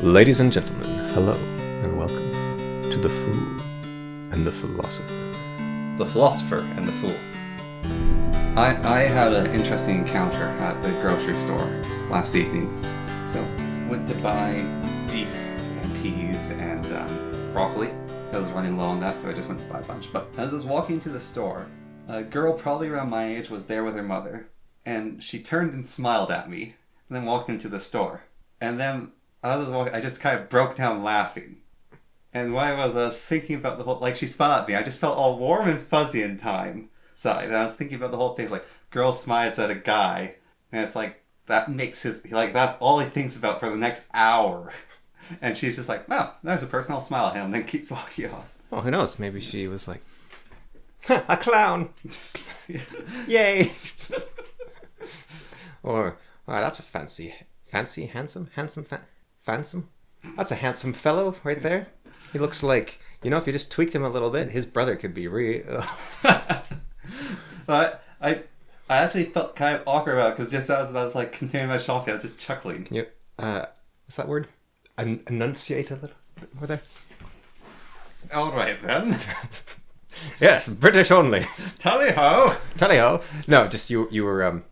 Ladies and gentlemen, hello and welcome to The Fool and the Philosopher. The Philosopher and The Fool. I had an interesting encounter at the grocery store last evening. So, went to buy beef and peas and broccoli. I was running low on that, so I just went to buy a bunch. But as I was walking to the store, a girl probably around my age was there with her mother. And she turned and smiled at me, and then walked into the store. And then as I was walking, I just kind of broke down laughing. And while I was thinking about the whole, like, she smiled at me, I just felt all warm and fuzzy in time side. And I was thinking about the whole thing, like, girl smiles at a guy, and it's like, that makes his, like, that's all he thinks about for the next hour. And she's just like, oh, there's a person, I'll smile at him, and then keeps walking off. Well, who knows? Maybe she was like, a clown! Yay! Or, that's a fancy, handsome? That's a handsome fellow right there. He looks like, if you just tweaked him a little bit, his brother could be real. But I actually felt kind of awkward about it, because just as I was like continuing my shopping, I was just chuckling. What's that word? Enunciate a little bit more there. All right then. Yes, British only. Tally-ho! Tally-ho. No, just you were,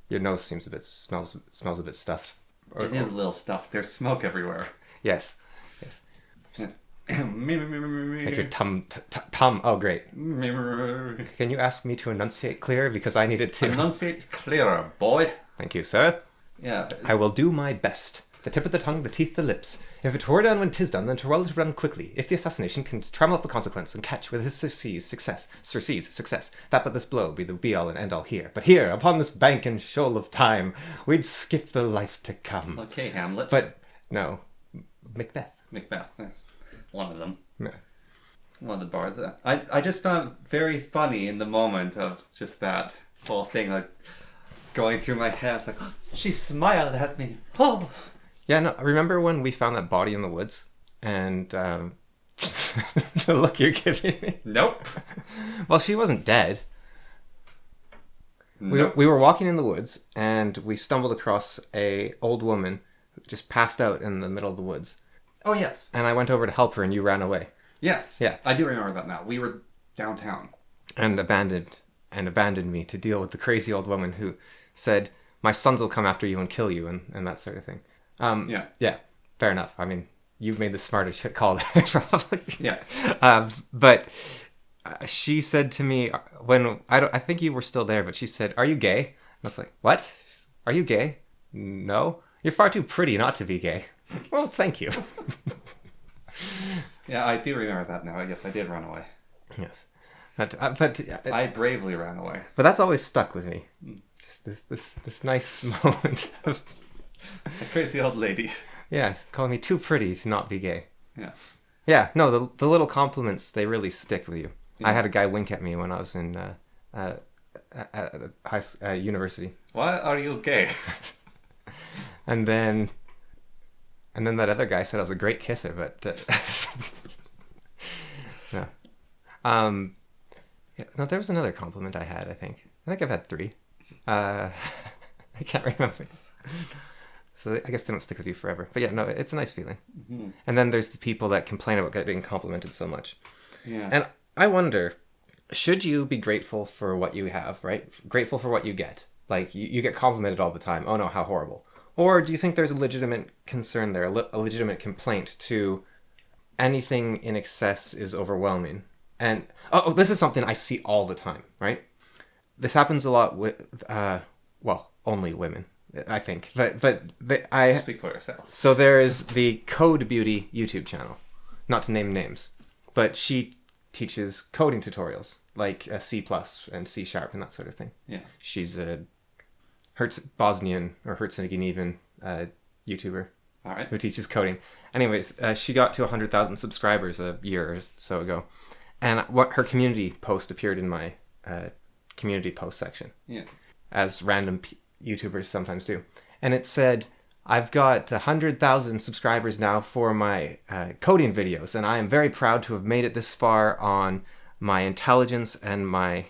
your nose seems smells a bit stuffed. It is a little stuffed. There's smoke everywhere. Yes. Like your tum. Oh, great. Can you ask me to enunciate clearer, because I need it to. Enunciate clearer, boy. Thank you, sir. Yeah. I will do my best. The tip of the tongue, the teeth, the lips. If it were done when 'tis done, then 'twere well to run quickly. If the assassination can trammel up the consequence and catch with his surcease success, that but this blow be the be-all and end-all here. But here, upon this bank and shoal of time, we'd skip the life to come. Okay, Hamlet. But, no. Macbeth. That's one of them. Yeah. One of the bars. I just found it very funny in the moment of just that whole thing, like, going through my head. It's like, oh, she smiled at me. Oh! Yeah, no, remember when we found that body in the woods? And, the look you're giving me? Nope. Well, she wasn't dead. Nope. We were walking in the woods, and we stumbled across a old woman who just passed out in the middle of the woods. Oh, yes. And I went over to help her, and you ran away. Yes. Yeah. I do remember that now. We were downtown. And abandoned me to deal with the crazy old woman who said, my sons will come after you and kill you, and that sort of thing. Yeah, fair enough. I mean, you've made the smartest call there, probably. Yes. But she said to me, I think you were still there, but she said, are you gay? And I was like, what? Are you gay? No. You're far too pretty not to be gay. It's like, well, thank you. Yeah, I do remember that now. Yes, I did run away. Yes. I bravely ran away. But that's always stuck with me. Just this nice moment of... A crazy old lady. Yeah, calling me too pretty to not be gay. Yeah. Yeah, no, the little compliments, they really stick with you. Yeah. I had a guy wink at me when I was in university. Why are you gay? And then that other guy said I was a great kisser, but no. Yeah, no, there was another compliment I had, I think. I've had 3. I can't remember. So I guess they don't stick with you forever. But yeah, no, it's a nice feeling. Mm-hmm. And then there's the people that complain about getting complimented so much. Yeah. And I wonder, should you be grateful for what you have, right? Grateful for what you get. Like, you get complimented all the time. Oh no, how horrible. Or do you think there's a legitimate concern there, a legitimate complaint to anything in excess is overwhelming? And, this is something I see all the time, right? This happens a lot with, only women, I think. But I speak for yourself. So there is the Code Beauty YouTube channel, not to name names, but she teaches coding tutorials, like C+ and C# and that sort of thing. Yeah. She's a Bosnian or Herzegovinian YouTuber. All right. Who teaches coding. Anyways, she got to 100,000 subscribers a year or so ago. And what her community post appeared in my community post section. Yeah. As random YouTubers sometimes do. And it said, I've got 100,000 subscribers now for my coding videos, and I am very proud to have made it this far on my intelligence and my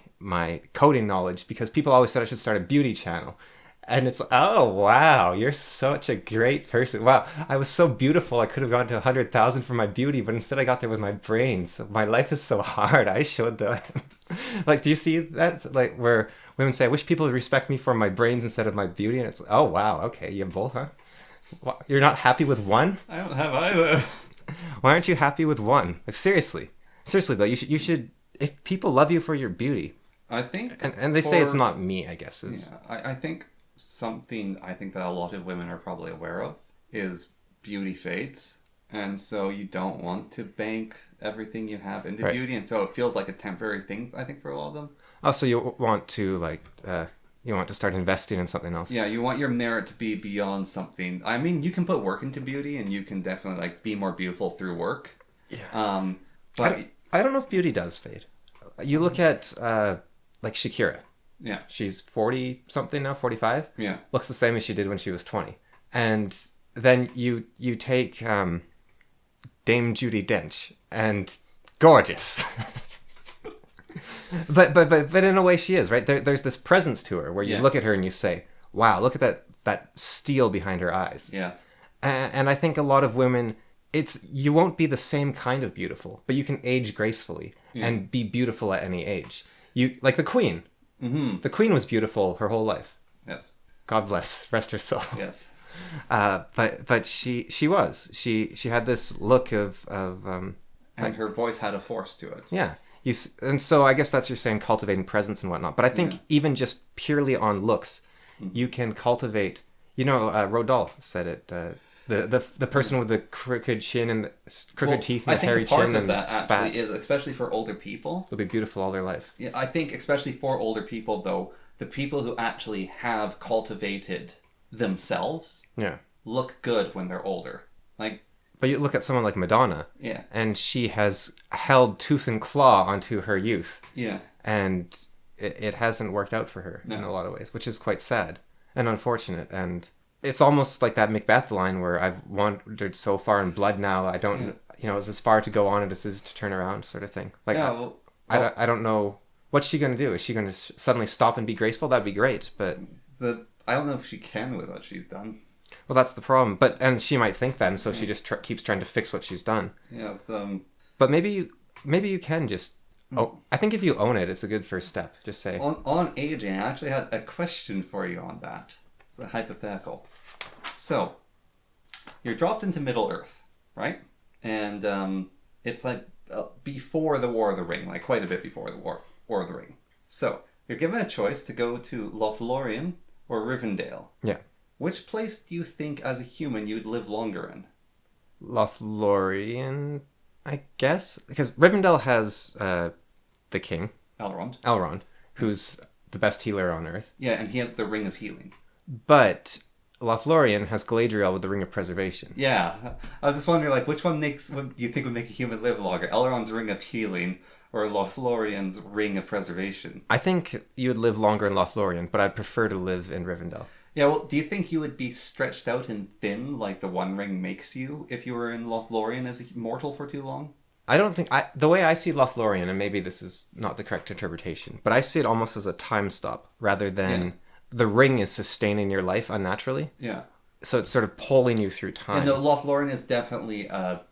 coding knowledge, because people always said I should start a beauty channel. And it's, oh, wow, you're such a great person. Wow, I was so beautiful. I could have gone to 100,000 for my beauty, but instead I got there with my brains. My life is so hard. I showed them. Like, do you see that? Like, where women say, I wish people would respect me for my brains instead of my beauty. And it's, oh, wow, okay, you have both, huh? You're not happy with one? I don't have either. Why aren't you happy with one? Like, seriously. Seriously, though, you should, if people love you for your beauty, I think, and they say it's not me, I guess. Is, yeah, I think something I think that a lot of women are probably aware of is beauty fades, and so you don't want to bank everything you have into Right. beauty, and so it feels like a temporary thing. I think for a lot of them. Also, you want to, like, you want to start investing in something else. Yeah, you want your merit to be beyond something. I mean, you can put work into beauty, and you can definitely like be more beautiful through work. Yeah. But I don't know if beauty does fade. You look at, like, Shakira. yeah, She's 40 something now, 45. yeah. Looks the same as she did when she was 20. And then you take Dame Judi Dench, and gorgeous. but in a way she is, right? There's this presence to her where you Yeah. look at her and you say, wow, look at that steel behind her eyes. Yes. And I think a lot of women, you won't be the same kind of beautiful, but you can age gracefully and be beautiful at any age. You, like the Queen. Mm-hmm. The Queen was beautiful her whole life. Yes. God bless, rest her soul. Yes. But she had this look of And her voice had a force to it. yeah. And so I guess that's you're saying cultivating presence and whatnot. But I think even just purely on looks, you can cultivate. You know, Rodolphe said it. The person with the crooked chin and the crooked teeth and the hairy chin part of and that fat actually is, especially for older people. will be beautiful all their life. Yeah, I think especially for older people, though, the people who actually have cultivated themselves Yeah. look good when they're older. Like, But you look at someone like Madonna, yeah, and she has held tooth and claw onto her youth, yeah, and it hasn't worked out for her No. in a lot of ways, which is quite sad and unfortunate. And it's almost like that Macbeth line where I've wandered so far in blood now, I don't, it's as far to go on as it is to turn around, sort of thing. Like, yeah. Well, I don't know. What's she going to do? Is she going to suddenly stop and be graceful? That'd be great, but... I don't know if she can with what she's done. Well, that's the problem. And she might think that, and so she just keeps trying to fix what she's done. Yes. But maybe you can just... Oh, I think if you own it, it's a good first step. Just say... On Adrian, I actually had a question for you on that. It's a hypothetical. So, you're dropped into Middle Earth, right? And it's like before the War of the Ring, like quite a bit before the War of the Ring. So, you're given a choice to go to Lothlorien or Rivendell. Yeah. Which place do you think, as a human, you'd live longer in? Lothlorien, I guess? Because Rivendell has the king, Elrond. who's the best healer on Earth. Yeah, and he has the Ring of Healing. But Lothlorien has Galadriel with the Ring of Preservation. Yeah, I was just wondering, like, which one do you think would make a human live longer? Elrond's Ring of Healing or Lothlorien's Ring of Preservation? I think you would live longer in Lothlorien, but I'd prefer to live in Rivendell. Yeah, well, do you think you would be stretched out and thin like the One Ring makes you if you were in Lothlorien as a mortal for too long? I don't think... the way I see Lothlorien, and maybe this is not the correct interpretation, but I see it almost as a time stop rather than the ring is sustaining your life unnaturally. Yeah. So it's sort of pulling you through time. And no, Lothlorien is definitely a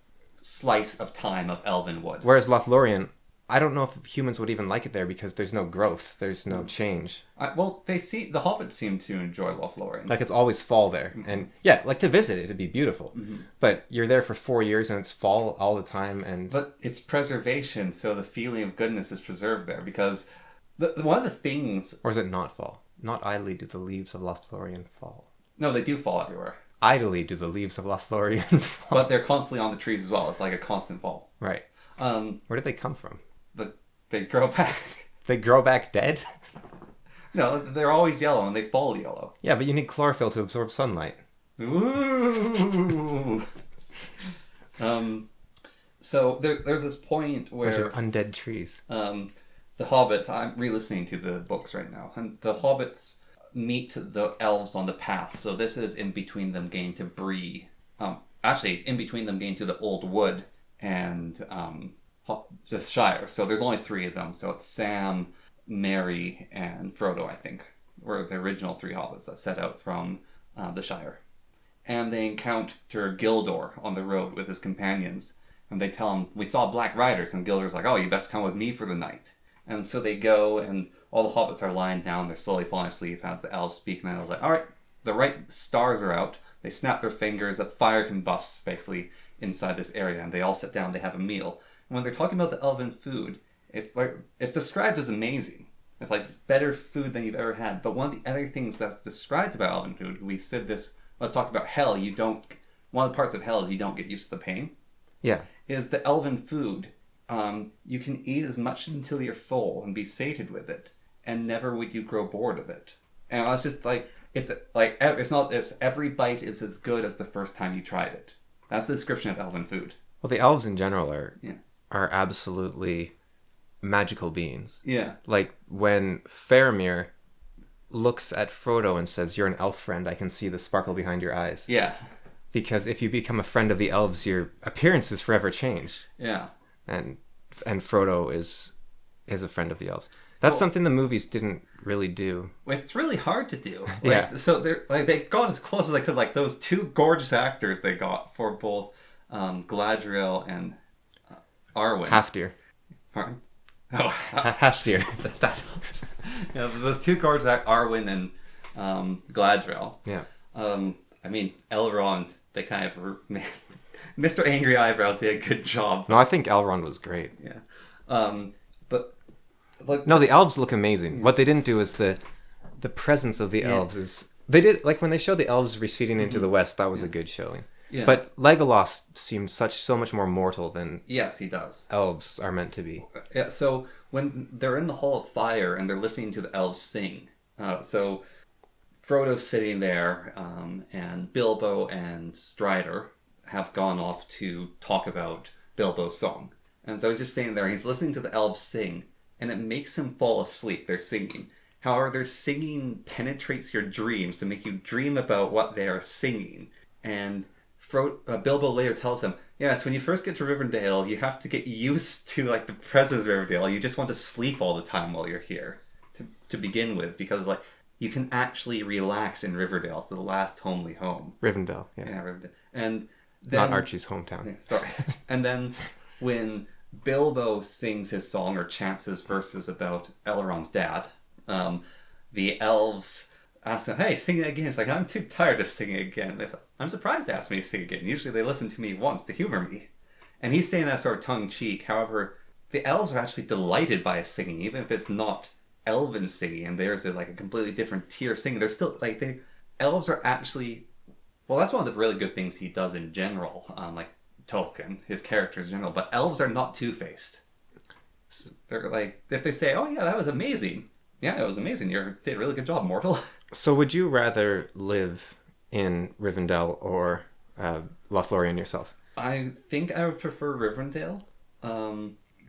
slice of time of Elvenwood. Whereas Lothlorien, I don't know if humans would even like it there because there's no growth, there's no change. Well, the hobbits seem to enjoy Lothlorien. Like, it's always fall there. And yeah, like, to visit it'd be beautiful. But you're there for 4 years and it's fall all the time. And But it's preservation, so the feeling of goodness is preserved there because one of the things... Or is it not fall? Not idly do the leaves of Lothlorien fall. No, they do fall everywhere. Idly do the leaves of Lothlorien fall. But they're constantly on the trees as well. It's like a constant fall. Right. Where did they come from? They grow back. They grow back dead? No, they're always yellow and they fall yellow. Yeah, but you need chlorophyll to absorb sunlight. Ooh. So there's this point where... Bunch of undead trees. The hobbits... I'm re-listening to the books right now. And the hobbits meet the elves on the path. So this is in between them getting to Bree. Actually, in between them getting to the Old Wood and the Shire. So there's only 3 of them. So it's Sam, Merry, and Frodo, I think. were the original three hobbits that set out from the Shire. And they encounter Gildor on the road with his companions. And they tell him, we saw black riders. And Gildor's like, oh, you best come with me for the night. And so they go, and all the hobbits are lying down. They're slowly falling asleep as the elves speak. And the elves are like, all right, the right stars are out. They snap their fingers. That fire combusts, basically, inside this area. And they all sit down. They have a meal. And when they're talking about the elven food, it's described as amazing. It's like better food than you've ever had. But one of the other things that's described about elven food, we said this, let's talk about hell. One of the parts of hell is you don't get used to the pain. Yeah. Is the elven food. You can eat as much until you're full and be sated with it, and never would you grow bored of it. And I was just like, it's not this, every bite is as good as the first time you tried it. That's the description of elven food. Well, the elves in general are absolutely magical beings. Yeah. Like when Faramir looks at Frodo and says, "You're an elf friend. I can see the sparkle behind your eyes." Yeah. Because if you become a friend of the elves, your appearance is forever changed. Yeah. And Frodo is a friend of the elves. That's something the movies didn't really do. It's really hard to do. Yeah. So they got as close as they could. Like those two gorgeous actors they got for both Galadriel and Arwen. Halfdeer. Pardon? Oh, Halfdeer. Yeah, those two gorgeous Arwen and Galadriel. Yeah. I mean, Elrond, they kind of... Mr. Angry Eyebrows did a good job. No, I think Elrond was great. Yeah. But... Like, no, the elves look amazing. Yeah. What they didn't do is the presence of the elves is... They did... Like, when they showed the elves receding into the west, that was a good showing. Yeah. But Legolas seems so much more mortal than... Yes, he does. Elves are meant to be. Yeah, so when they're in the Hall of Fire and they're listening to the elves sing... So Frodo's sitting there, and Bilbo and Strider have gone off to talk about Bilbo's song. And so he's just sitting there, he's listening to the elves sing, and it makes him fall asleep. They're singing. However, their singing penetrates your dreams to make you dream about what they are singing. And Bilbo later tells him, yes, when you first get to Rivendell, you have to get used to like the presence of Rivendell. You just want to sleep all the time while you're here to begin with, because like you can actually relax in Riverdale. It's the last homely home. Rivendell, yeah. Yeah, Rivendell. And then, not Archie's hometown. Yeah, sorry. And then when Bilbo sings his song or chants his verses about Elrond's dad, the elves ask him, hey, sing it again. He's like, I'm too tired to sing it again. They're like, I'm surprised they asked me to sing again. Usually they listen to me once to humor me. And he's saying that sort of tongue-in-cheek. However, the elves are actually delighted by his singing, even if it's not elven singing, and theirs is like a completely different tier of singing. They're still, like, elves are actually... Well, that's one of the really good things he does in general, like Tolkien, his characters in general. But elves are not two-faced. So they're like, if they say, oh yeah, that was amazing. Yeah, it was amazing. You did a really good job, mortal. So would you rather live in Rivendell or Lothlorien yourself? I think I would prefer Rivendell,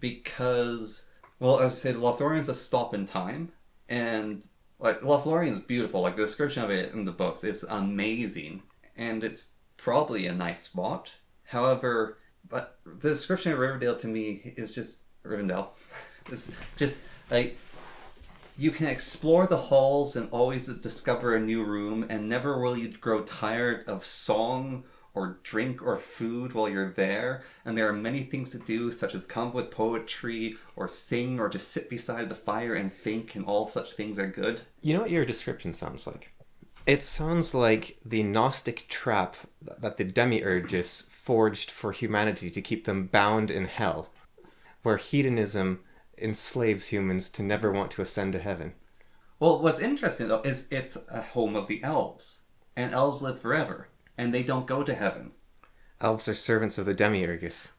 because, well, as I said, Lothlorien's a stop in time, and like Lothlorien's beautiful. Like the description of it in the books is amazing, and it's probably a nice spot. However, but the description of Rivendell to me is just Rivendell. It's just like you can explore the halls and always discover a new room, and never will you grow tired of song or drink or food while you're there. And there are many things to do, such as come up with poetry or sing or just sit beside the fire and think, and all such things are good. You know what your description sounds like? It sounds like the Gnostic trap that the demiurges forged for humanity to keep them bound in hell, where hedonism enslaves humans to never want to ascend to heaven. Well, what's interesting, though, is it's a home of the elves, and elves live forever, and they don't go to heaven. Elves are servants of the demiurges.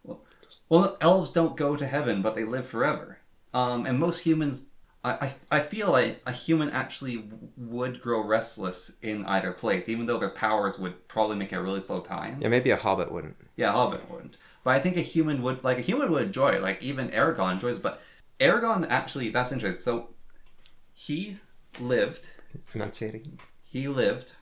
Well, elves don't go to heaven, but they live forever. And most humans... I feel like a human actually would grow restless in either place, even though their powers would probably make it a really slow time. Yeah, maybe a hobbit wouldn't. Yeah, a hobbit wouldn't. But I think a human would enjoy it. Like, even Aragorn enjoys it. But Aragorn, actually, that's interesting. So, he lived... Enunciating. He lived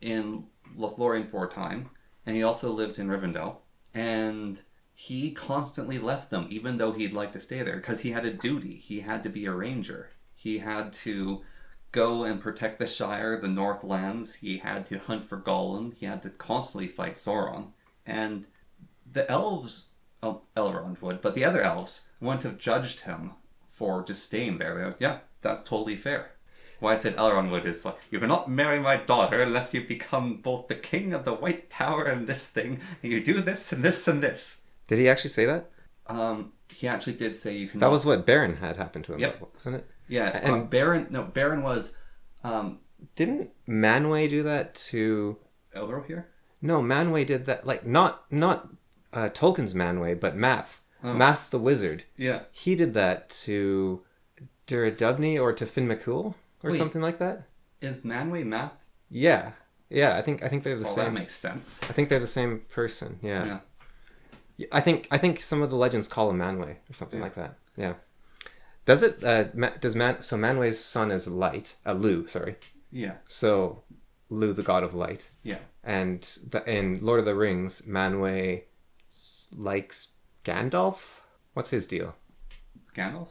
in Lothlorien for a time, and he also lived in Rivendell. And... he constantly left them, even though he'd like to stay there, because he had a duty. He had to be a ranger. He had to go and protect the Shire, the Northlands. He had to hunt for Gollum. He had to constantly fight Sauron. And the elves, oh, Elrond would, but the other elves wouldn't have judged him for just staying there. They were, yeah, that's totally fair. Why I said Elrond would is like, you cannot marry my daughter unless you become both the king of the White Tower and this thing, and you do this and this and this. Did he actually say that? He actually did say you can. That was what Beren had happened to him, Yep. wasn't it? Yeah, and Beren was. Didn't Manwë do that to? Elro here? No, Manwë did that. Like not Tolkien's Manwë, but Math. Oh. Math the wizard. Yeah. He did that to Duradubni or to Finn McCool or Wait. something like that. Is Manwë Math? Yeah. I think they're the Well, same. that makes sense. I think they're the same person. Yeah. Yeah. I think some of the legends call him Manwë or something like that. Yeah. Does it? So Manwë's son is Light. Lu, sorry. Yeah. So Lu, the god of light. Yeah. And in Lord of the Rings, Manwë likes Gandalf. What's his deal? Gandalf?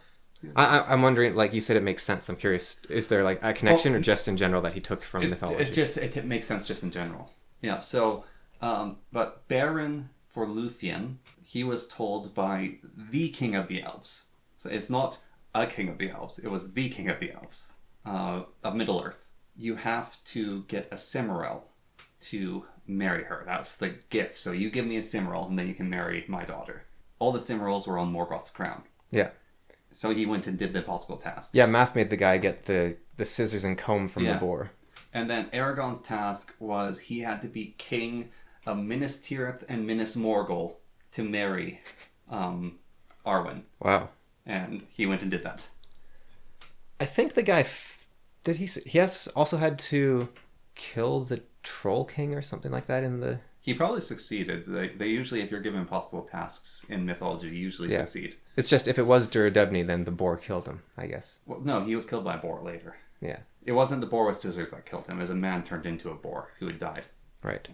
I'm wondering. Like you said, it makes sense. I'm curious. Is there like a connection, or just in general that he took from mythology? It makes sense just in general. Yeah. So, but Beren for Luthien, he was told by the king of the elves. So it's not a king of the elves. It was the king of the elves of Middle Earth. You have to get a Cimmerel to marry her. That's the gift. So you give me a Cimmerel, and then you can marry my daughter. All the Cimmerels were on Morgoth's crown. Yeah. So he went and did the impossible task. Yeah, Math made the guy get the scissors and comb from the boar. And then Aragorn's task was he had to be king of Minas Tirith and Minas Morgul to marry Arwen. Wow. And he went and did that. I think the guy he has also had to kill the Troll King or something like that in the... He probably succeeded. They usually, if you're given impossible tasks in mythology, you usually succeed. It's just if it was Duradubni, then the boar killed him, I guess. Well, no, he was killed by a boar later. Yeah. It wasn't the boar with scissors that killed him. It was a man turned into a boar who had died. Right.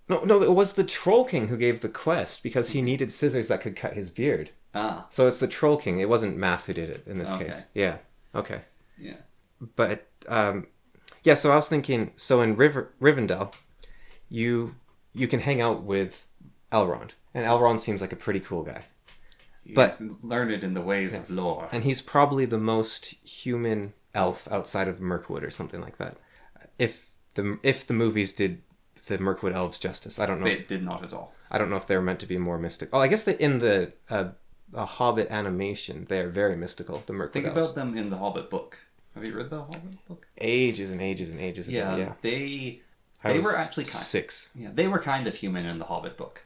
No, it was the Troll King who gave the quest because he needed scissors that could cut his beard. Ah. So it's the Troll King. It wasn't Math who did it in this case. Yeah. Okay. Yeah. But, yeah, so I was thinking, so in Rivendell, you can hang out with Elrond. And Elrond seems like a pretty cool guy. He's learned in the ways of lore. And he's probably the most human elf outside of Mirkwood or something like that. If the movies did the Mirkwood elves justice, I don't know. They did not at all. I don't know if they were meant to be more mystical. Oh, I guess in the Hobbit animation, they're very mystical. The Mirkwood elves. Think about them in the Hobbit book. Have you read the Hobbit book? Ages and ages and ages ago. Yeah, Yeah. they I was were actually 6. Yeah, they were kind of human in the Hobbit book.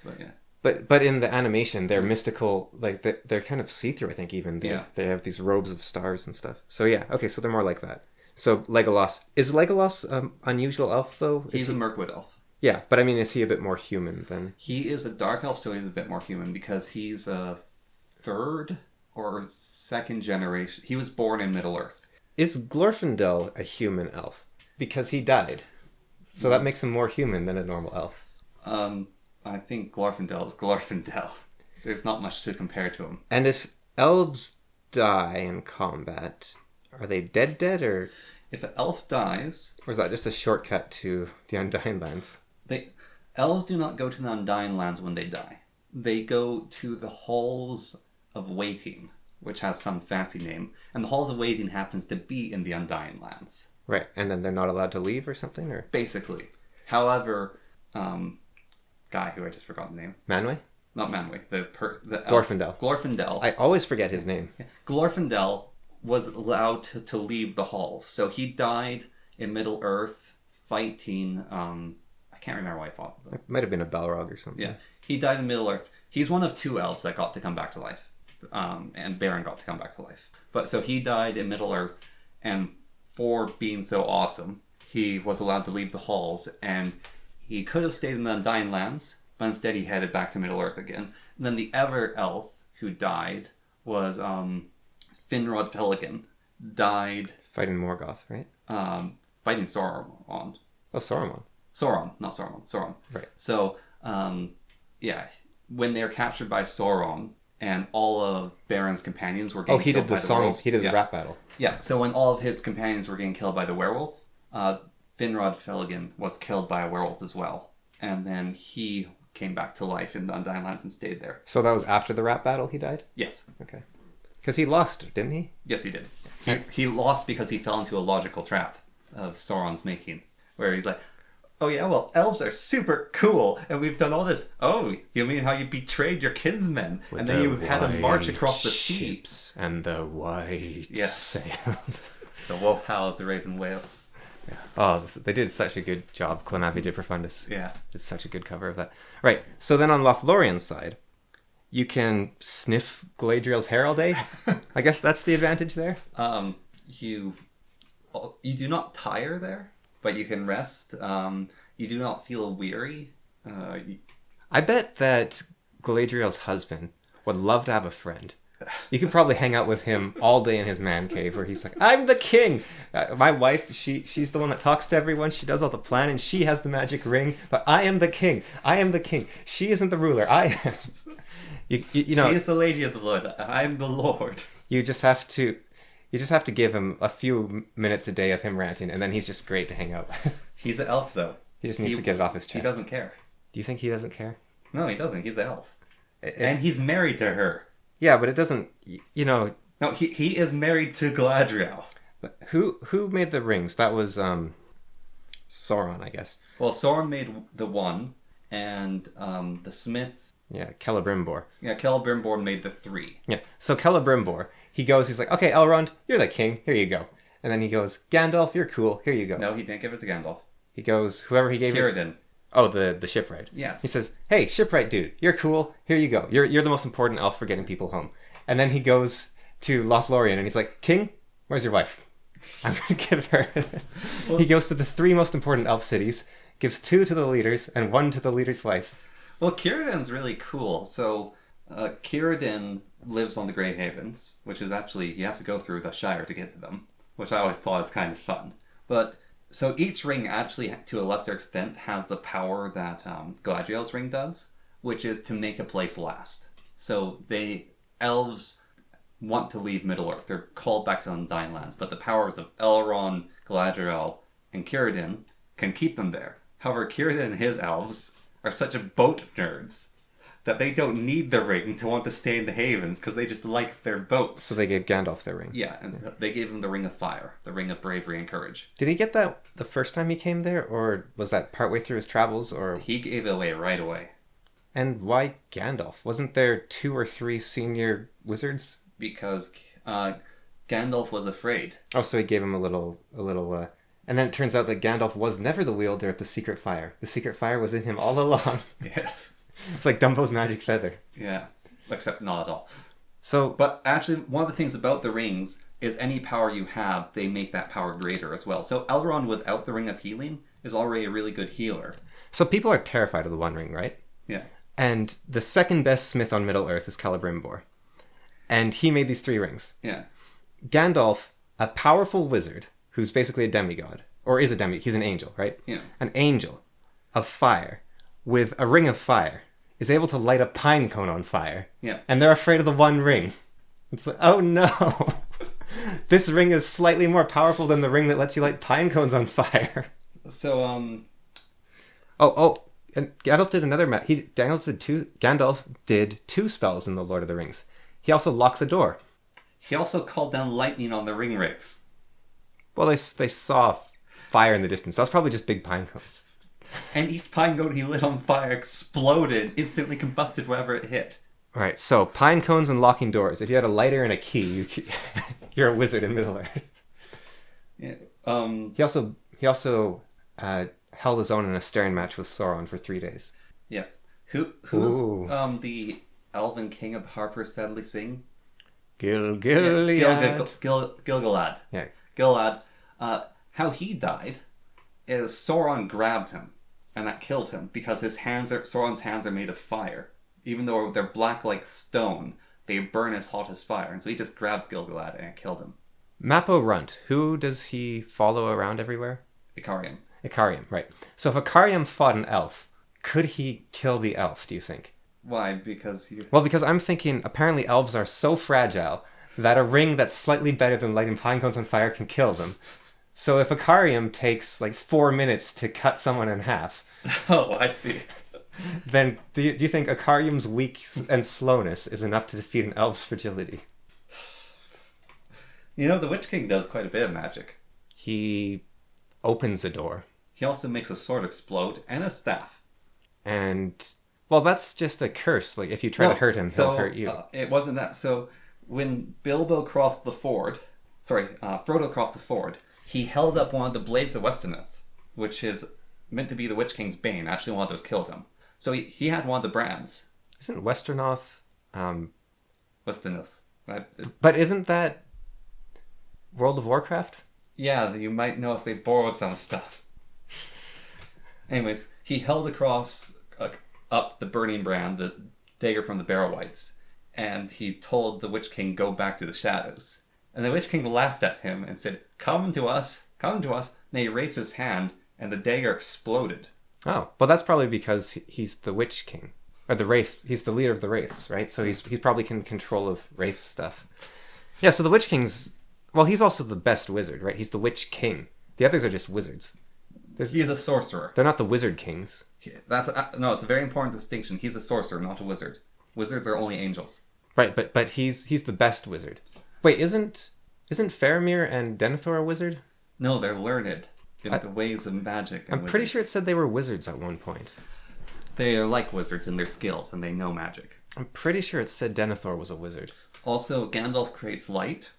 But yeah. But in the animation, they're mystical. Like they're kind of see-through. I think even they have these robes of stars and stuff. So yeah, okay. So they're more like that. So Legolas is Legolas unusual elf though? He's a Mirkwood elf. Yeah, but I mean, is he a bit more human than? He is a dark elf, so he's a bit more human because he's a third or second generation. He was born in Middle Earth. Is Glorfindel a human elf? Because he died, so that makes him more human than a normal elf. I think Glorfindel is Glorfindel. There's not much to compare to him. And if elves die in combat, are they dead, or If an elf dies, is that just a shortcut to the Undying Lands? elves do not go to the Undying Lands when they die. They go to the Halls of Waiting, which has some fancy name, and the Halls of Waiting happens to be in the Undying Lands. Right, and then they're not allowed to leave or something, or Basically. However, guy who I just forgot the name. Manwë? Not Manwë. The Glorfindel. Glorfindel. I always forget his name. Glorfindel was allowed to leave the halls. So he died in Middle Earth fighting... I can't remember why I fought. But, It might have been a Balrog or something. yeah. He died in Middle Earth. He's one of 2 elves that got to come back to life. And Beren got to come back to life. But so he died in Middle Earth, and for being so awesome, he was allowed to leave the halls, and he could have stayed in the Undying Lands, but instead he headed back to Middle Earth again. And then the other elf who died was Finrod Felagin. Died Fighting Morgoth, right? fighting Sauron. Oh, Saruman. Sauron, not Sauron. Sauron. Right. So, yeah, when they're captured by Sauron and all of Baron's companions were Oh, getting he killed did the by the song. werewolves. He did the Yeah. rap battle. Yeah, so when all of his companions were getting killed by the werewolf, Finrod Felgen was killed by a werewolf as well. And then he came back to life in the Undying Lands and stayed there. So that was after the rap battle he died? Yes. Okay. Because he lost, didn't he? Yes, he did. He lost because he fell into a logical trap of Sauron's making, where he's like, oh yeah, well, elves are super cool, and we've done all this. Oh, you mean how you betrayed your kinsmen, and then you had to march across the sea. Ships and the white Yes. sails. The wolf howls, the raven wails. Oh, they did such a good job. Clamavi de Profundis. Yeah. It's such a good cover of that. Right. So then on Lothlorien's side, you can sniff Galadriel's hair all day. I guess that's the advantage there. You do not tire there, but you can rest. You do not feel weary. I bet that Galadriel's husband would love to have a friend. You could probably hang out with him all day in his man cave where he's like, I'm the king. My wife, she's the one that talks to everyone. She does all the planning. She has the magic ring. But I am the king. I am the king. She isn't the ruler. I am. You know, She is the lady of the Lord. I am the Lord. you just have to give him a few minutes a day of him ranting, and then he's just great to hang out with. He's an elf, though. He just needs to get it off his chest. He doesn't care. Do you think he doesn't care? No, he doesn't. He's an elf. And he's married to her. Yeah, but it doesn't, you know... No, he is married to Galadriel. Who made the rings? That was Sauron, I guess. Well, Sauron made the one, and the smith... Yeah, Celebrimbor. Yeah, Celebrimbor made the 3. Yeah, so Celebrimbor, he's like, okay, Elrond, you're the king, here you go. And then he goes, Gandalf, you're cool, here you go. No, he didn't give it to Gandalf. He goes, whoever he gave it Círdan. Oh, the shipwright. Yes. He says, hey, shipwright dude, you're cool, here you go. You're the most important elf for getting people home. And then he goes to Lothlorien and he's like, King, where's your wife? I'm going to give her this. Well, he goes to the 3 most important elf cities, gives 2 to the leaders and 1 to the leader's wife. Well, Círdan's really cool. So, Círdan lives on the Grey Havens, which is actually, you have to go through the Shire to get to them, which I always thought was kind of fun. But, so each ring actually, to a lesser extent, has the power that Galadriel's ring does, which is to make a place last. So, elves want to leave Middle-earth. They're called back to the Undying Lands, but the powers of Elrond, Galadriel, and Círdan can keep them there. However, Círdan and his elves are such a boat nerds that they don't need the ring to want to stay in the Havens because they just like their boats. So they gave Gandalf their ring. Yeah, and they gave him the Ring of Fire, the Ring of Bravery and Courage. Did he get that the first time he came there, or was that partway through his travels, or... He gave it away right away. And why Gandalf? Wasn't there 2 or 3 senior wizards? Because Gandalf was afraid. Oh, so he gave him a little... And then it turns out that Gandalf was never the wielder of the secret fire. The secret fire was in him all along. Yes. It's like Dumbo's magic feather. Yeah, except not at all. So... But actually, one of the things about the rings is any power you have, they make that power greater as well. So Elrond without the Ring of Healing is already a really good healer. So people are terrified of the One Ring, right? Yeah. And the second best smith on Middle-earth is Celebrimbor. And he made these 3 rings. Yeah. Gandalf, a powerful wizard, who's basically a demigod, or is a demigod, he's an angel, right? Yeah. An angel of fire with a ring of fire is able to light a pine cone on fire. Yeah. And they're afraid of the One Ring. It's like, oh no! This ring is slightly more powerful than the ring that lets you light pine cones on fire. So, And Gandalf did another... Gandalf did 2 spells in The Lord of the Rings. He also locks a door. he also called down lightning on the ring wraiths. Well, they saw fire in the distance. That was probably just big pine cones. And each pine cone he lit on fire exploded, instantly combusted wherever it hit. All right, so pine cones and locking doors. If you had a lighter and a key, you're a wizard in Middle-earth. Yeah. He also held his own in a staring match with Sauron for 3 days. Yes. Who's the elven king of Harper Sadly Sing? Gilgalad. Gilgalad. Yeah. Gilgalad. How he died is Sauron grabbed him, and that killed him because Sauron's hands are made of fire. Even though they're black like stone, they burn as hot as fire. And so he just grabbed Gilgalad and killed him. Mappo Runt, who does he follow around everywhere? Icarium. Icarium, right. So if Icarium fought an elf, could he kill the elf, do you think? Why? Because you... Well, because I'm thinking apparently elves are so fragile that a ring that's slightly better than lighting pine cones on fire can kill them. So if Acarium takes like 4 minutes to cut someone in half, Oh, I see. then do you think Acarium's weak and slowness is enough to defeat an elf's fragility? You know, the Witch King does quite a bit of magic. He opens a door. He also makes a sword explode and a staff. And, well, that's just a curse. Like, if you try to hurt him, he'll hurt you. It wasn't that. So when Bilbo crossed the ford, Frodo crossed the ford, he held up one of the blades of Westernoth, which is meant to be the Witch King's bane. Actually, one of those killed him. So he had one of the brands. Isn't Westernoth... Westernoth. But isn't that World of Warcraft? Yeah, you might notice they borrowed some stuff. Anyways, he held across up the burning brand, the dagger from the Barrow-wights, and he told the Witch King, go back to the shadows. And the Witch King laughed at him and said, come to us, come to us. And he raised his hand, and the dagger exploded. Oh, well, that's probably because he's the Witch King. Or the Wraith. He's the leader of the Wraiths, right? So he's probably in control of Wraith stuff. Yeah, so the Witch King's... Well, he's also the best wizard, right? He's the Witch King. The others are just wizards. He's a sorcerer. They're not the Wizard Kings. No, it's a very important distinction. He's a sorcerer, not a wizard. Wizards are only angels. Right, but he's the best wizard. Wait, isn't Faramir and Denethor a wizard? No, they're learned in the ways of magic. I'm pretty sure it said they were wizards at one point. They are like wizards in their skills, and they know magic. I'm pretty sure it said Denethor was a wizard. Also, Gandalf creates light.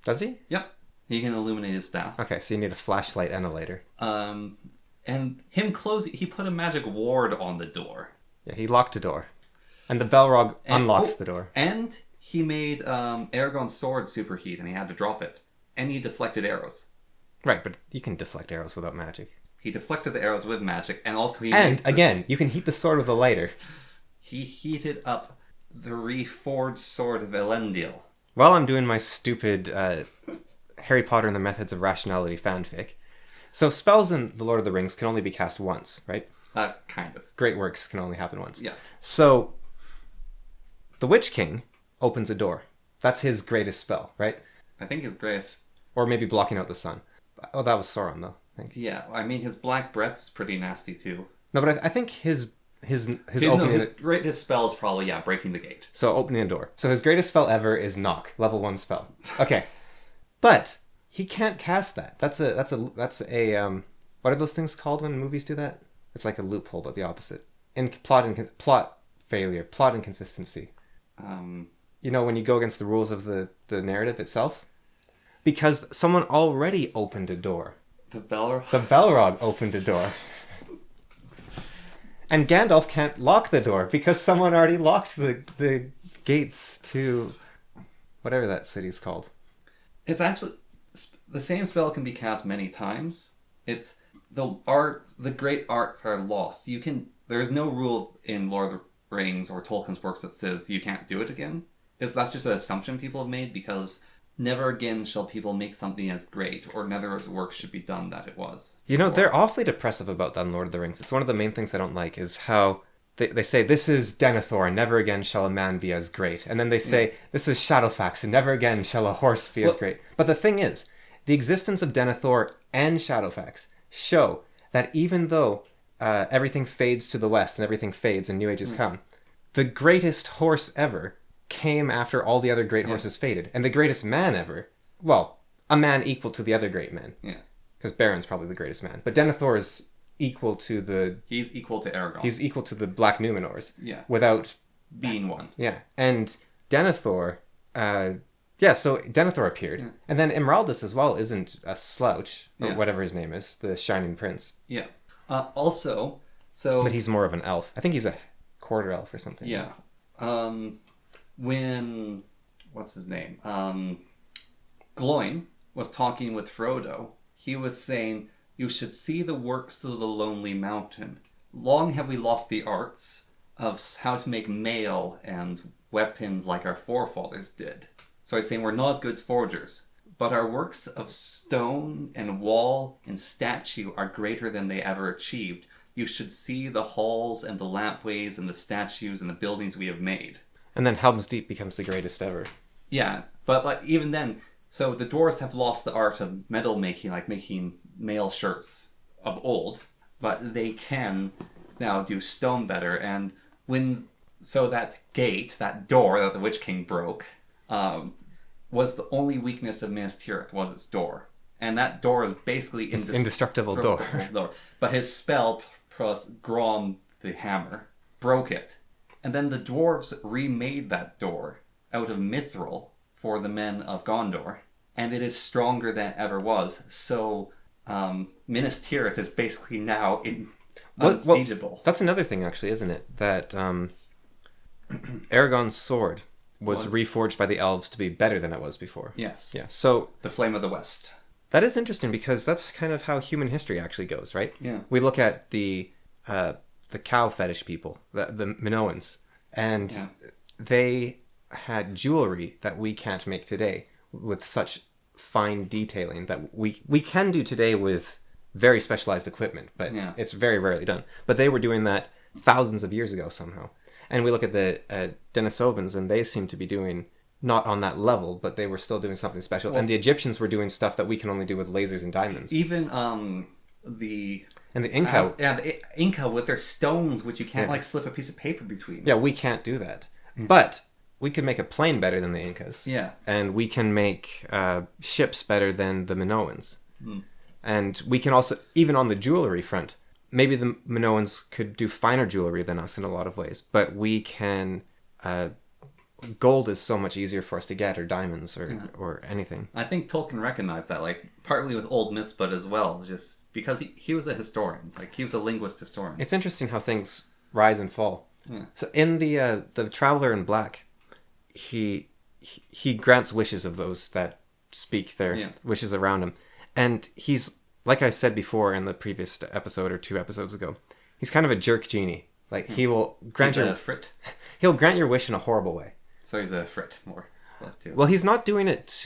Does he? Yep. He can illuminate his staff. Okay, so you need a flashlight and a lighter. And him closing, he put a magic ward on the door. Yeah, he locked a door. And the Balrog unlocked the door. And he made Aragorn's sword superheat, and he had to drop it. And he deflected arrows. Right, but you can deflect arrows without magic. He deflected the arrows with magic, and also you can heat the sword with a lighter. He heated up the reforged sword of Elendil. While I'm doing my stupid Harry Potter and the Methods of Rationality fanfic, so spells in The Lord of the Rings can only be cast once, right? Kind of. Great works can only happen once. Yes. So, the Witch King opens a door. That's his greatest spell, right? I think his greatest... Or maybe blocking out the sun. Oh, that was Sauron, though. I think. Yeah, I mean, his black breath is pretty nasty, too. No, but I think his opening... his greatest spell is probably, breaking the gate. So, opening a door. So, his greatest spell ever is Knock. Level 1 spell. Okay. But he can't cast that. That's a what are those things called when movies do that? It's like a loophole, but the opposite. Plot failure, plot inconsistency. You know, when you go against the rules of the narrative itself? Because someone already opened a door. The Balrog? The Balrog opened a door. And Gandalf can't lock the door because someone already locked the gates to whatever that city's called. It's actually... The same spell can be cast many times. It's... The great arts are lost. There's no rule in Lord of the Rings or Tolkien's works that says you can't do it again. That's just an assumption people have made because never again shall people make something as great, or never as work should be done that it was. You know, they're awfully depressive about that in Lord of the Rings. It's one of the main things I don't like is how they say, this is Denethor, and never again shall a man be as great. And then they say, this is Shadowfax, and never again shall a horse be as great. But the thing is, the existence of Denethor and Shadowfax show that even though everything fades to the west and everything fades and new ages come, the greatest horse ever came after all the other great horses faded. And the greatest man ever, well, a man equal to the other great men. Yeah. Because Baron's probably the greatest man. But Denethor is equal to the... He's equal to Aragorn. He's equal to the Black Numenors. Yeah. Without... being one. Yeah. And Denethor... so Denethor appeared. Yeah. And then Immraldus as well isn't a slouch, or whatever his name is, the Shining Prince. Yeah. Also, But he's more of an elf. I think he's a quarter elf or something. Yeah. When... What's his name? Gloin was talking with Frodo. He was saying, you should see the works of the Lonely Mountain. Long have we lost the arts of how to make mail and weapons like our forefathers did. So he's saying we're not as good as forgers, but our works of stone and wall and statue are greater than they ever achieved. you should see the halls and the lampways and the statues and the buildings we have made. And then Helm's Deep becomes the greatest ever. Yeah, but like even then, so the dwarves have lost the art of metal making, like making mail shirts of old, but they can now do stone better. And so that gate, that door that the Witch King broke, was the only weakness of Minas Tirith, was its door. And that door is basically indestructible door. But his spell plus Grom the hammer broke it. And then the dwarves remade that door out of mithril for the men of Gondor. And it is stronger than it ever was. So Minas Tirith is basically now unsiegeable. Well, that's another thing, actually, isn't it? That Aragorn's sword was reforged by the elves to be better than it was before. Yes. Yeah. So the Flame of the West. That is interesting because that's kind of how human history actually goes, right? Yeah. We look at the cow fetish people, the Minoans, and they had jewelry that we can't make today with such fine detailing that we can do today with very specialized equipment, but it's very rarely done. But they were doing that thousands of years ago somehow. And we look at the Denisovans, and they seem to be doing not on that level, but they were still doing something special. Well, and the Egyptians were doing stuff that we can only do with lasers and diamonds. Even the Inca. The Inca with their stones, which you can't like slip a piece of paper between. Yeah, we can't do that. But we could make a plane better than the Incas. Yeah. And we can make ships better than the Minoans. And we can also, even on the jewelry front, maybe the Minoans could do finer jewelry than us in a lot of ways, but we can... gold is so much easier for us to get, or diamonds, or anything. I think Tolkien recognized that, like, partly with old myths, but as well, just because he was a historian. Like, he was a linguist historian. It's interesting how things rise and fall. Yeah. So in the Traveler in Black, he grants wishes of those that speak their wishes around him. And he's, like I said before in the previous episode or 2 episodes ago, he's kind of a jerk genie. Like, he will grant a frit. He'll grant your wish in a horrible way. So he's a frit more. Well, he's not doing it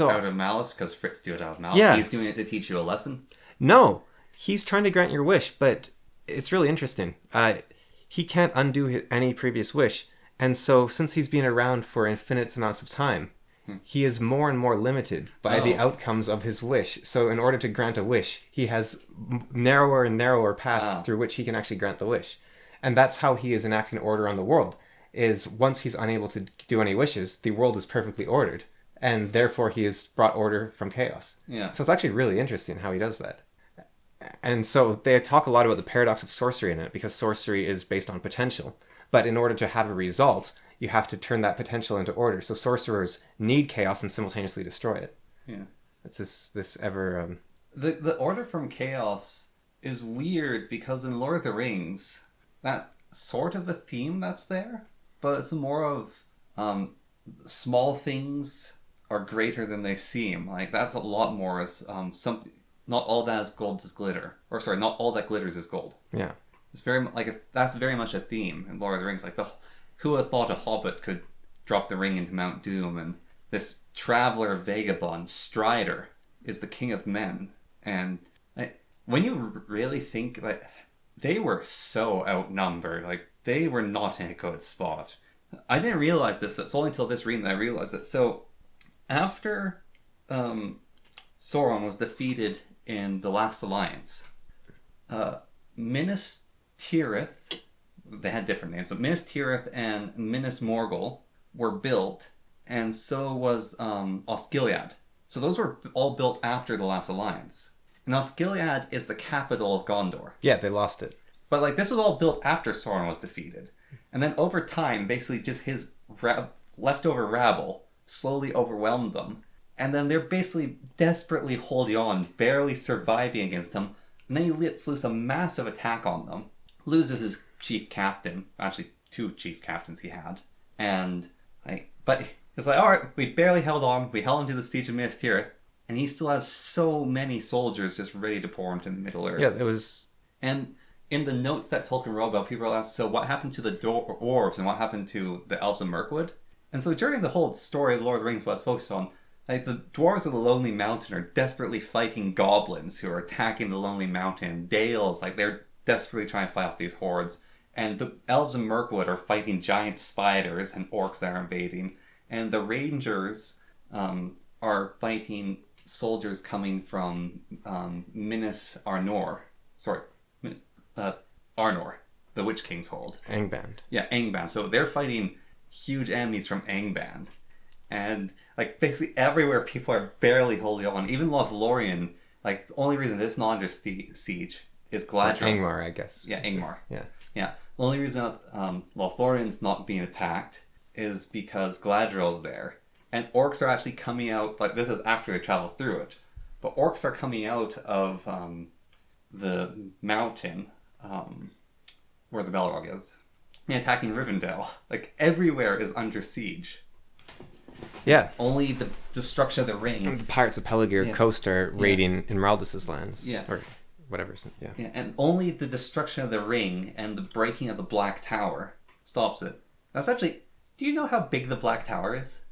out of malice, because Frits do it out of malice. Yeah. He's doing it to teach you a lesson. No, he's trying to grant your wish, but it's really interesting. He can't undo any previous wish, and so since he's been around for infinite amounts of time, he is more and more limited by the outcomes of his wish. So in order to grant a wish, he has narrower and narrower paths through which he can actually grant the wish. And that's how he is enacting order on the world. Is once he's unable to do any wishes, the world is perfectly ordered, and therefore he has brought order from chaos. Yeah. So it's actually really interesting how he does that. And so they talk a lot about the paradox of sorcery in it, because sorcery is based on potential. But in order to have a result, you have to turn that potential into order. So sorcerers need chaos and simultaneously destroy it. Yeah. It's this ever... The order from chaos is weird, because in Lord of the Rings, that's sort of a theme that's there. But it's more of small things are greater than they seem. Like, that's a lot more as not all that is gold is glitter. Or sorry, not all that glitters is gold. Yeah. It's very that's very much a theme in Lord of the Rings. Like, who would have thought a hobbit could drop the ring into Mount Doom, and this traveler vagabond Strider is the king of men. And when you really think, like, they were so outnumbered. Like, they were not in a good spot. I didn't realize this. It's only until this reading that I realized it. So, after Sauron was defeated in the Last Alliance, Minas Tirith, they had different names, but Minas Tirith and Minas Morgul were built, and so was Osgiliath. So those were all built after the Last Alliance. And Osgiliath is the capital of Gondor. Yeah, they lost it. But, like, this was all built after Sauron was defeated. And then over time, basically just his leftover rabble slowly overwhelmed them. And then they're basically desperately holding on, barely surviving against him. And then he lets loose a massive attack on them. Loses his chief captain. Actually, 2 chief captains he had. And, but it's like, alright, we barely held on. We held him to the siege of Minas Tirith. And he still has so many soldiers just ready to pour into the Middle Earth. Yeah, it was... And in the notes that Tolkien wrote about, people asked, so what happened to the dwarves and what happened to the elves of Mirkwood? And so during the whole story of Lord of the Rings, what it's focused on, like, the dwarves of the Lonely Mountain are desperately fighting goblins who are attacking the Lonely Mountain. Dales, like, they're desperately trying to fight off these hordes. And the elves in Mirkwood are fighting giant spiders and orcs that are invading. And the rangers are fighting soldiers coming from Minas Arnor. Sorry, Arnor, the Witch King's hold. Angband. Yeah, Angband. So they're fighting huge enemies from Angband. And, like, basically everywhere people are barely holding on. Even Lothlorien, like, the only reason it's not under siege is Galadriel. Angmar, I guess. Yeah, Angmar. Yeah. Yeah. The only reason Lothlorien's not being attacked is because Galadriel's there. And orcs are actually coming out, like, this is after they travel through it, but orcs are coming out of the mountain where the Balrog is and attacking Rivendell. Like, everywhere is under siege. Yeah. Only the destruction of the ring. And the Pirates of Peligir coast are raiding Immraldus' lands. Yeah. Or whatever. Yeah. Yeah, and only the destruction of the ring and the breaking of the Black Tower stops it. That's actually... Do you know how big the Black Tower is?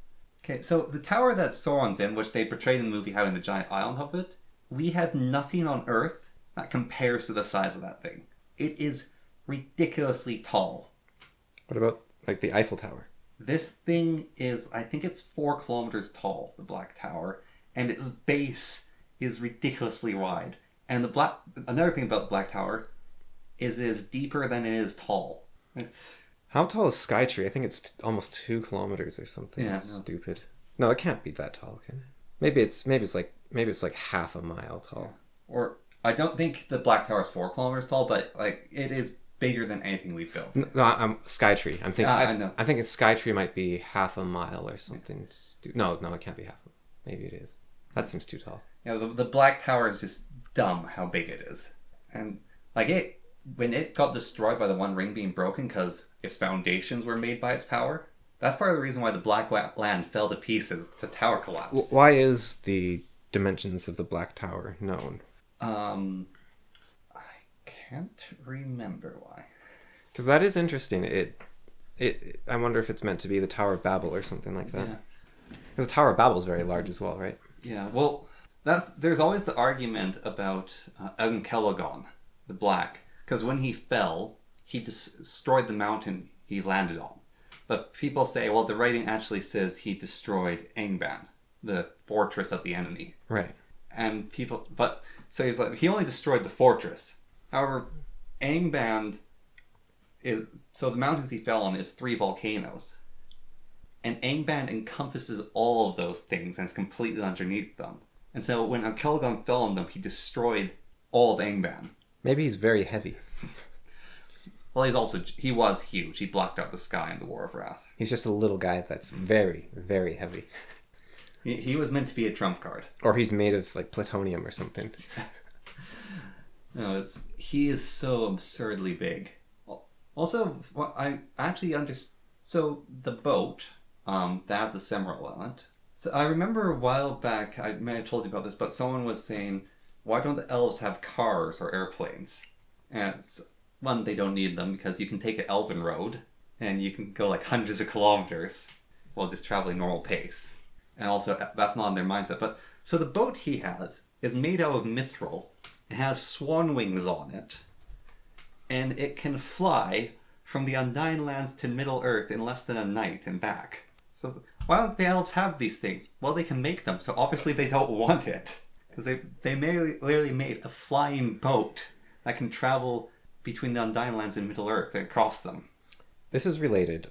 Okay, so the tower that Sauron's in, which they portrayed in the movie having the giant eye on top of it, we have nothing on Earth that compares to the size of that thing. It is ridiculously tall. What about, like, the Eiffel Tower? This thing is, I think it's 4 kilometers tall, the Black Tower, and its base is ridiculously wide. And another thing about the Black Tower is it is deeper than it is tall. How tall is Skytree? I think it's almost 2 kilometers or something. Yeah, Stupid. No, it can't be that tall, can it? Maybe it's like half a mile tall. Or I don't think the Black Tower is 4 kilometers tall, but like it is bigger than anything we've built. No, I'm Skytree. I'm thinking. I know. I think Skytree might be half a mile or something. No, it can't be half. Maybe it is. That seems too tall. Yeah, the Black Tower is just dumb how big it is, and like when it got destroyed by the One Ring being broken because its foundations were made by its power. That's part of the reason why the Black Land fell to pieces. The tower collapsed. Why is the dimensions of the Black Tower known? I can't remember why. Because that is interesting. I wonder if it's meant to be the Tower of Babel or something like that. Yeah. Because the Tower of Babel is very large as well, right? Yeah. Well, there's always the argument about Enkellogon, the Black, because when he fell, he destroyed the mountain he landed on. But people say, well, the writing actually says he destroyed Angband, the fortress of the enemy. Right. And so he's like, he only destroyed the fortress. However, Angband so the mountains he fell on is 3 volcanoes. And Angband encompasses all of those things and is completely underneath them. And so when Enkellogon fell on them, he destroyed all of Angband. Maybe he's very heavy. Well, he was huge. He blocked out the sky in the War of Wrath. He's just a little guy that's very, very heavy. He was meant to be a trump card. Or he's made of, like, plutonium or something. No, he is so absurdly big. Also, what I actually understand... So, the boat, that has a Semirole on it. So, I remember a while back, I may have told you about this, but someone was saying, why don't the elves have cars or airplanes? And one, they don't need them because you can take an elven road and you can go like hundreds of kilometers while just traveling normal pace. And also, that's not in their mindset. But so the boat he has is made out of mithril. It has swan wings on it. And it can fly from the Undying Lands to Middle Earth in less than a night and back. So why don't the elves have these things? Well, they can make them, so obviously they don't want it. Because they literally made a flying boat that can travel between the Undying Lands and Middle Earth and across them. This is related.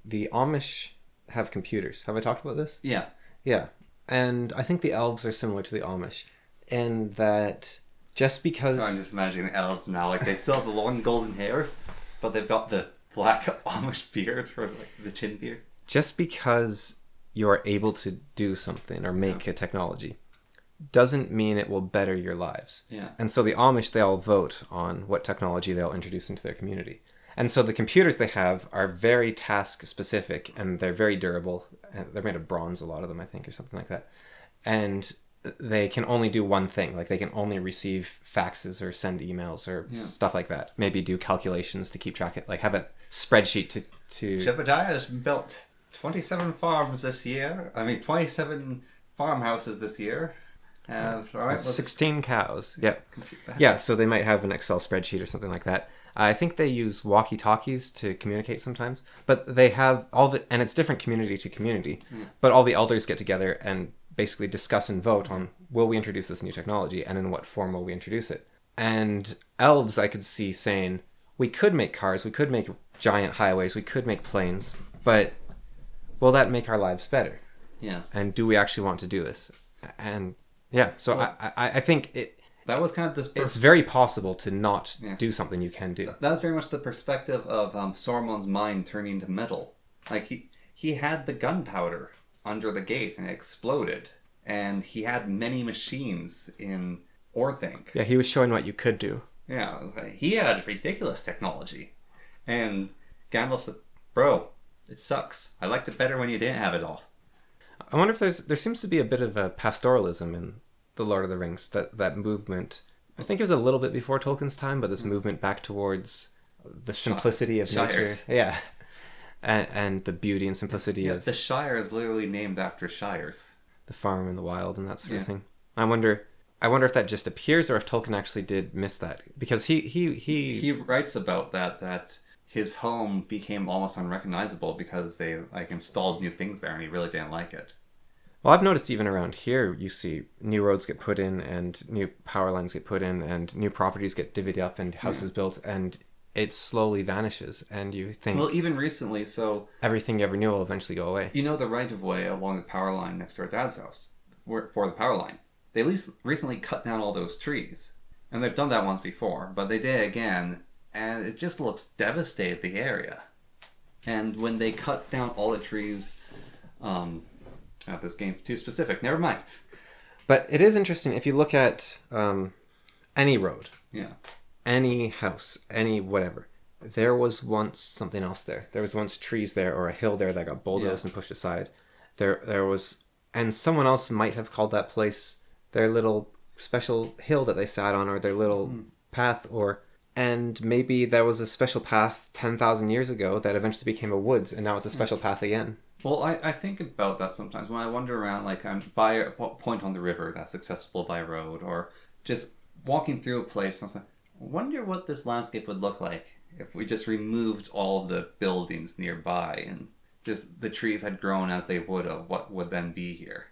The Amish have computers. Have I talked about this? Yeah. Yeah. And I think the elves are similar to the Amish. And that just because... So I'm just imagining elves now. Like, they still have the long golden hair, but they've got the black Amish beard, or like the chin beard. Just because you're able to do something or make a technology doesn't mean it will better your lives. Yeah. And so the Amish, they all vote on what technology they'll introduce into their community. And so the computers they have are very task specific and they're very durable. They're made of bronze, a lot of them, I think, or something like that. And they can only do one thing. Like, they can only receive faxes or send emails or stuff like that. Maybe do calculations to keep track of, like, have a spreadsheet to... Jebediah has built 27 farms this year. 27 farmhouses this year. have, all right, let's 16 cows. Yeah. compute that. Yeah, so they might have an Excel spreadsheet or something like that. I think they use walkie-talkies to communicate sometimes, but they have and it's different community to community, but all the elders get together and basically discuss and vote on, will we introduce this new technology, and in what form will we introduce it? And elves, I could see saying, we could make cars, we could make giant highways, we could make planes, but will that make our lives better? Yeah. And do we actually want to do this? And yeah, so well, I think that was kind of this. It's very possible to not do something you can do. That was very much the perspective of Sauron's mind turning to metal. Like he had the gunpowder under the gate and it exploded, and he had many machines in Orthanc. Yeah, he was showing what you could do. Yeah, it was like, he had ridiculous technology, and Gandalf said, "Bro, it sucks. I liked it better when you didn't have it all." I wonder if there seems to be a bit of a pastoralism in the Lord of the Rings, that movement. I think it was a little bit before Tolkien's time, but this movement back towards the simplicity of Shires. nature. Yeah. And the beauty and simplicity of... The Shire is literally named after shires. The farm and the wild and that sort of thing. I wonder if that just appears or if Tolkien actually did miss that. Because he writes about that his home became almost unrecognizable because they installed new things there and he really didn't like it. Well, I've noticed even around here, you see new roads get put in and new power lines get put in and new properties get divvied up and houses built, and it slowly vanishes. And you think... Well, even recently, so... everything you ever knew will eventually go away. You know the right-of-way along the power line next to our dad's house for the power line. They recently cut down all those trees. And they've done that once before, but they did it again, and it just looks devastated, the area. And when they cut down all the trees... this game too specific. Never mind. But it is interesting if you look at any road, any house, any whatever. There was once something else there. There was once trees there or a hill there that got bulldozed and pushed aside. There was, and someone else might have called that place their little special hill that they sat on, or their little path, and maybe there was a special path 10,000 years ago that eventually became a woods, and now it's a special path again. Well, I think about that sometimes when I wander around, I'm by a point on the river that's accessible by road, or just walking through a place, and I was like, I wonder what this landscape would look like if we just removed all the buildings nearby and just the trees had grown as they would have. What would then be here?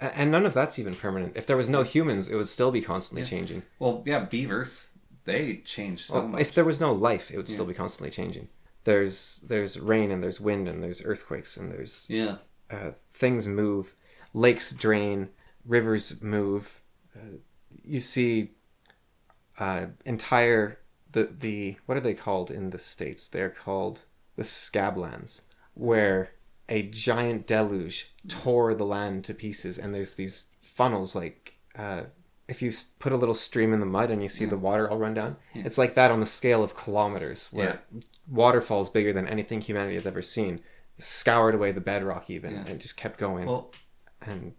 And none of that's even permanent. If there was no humans, it would still be constantly changing. Well, yeah, beavers, they change so much. If there was no life, it would still be constantly changing. There's rain and there's wind and there's earthquakes and there's things move, lakes drain, rivers move. You see entire the what are they called in the States? They're called the scablands, where a giant deluge tore the land to pieces, and there's these funnels if you put a little stream in the mud and you see the water all run down, it's like that on the scale of kilometers, where waterfalls bigger than anything humanity has ever seen scoured away the bedrock even and just kept going. Well, and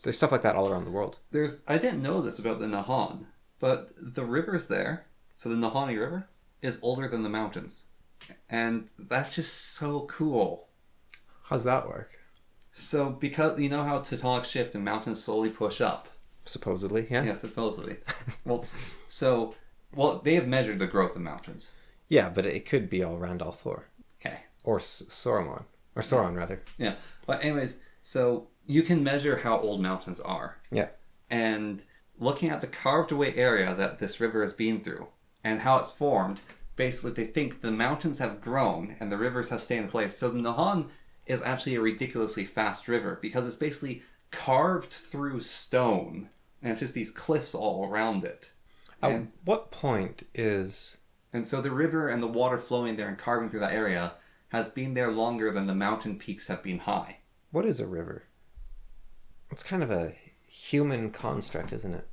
there's stuff like that all around the world. I didn't know this about the Nahan, but the rivers there, so the Nahani River, is older than the mountains. And that's just so cool. How's that work? So, because you know how tectonic shift and mountains slowly push up? Supposedly, yeah. Yeah, supposedly. Well, they have measured the growth of mountains. Yeah, but it could be all Randall Thor. Okay. Or Sauron. Or Sauron, rather. Yeah. But anyways, so you can measure how old mountains are. Yeah. And looking at the carved away area that this river has been through and how it's formed, basically they think the mountains have grown and the rivers have stayed in place. So the Nahan is actually a ridiculously fast river because it's basically carved through stone. And it's just these cliffs all around it. At what point is... And so the river and the water flowing there and carving through that area has been there longer than the mountain peaks have been high. What is a river? It's kind of a human construct, isn't it?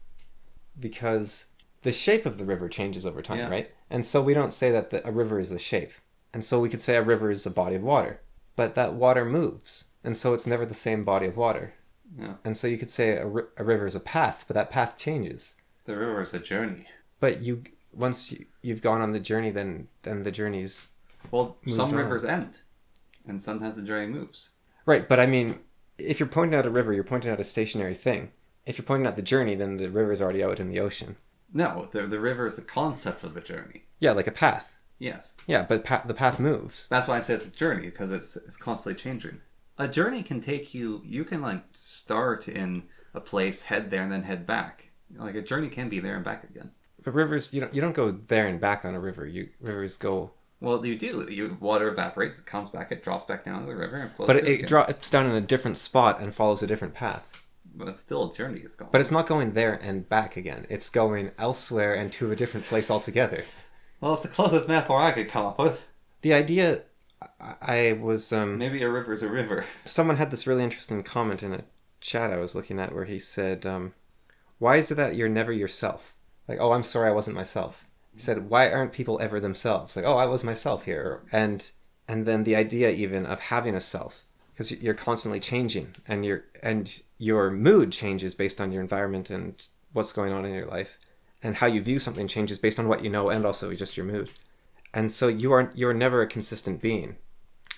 Because the shape of the river changes over time, right? And so we don't say that a river is the shape. And so we could say a river is a body of water. But that water moves. And so it's never the same body of water. Yeah. And so you could say a river is a path, but that path changes. The river is a journey. But once you've gone on the journey, then the journey's... Well, some rivers end. And sometimes the journey moves. Right, but I mean, if you're pointing out a river, you're pointing out a stationary thing. If you're pointing at the journey, then the river's already out in the ocean. No, the river is the concept of the journey. Yeah, like a path. Yes. Yeah, but the path moves. That's why I say it's a journey, because it's constantly changing. A journey can take you can like start in a place, head there, and then head back. Like a journey can be there and back again. But rivers, you don't go there and back on a river. Rivers go. Well, you do. Water evaporates, it comes back, it drops back down to the river and flows. But it drops down in a different spot and follows a different path. But it's still a journey. It's going. But it's not going there and back again. It's going elsewhere and to a different place altogether. Well, it's the closest metaphor I could come up with. The idea, I was... Maybe a river is a river. Someone had this really interesting comment in a chat I was looking at where he said, why is it that you're never yourself? Like, oh, I'm sorry I wasn't myself. He said, why aren't people ever themselves? Like, oh, I was myself here. And then the idea even of having a self, because you're constantly changing, and your mood changes based on your environment and what's going on in your life, and how you view something changes based on what you know and also just your mood. And so you're never a consistent being.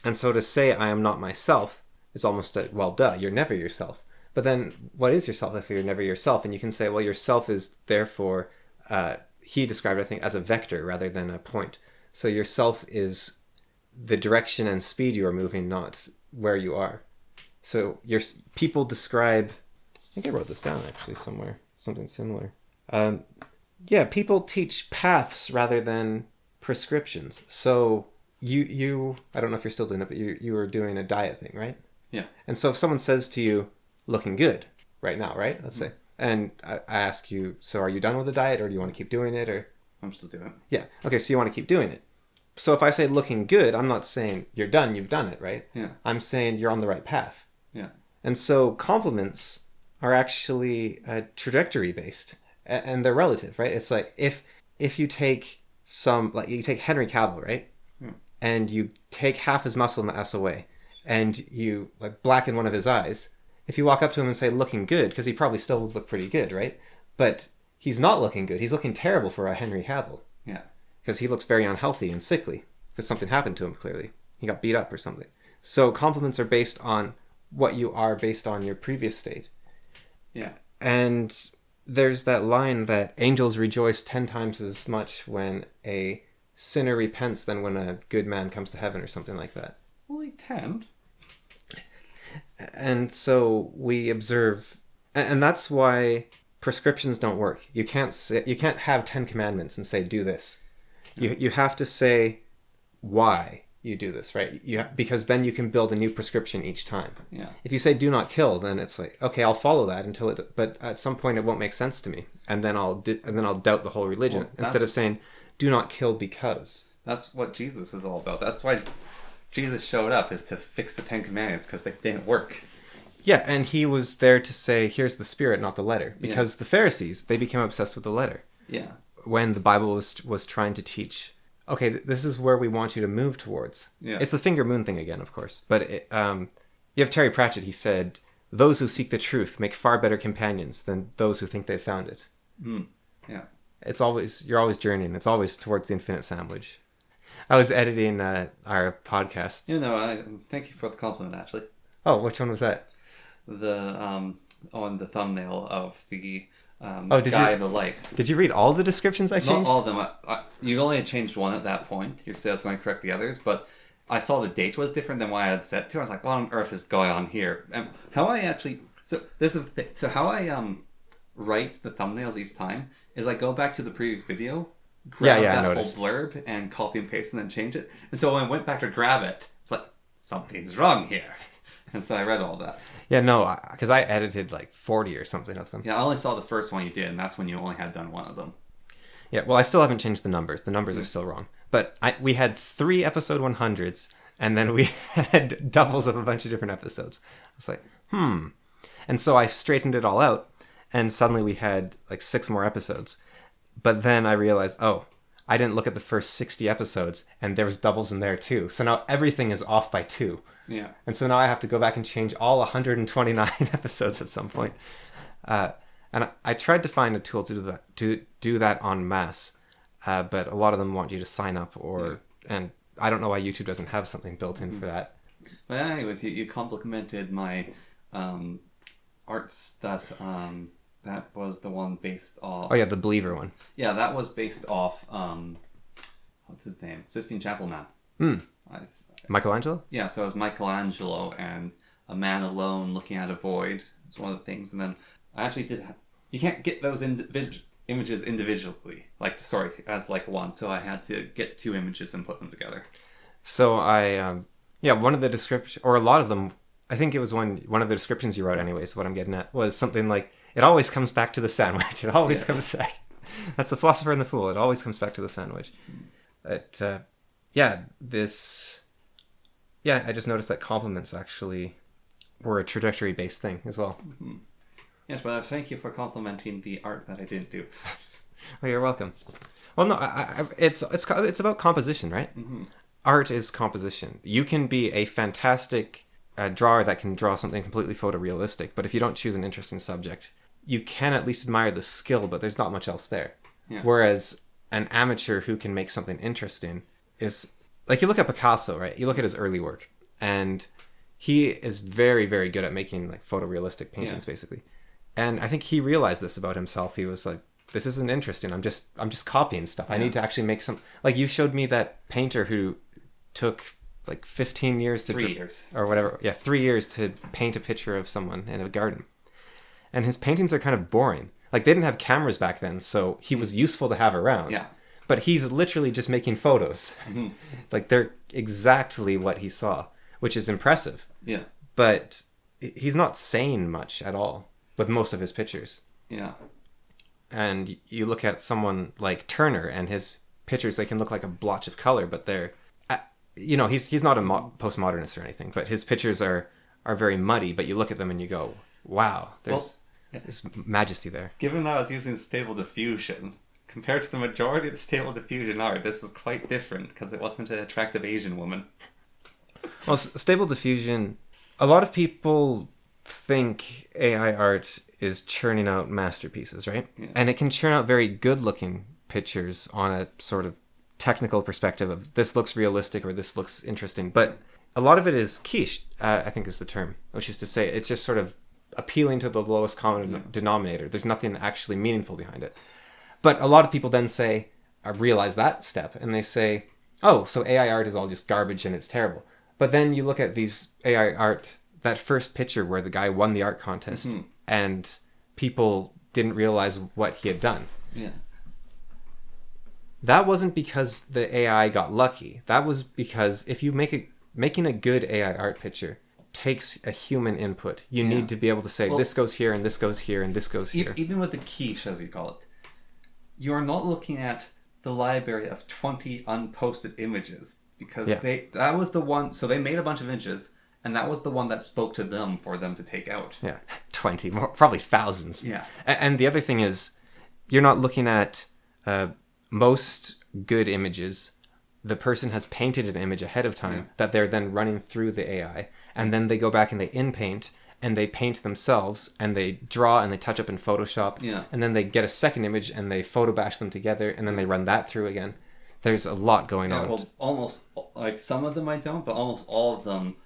And so to say I am not myself is almost well, duh, you're never yourself. But then what is yourself if you're never yourself? And you can say, well, yourself is therefore, he described it, I think, as a vector rather than a point. So yourself is the direction and speed you are moving, not where you are. So people describe, I think I wrote this down actually somewhere, something similar. People teach paths rather than prescriptions. So you I don't know if you're still doing it, but you were doing a diet thing, right? Yeah. And so if someone says to you, looking good right now, right? Let's say. And I ask you, so are you done with the diet, or do you want to keep doing it? Or I'm still doing it. Yeah. Okay, so you want to keep doing it. So if I say looking good, I'm not saying you're done, you've done it, right? Yeah. I'm saying you're on the right path. Yeah. And so compliments are actually trajectory based, and they're relative, right? It's like if you take you take Henry Cavill, right? And you take half his muscle mass away, and you like blacken one of his eyes. If you walk up to him and say looking good, because he probably still would look pretty good, right? But he's not looking good. He's looking terrible for a Henry Cavill. Yeah. Because he looks very unhealthy and sickly. Because something happened to him, clearly. He got beat up or something. So compliments are based on what you are based on your previous state. Yeah. And there's that line that angels rejoice 10 times as much when a sinner repents than when a good man comes to heaven or something like that. Only 10? And so we observe, and that's why prescriptions don't work. You can't have 10 commandments and say, do this. You have to say why you do this, right? Because then you can build a new prescription each time. Yeah. If you say do not kill, then it's like, okay, I'll follow that but at some point it won't make sense to me, and then I'll doubt the whole religion, Well, instead of saying do not kill because. That's what Jesus is all about. That's why Jesus showed up, is to fix the 10 Commandments, because they didn't work. Yeah, and he was there to say, here's the spirit, not the letter. Because the Pharisees, they became obsessed with the letter. Yeah. When the Bible was trying to teach, okay, this is where we want you to move towards. Yeah. It's the finger moon thing again, of course. But you have Terry Pratchett, he said, those who seek the truth make far better companions than those who think they've found it. Yeah. You're always journeying. It's always towards the infinite sandwich. I was editing our podcast. I thank you for the compliment, actually. Oh, which one was that? The on the thumbnail of the did guy you, in the light. Did you read all the descriptions I changed? Not all of them. You only had changed one at that point. Your sales going to correct the others, but I saw the date was different than what I had set to. I was like, what on earth is going on here? And how I actually... So this is the thing. So how I write the thumbnails each time is I go back to the previous video, grab that whole blurb, and copy and paste and then change it. And so when I went back to grab it, it's like, something's wrong here. And so I read all that. Yeah, no, because I edited like 40 or something of them. Yeah, I only saw the first one you did, and that's when you only had done one of them. Yeah, well, I still haven't changed the numbers. The numbers are still wrong. But we had 3 episode 100s, and then we had doubles of a bunch of different episodes. I was like, And so I straightened it all out, and suddenly we had like 6 more episodes. But then I realized, I didn't look at the first 60 episodes, and there was doubles in there too. So now everything is off by 2. Yeah. And so now I have to go back and change all 129 episodes at some point. And I tried to find a tool to do that en masse, but a lot of them want you to sign up, and I don't know why YouTube doesn't have something built in for that. But anyways, you complimented my arts that That was the one based off... Oh yeah, the Believer one. Yeah, that was based off, what's his name? Sistine Chapel Man. Michelangelo? Yeah, so it was Michelangelo and a man alone looking at a void. It's one of the things. And then I actually did... You can't get those images individually. As like one. So I had to get 2 images and put them together. So one of the descriptions, or a lot of them, I think it was one of the descriptions you wrote anyways, what I'm getting at, was something like, it always comes back to the sandwich. It always comes back. That's the Philosopher and the Fool. It always comes back to the sandwich. I just noticed that compliments actually were a trajectory-based thing as well. Mm-hmm. Yes, but thank you for complimenting the art that I didn't do. Oh, you're welcome. Well, no, it's about composition, right? Mm-hmm. Art is composition. You can be a fantastic drawer that can draw something completely photorealistic, but if you don't choose an interesting subject, you can at least admire the skill, but there's not much else there. Yeah. Whereas an amateur who can make something interesting is... Like, you look at Picasso, right? You look at his early work, and he is very, very good at making, like, photorealistic paintings, basically. And I think he realized this about himself. He was like, this isn't interesting. I'm just copying stuff. I need to actually make some... Like, you showed me that painter who took, like, 15 years to... 3 years. Or whatever. Yeah, 3 years to paint a picture of someone in a garden. And his paintings are kind of boring. Like, they didn't have cameras back then, so he was useful to have around. Yeah. But he's literally just making photos. Mm-hmm. Like, they're exactly what he saw, which is impressive. Yeah. But he's not saying much at all with most of his pictures. Yeah. And you look at someone like Turner, and his pictures, they can look like a blotch of color, but they're... he's not a postmodernist or anything, but his pictures are very muddy, but you look at them and you go, wow, there's majesty there. Given that I was using stable diffusion, compared to the majority of the stable diffusion art, this is quite different because it wasn't an attractive Asian woman. Well, stable diffusion, a lot of people think AI art is churning out masterpieces, right? Yeah. And it can churn out very good-looking pictures on a sort of technical perspective of this looks realistic or this looks interesting. But a lot of it is quiche, I think is the term, which is to say it's just sort of appealing to the lowest common denominator. There's nothing actually meaningful behind it. But a lot of people then say, realize that step, and they say, oh, so AI art is all just garbage and it's terrible. But then you look at these AI art, that first picture where the guy won the art contest, and people didn't realize what he had done. Yeah. That wasn't because the AI got lucky. That was because if you making a good AI art picture takes a human input. You need to be able to say, this goes here, and this goes here, and this goes here. Even with the quiche, as you call it, you are not looking at the library of 20 unposted images, because that was the one. So they made a bunch of images, and that was the one that spoke to them for them to take out. Yeah, 20, more, probably thousands. Yeah. And the other thing is, you're not looking at most good images. The person has painted an image ahead of time that they're then running through the AI, and then they go back and they in-paint, and they paint themselves, and they draw, and they touch up in Photoshop, and then they get a second image, and they photo bash them together, and then they run that through again. There's a lot going on. Well, almost, like, some of them I don't, but almost all of them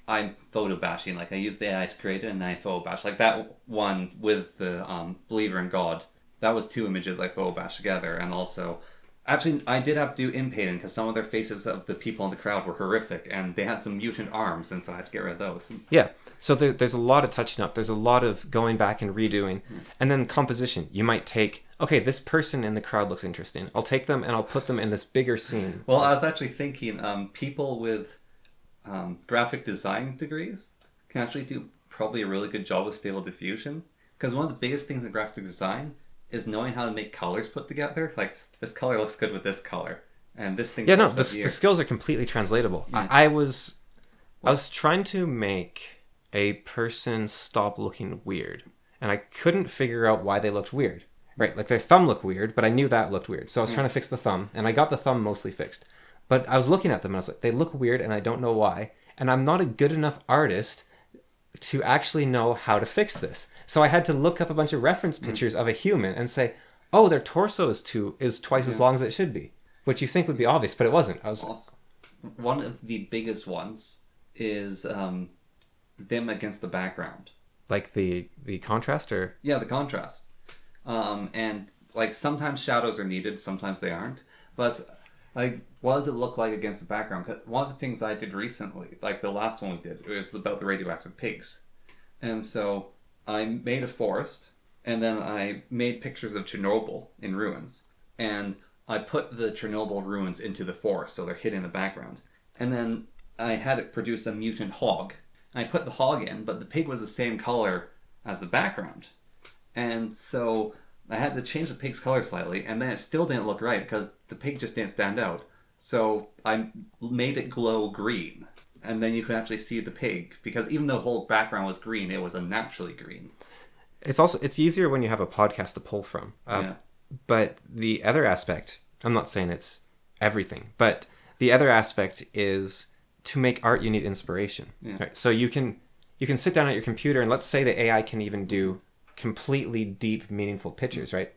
I'm photo bashing. Like, I use the AI to create it, and then I photo bash. Like, that one with the Believer in God, that was 2 images I photo bashed together, and also... Actually, I did have to do in-painting because some of their faces of the people in the crowd were horrific, and they had some mutant arms, and so I had to get rid of those. Yeah, so there's a lot of touching up. There's a lot of going back and redoing. And then composition. You might take, okay, this person in the crowd looks interesting. I'll take them and I'll put them in this bigger scene. Well, I was actually thinking people with graphic design degrees can actually do probably a really good job with stable diffusion. Because one of the biggest things in graphic design is knowing how to make colors put together. Like, this color looks good with this color, and this thing... Yeah, no, the skills are completely translatable. Yeah. I was trying to make a person stop looking weird, and I couldn't figure out why they looked weird. Right, like their thumb looked weird, but I knew that looked weird. So I was trying to fix the thumb, and I got the thumb mostly fixed. But I was looking at them, and I was like, they look weird, and I don't know why. And I'm not a good enough artist to actually know how to fix this. So I had to look up a bunch of reference pictures of a human and say, oh, their torso is twice as long as it should be. Which you think would be obvious, but it wasn't. One of the biggest ones is them against the background. Like the contrast, or? Yeah, the contrast. And like sometimes shadows are needed, sometimes they aren't. But like, what does it look like against the background? 'Cause one of the things I did recently, like the last one we did, was about the radioactive pigs. And so I made a forest, and then I made pictures of Chernobyl in ruins. And I put the Chernobyl ruins into the forest, so they're hidden in the background. And then I had it produce a mutant hog. And I put the hog in, but the pig was the same color as the background. And so I had to change the pig's color slightly, and then it still didn't look right because the pig just didn't stand out. So I made it glow green, and then you could actually see the pig, because even though the whole background was green, it was unnaturally green. It's easier when you have a podcast to pull from. Yeah. But the other aspect, I'm not saying it's everything, but the other aspect is to make art, you need inspiration. Yeah. Right? So you can sit down at your computer, and let's say the AI can even do completely deep, meaningful pictures, right?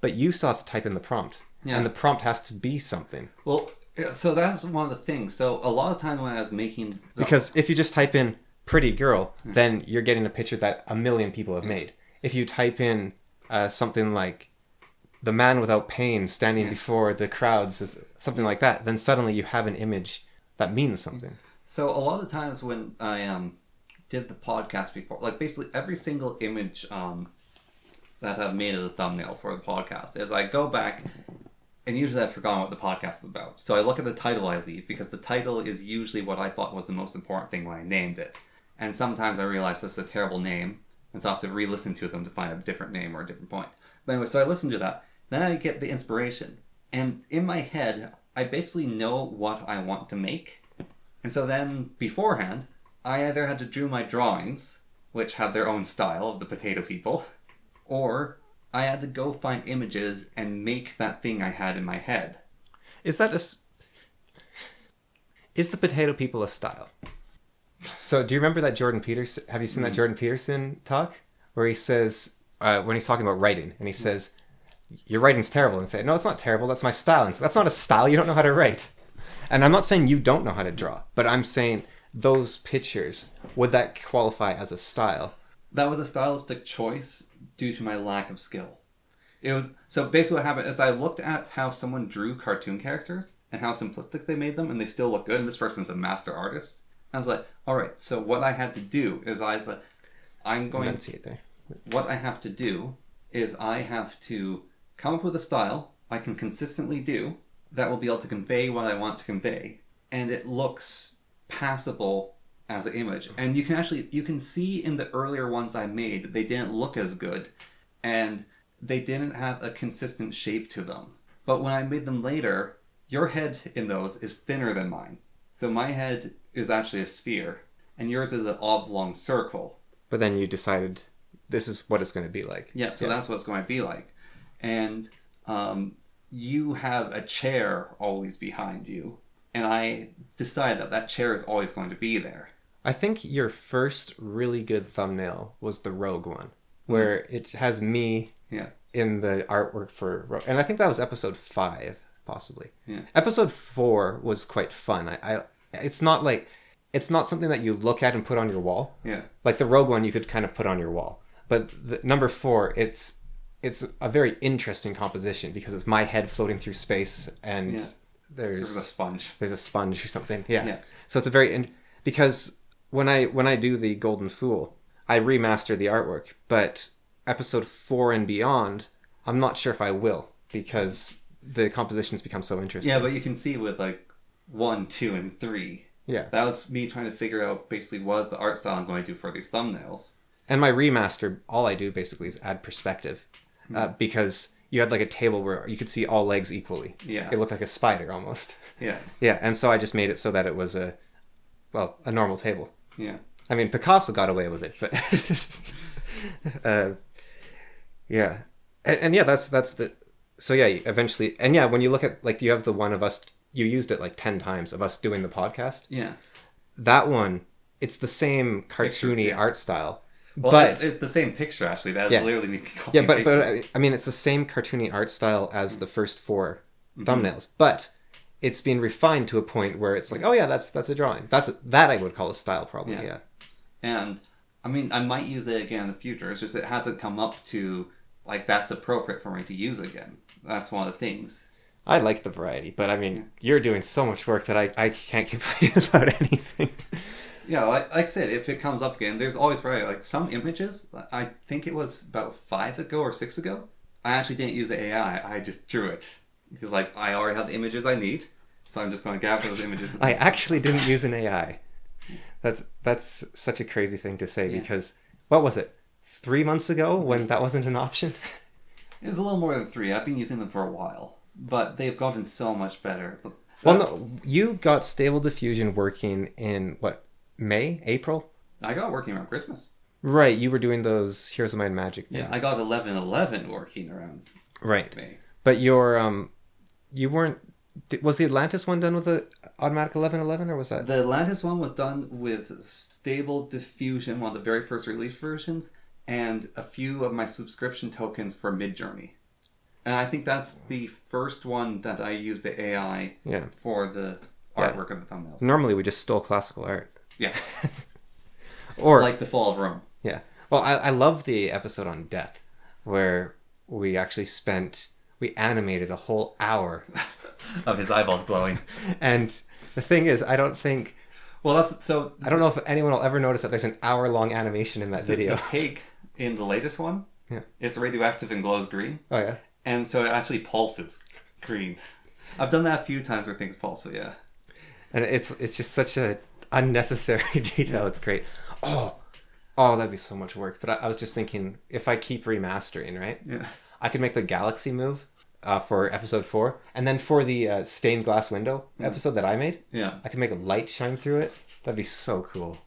But you still have to type in the prompt. Yeah. And the prompt has to be something. Well, so that's one of the things. So a lot of time when I was making... Because if you just type in pretty girl, then you're getting a picture that a million people have made. If you type in something like the man without pain standing before the crowds, something like that, then suddenly you have an image that means something. So a lot of the times when I did the podcast before, like basically every single image that I've made as a thumbnail for the podcast is I go back, and usually I've forgotten what the podcast is about. So I look at the title I leave, because the title is usually what I thought was the most important thing when I named it. And sometimes I realize this is a terrible name, and so I have to re-listen to them to find a different name or a different point. But anyway, so I listen to that. Then I get the inspiration. And in my head, I basically know what I want to make. And so then, beforehand, I either had to do my drawings, which had their own style of the potato people, or I had to go find images and make that thing I had in my head. Is the potato people a style? So do you remember that Jordan Peterson? Have you seen that Jordan Peterson talk where he says when he's talking about writing, and he says, "Your writing's terrible," and say, "No, it's not terrible. That's my style." And so, that's not a style. You don't know how to write. And I'm not saying you don't know how to draw, but I'm saying those pictures, would that qualify as a style? That was a stylistic choice due to my lack of skill. It was so basically what happened is I looked at how someone drew cartoon characters and how simplistic they made them, and they still look good. And this person's a master artist. I was like, all right. So what I had to do is I was like, what I have to do is I have to come up with a style I can consistently do that will be able to convey what I want to convey, and it looks passable as an image. And you can see in the earlier ones I made that they didn't look as good, and they didn't have a consistent shape to them. But when I made them later, your head in those is thinner than mine. So my head is actually a sphere, and yours is an oblong circle. But then you decided this is what it's going to be like. Yeah, so that's what it's going to be like. And you have a chair always behind you, and I decided that chair is always going to be there. I think your first really good thumbnail was the Rogue one, where it has me in the artwork for Rogue. And I think that was episode 5, possibly. Yeah. Episode 4 was quite fun. It's not something that you look at and put on your wall. Yeah. Like the Rogue one, you could kind of put on your wall. But the number 4, it's a very interesting composition because it's my head floating through space, and there's a sponge. There's a sponge or something. Yeah. So it's a very because when I do the Golden Fool, I remaster the artwork, but episode 4 and beyond, I'm not sure if I will, because the compositions become so interesting. Yeah, but you can see with like 1, 2, and 3. Yeah. That was me trying to figure out basically what is the art style I'm going to do for these thumbnails. And my remaster, all I do basically is add perspective, because you had like a table where you could see all legs equally. Yeah. It looked like a spider almost. Yeah. Yeah, and so I just made it so that it was a normal table. Yeah. I mean, Picasso got away with it, but yeah, and yeah, that's the. So yeah, eventually, and yeah, when you look at like, you have the one of us, you used it like 10 times of us doing the podcast. Yeah. That one, it's the same cartoony Picture, art style. Well, but it's the same picture actually. That is literally me copying. Yeah, but I mean, it's the same cartoony art style as the first 4 thumbnails, but it's been refined to a point where it's like, oh yeah, that's a drawing. That I would call a style, probably. Yeah. And I mean, I might use it again in the future. It's just it hasn't come up to like that's appropriate for me to use again. That's one of the things. I like the variety, but I mean, you're doing so much work that I can't complain about anything. Yeah, like I said, if it comes up again, there's always variety. Like some images, I think it was about 5 ago or 6 ago, I actually didn't use the AI. I just drew it. Because like I already have the images I need, so I'm just going to gather those images. I actually didn't use an AI. That's such a crazy thing to say because, what was it? 3 months ago when that wasn't an option? It was a little more than 3. I've been using them for a while. But they've gotten so much better. Well, no, you got Stable Diffusion working in, what, May? April? I got working around Christmas. Right, you were doing those Heroes of Might and Magic things. Yeah, I got 11.11 working around May. But your, you weren't... Was the Atlantis one done with the automatic 11.11, or was that... The Atlantis one was done with Stable Diffusion, one of the very first release versions, and a few of my subscription tokens for Midjourney. And I think that's the first one that I used the AI for the artwork of the thumbnails. Normally we just stole classical art. Yeah. Or like The Fall of Rome. Yeah. Well, I love the episode on death where we actually we animated a whole hour of his eyeballs glowing. And the thing is, I don't think... Well, I don't know if anyone will ever notice that there's an hour-long animation in that video. The pig in the latest one, it's radioactive and glows green. Oh, yeah. And so it actually pulses green. I've done that a few times where things pulse, so yeah. And it's just such a unnecessary detail. It's great. Oh, that'd be so much work. But I was just thinking, if I keep remastering, right? Yeah. I could make the galaxy move for episode 4. And then for the stained glass window episode that I made, I could make a light shine through it. That'd be so cool.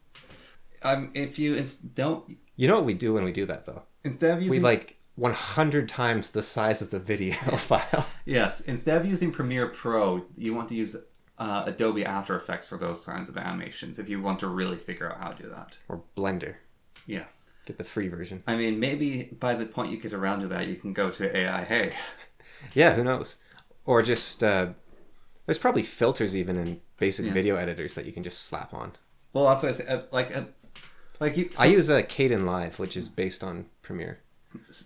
If you don't... You know what we do when we do that, though? Instead of using... We 100 times the size of the video file. Yes. Instead of using Premiere Pro, you want to use Adobe After Effects for those kinds of animations if you want to really figure out how to do that. Or Blender. Yeah. Get the free version. I mean, maybe by the point you get around to that, you can go to AI. Hey. Yeah, who knows? Or just... there's probably filters even in basic video editors that you can just slap on. Well, that's what I say. I use Kden Live, which is based on Premiere.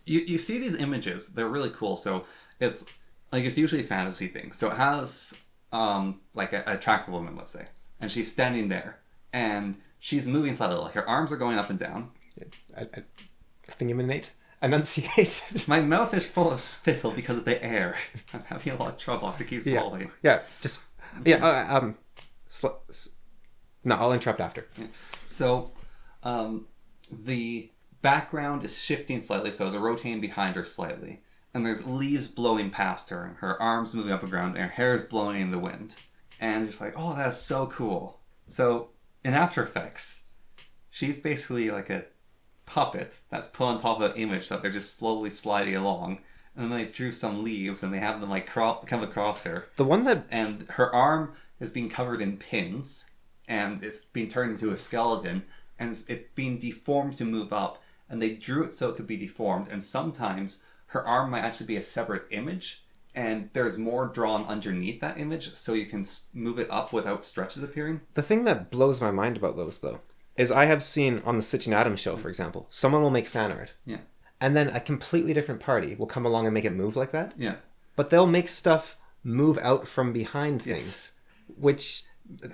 You see these images, they're really cool. So it's usually a fantasy thing. So it has an attractive woman, let's say, and she's standing there and she's moving slightly, like her arms are going up and down. Enunciate. My mouth is full of spittle because of the air. I'm having a lot of trouble. I have to keep swallowing. No, I'll interrupt after. Yeah. So the background is shifting slightly, so it's rotating behind her slightly. And there's leaves blowing past her, and her arms moving up and around, and her hair is blowing in the wind. And it's like, oh, that's so cool. So in After Effects, she's basically like a puppet that's put on top of an image that they're just slowly sliding along. And then they drew some leaves, and they have them come across her. And her arm is being covered in pins, and it's being turned into a skeleton, and it's being deformed to move up. And they drew it so it could be deformed. And sometimes her arm might actually be a separate image. And there's more drawn underneath that image. So you can move it up without stretches appearing. The thing that blows my mind about those, though, is I have seen on the Sitch and Adams show, for example, someone will make fan art. Yeah. And then a completely different party will come along and make it move like that. Yeah. But they'll make stuff move out from behind things. Which...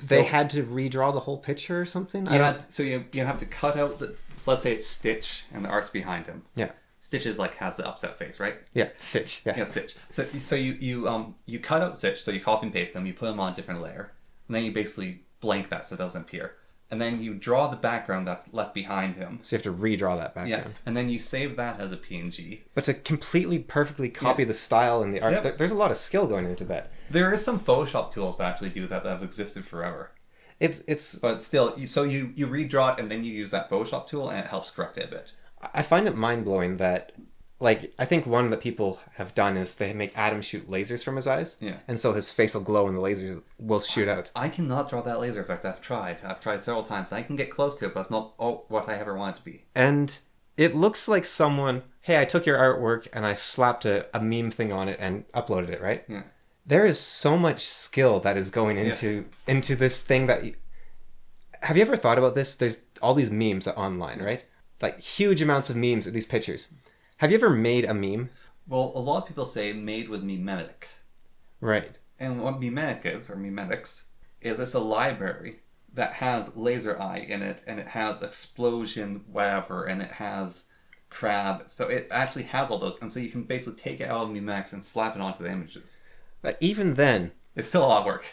They had to redraw the whole picture or something? You have to cut out so let's say it's Stitch and the art's behind him. Yeah. Stitch is has the upset face, right? Yeah, Stitch. Yeah, Stitch. So you cut out Stitch, so you copy and paste them, you put them on a different layer, and then you basically blank that so it doesn't appear. And then you draw the background that's left behind him. So you have to redraw that background. Yeah, and then you save that as a PNG. But to completely perfectly copy the style and the art, there's a lot of skill going into that. There is some Photoshop tools that actually do that have existed forever. But still, so you redraw it and then you use that Photoshop tool and it helps correct it a bit. I find it mind-blowing that, I think one that people have done is they make Adam shoot lasers from his eyes. Yeah. And so his face will glow and the lasers will shoot out. I cannot draw that laser effect. I've tried several times. I can get close to it, but it's not what I ever want it to be. And it looks like someone, hey, I took your artwork and I slapped a meme thing on it and uploaded it, right? Yeah. There is so much skill that is going into this thing that... Have you ever thought about this? There's all these memes online, right? Huge amounts of memes of these pictures. Have you ever made a meme? Well, a lot of people say made with Memetic. Right. And what Memetic is, or Memetics, is it's a library that has laser eye in it, and it has explosion, whatever, and it has crab. So it actually has all those, and so you can basically take it out of Memetics and slap it onto the images. But even then, It's still a lot of work.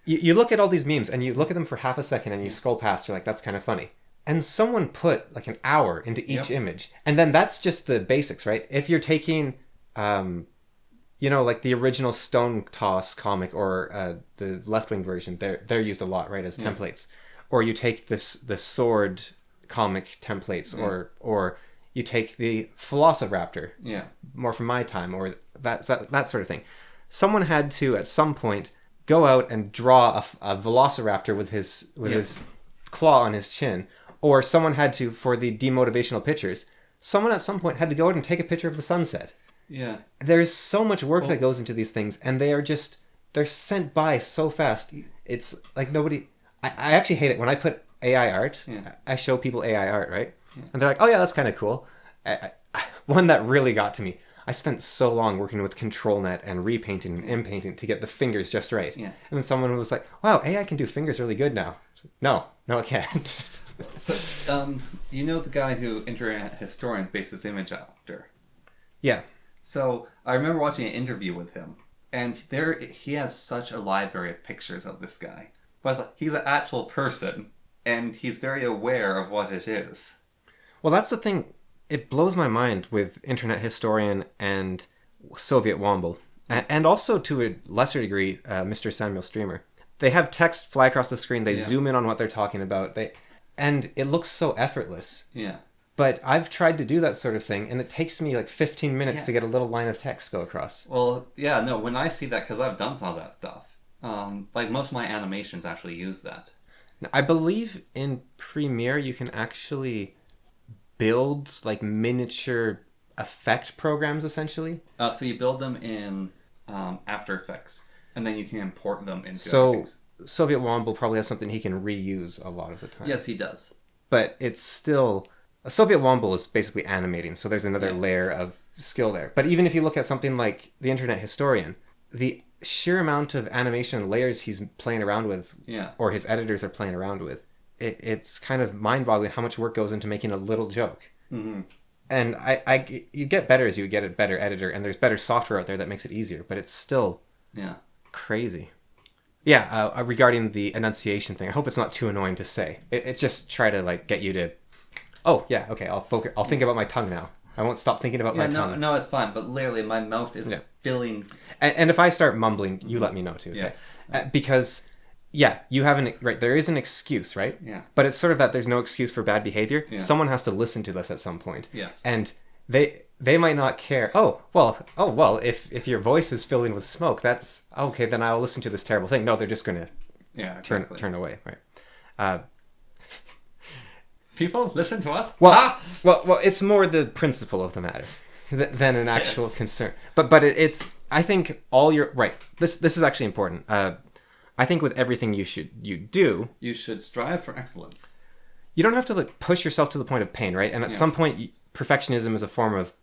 you look at all these memes and you look at them for half a second and you scroll past, you're like, that's kind of funny. And someone put like an hour into each image. And then that's just the basics, right? If you're taking, like the original Stone Toss comic or the left-wing version, they're used a lot, right, as templates. Or you take the Sword comic templates, or you take the Philosopher, more from my time, or that sort of thing. Someone had to, at some point, go out and draw a velociraptor with his claw on his chin, or someone had to, for the demotivational pictures, someone at some point had to go out and take a picture of the sunset. Yeah. There's so much work that goes into these things, and they're sent by so fast. It's like nobody... I actually hate it when I put AI art. I show people AI art, right? And they're like, oh yeah, that's kind of cool. One that really got to me, I spent so long working with ControlNet and repainting and inpainting to get the fingers just right. Yeah. And then someone was like, wow, AI can do fingers really good now. No, it can't. So, you know the guy who Internet Historian based his image after? Yeah. So, I remember watching an interview with him, and he has such a library of pictures of this guy. But it's like, he's an actual person, and he's very aware of what it is. Well, that's the thing. It blows my mind with Internet Historian and Soviet Womble, and also to a lesser degree, Mr. Samuel Streamer. They have text fly across the screen. They zoom in on what they're talking about. And it looks so effortless. Yeah. But I've tried to do that sort of thing, and it takes me like 15 minutes to get a little line of text go across. Well, yeah, no, when I see that, because I've done some of that stuff, like most of my animations actually use that. I believe in Premiere you can actually build like miniature effect programs, essentially. So you build them in After Effects, and then you can import them into things. Soviet Womble probably has something he can reuse a lot of the time. Yes, he does. But it's still... A Soviet Womble is basically animating, so there's another layer of skill there. But even if you look at something like the Internet Historian, the sheer amount of animation layers he's playing around with, or his editors are playing around with, it's kind of mind-boggling how much work goes into making a little joke. Mm-hmm. And you get better as you get a better editor, and there's better software out there that makes it easier, but it's still crazy. Yeah, regarding the enunciation thing, I hope it's not too annoying to say. It's just try to like get you to, oh yeah, okay, I'll think about my tongue now. I won't stop thinking about my tongue. No, it's fine, but literally my mouth is filling. And if I start mumbling, you let me know too. Okay? Because, you have there is an excuse, right? Yeah. But it's sort of that there's no excuse for bad behavior. Yeah. Someone has to listen to this at some point. Yes. And they might not care. Oh well, if your voice is filling with smoke, that's okay, then I'll listen to this terrible thing. No, they're just going to turn away, right? People listen to us. Well, it's more the principle of the matter than an actual concern. But it's I think all your right. This is actually important. I think with everything you do, you should strive for excellence. You don't have to like push yourself to the point of pain, right? And at some point, perfectionism is a form of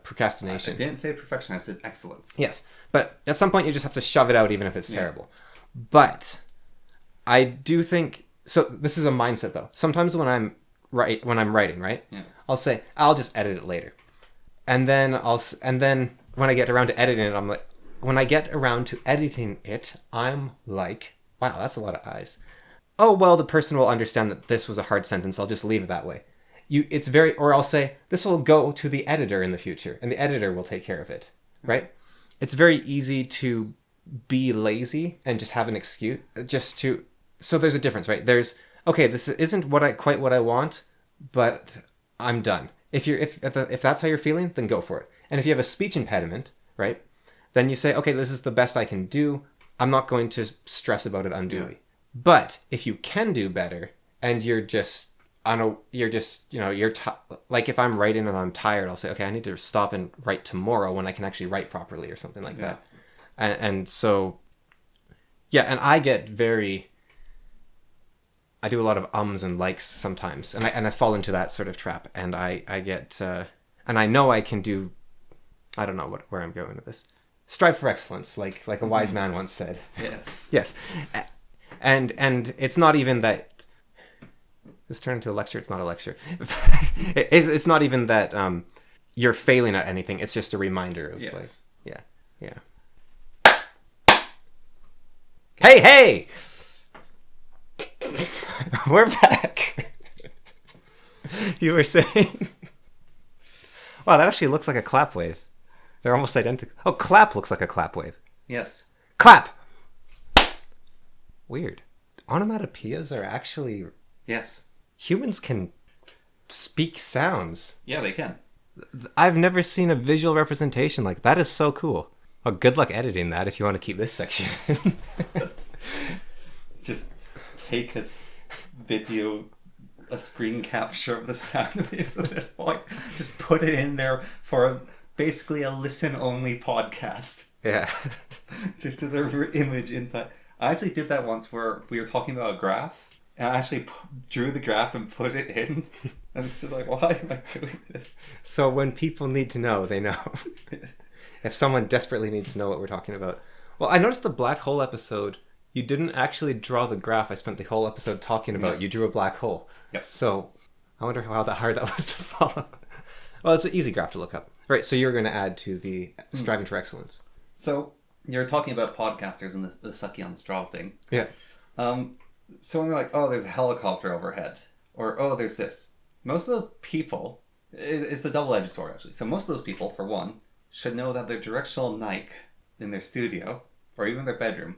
procrastination. I didn't say perfection. I said excellence. Yes, but at some point you just have to shove it out, even if it's terrible. But I do think so. This is a mindset, though. Sometimes when I'm writing, right? Yeah. I'll say I'll just edit it later, and then when I get around to editing it, I'm like, when I get around to editing it, I'm like, wow, that's a lot of I's. Oh well, the person will understand that this was a hard sentence. I'll just leave it that way. Or I'll say, this will go to the editor in the future, and the editor will take care of it, right? It's very easy to be lazy and just have an excuse, so there's a difference, right? Okay, this isn't quite what I want, but I'm done. If that's how you're feeling, then go for it. And if you have a speech impediment, right, then you say, okay, this is the best I can do. I'm not going to stress about it unduly. Yeah. But if you can do better, and like if I'm writing and I'm tired, I'll say, okay, I need to stop and write tomorrow when I can actually write properly or something like that. And so, and I do a lot of ums and likes sometimes, and I fall into that sort of trap, and I get And I know I can do, I don't know where I'm going with this. Strive for excellence, like a wise man once said. Yes. Yes. And it's not even that, this turned into a lecture, it's not a lecture. It's not even that you're failing at anything, it's just a reminder of Yes. like, yeah. Hey! We're back. You were saying... Wow, that actually looks like a clap wave. They're almost identical. Oh, clap looks like a clap wave. Yes. Clap! Weird. Onomatopoeias are actually... Yes. Humans can speak sounds. Yeah, they can. I've never seen a visual representation like that. Is so cool. Well, good luck editing that if you want to keep this section. Just take a video, a screen capture of the sound waves at this point. Just put it in there for basically a listen-only podcast. Yeah. Just as an image inside. I actually did that once where we were talking about a graph, and I actually drew the graph and put it in. And it's just like, why am I doing this? So when people need to know, they know. If someone desperately needs to know what we're talking about. Well, I noticed the black hole episode, you didn't actually draw the graph I spent the whole episode talking about. Yeah. You drew a black hole. Yes. So I wonder how hard that was to follow. Well, it's an easy graph to look up. Right, so you're going to add to the striving for excellence. So you're talking about podcasters and the sucky on the straw thing. Yeah. So when they're like, oh, there's a helicopter overhead, or oh, there's this. Most of the people, it's a double-edged sword actually. So most of those people, for one, should know that their directional mic in their studio, or even their bedroom,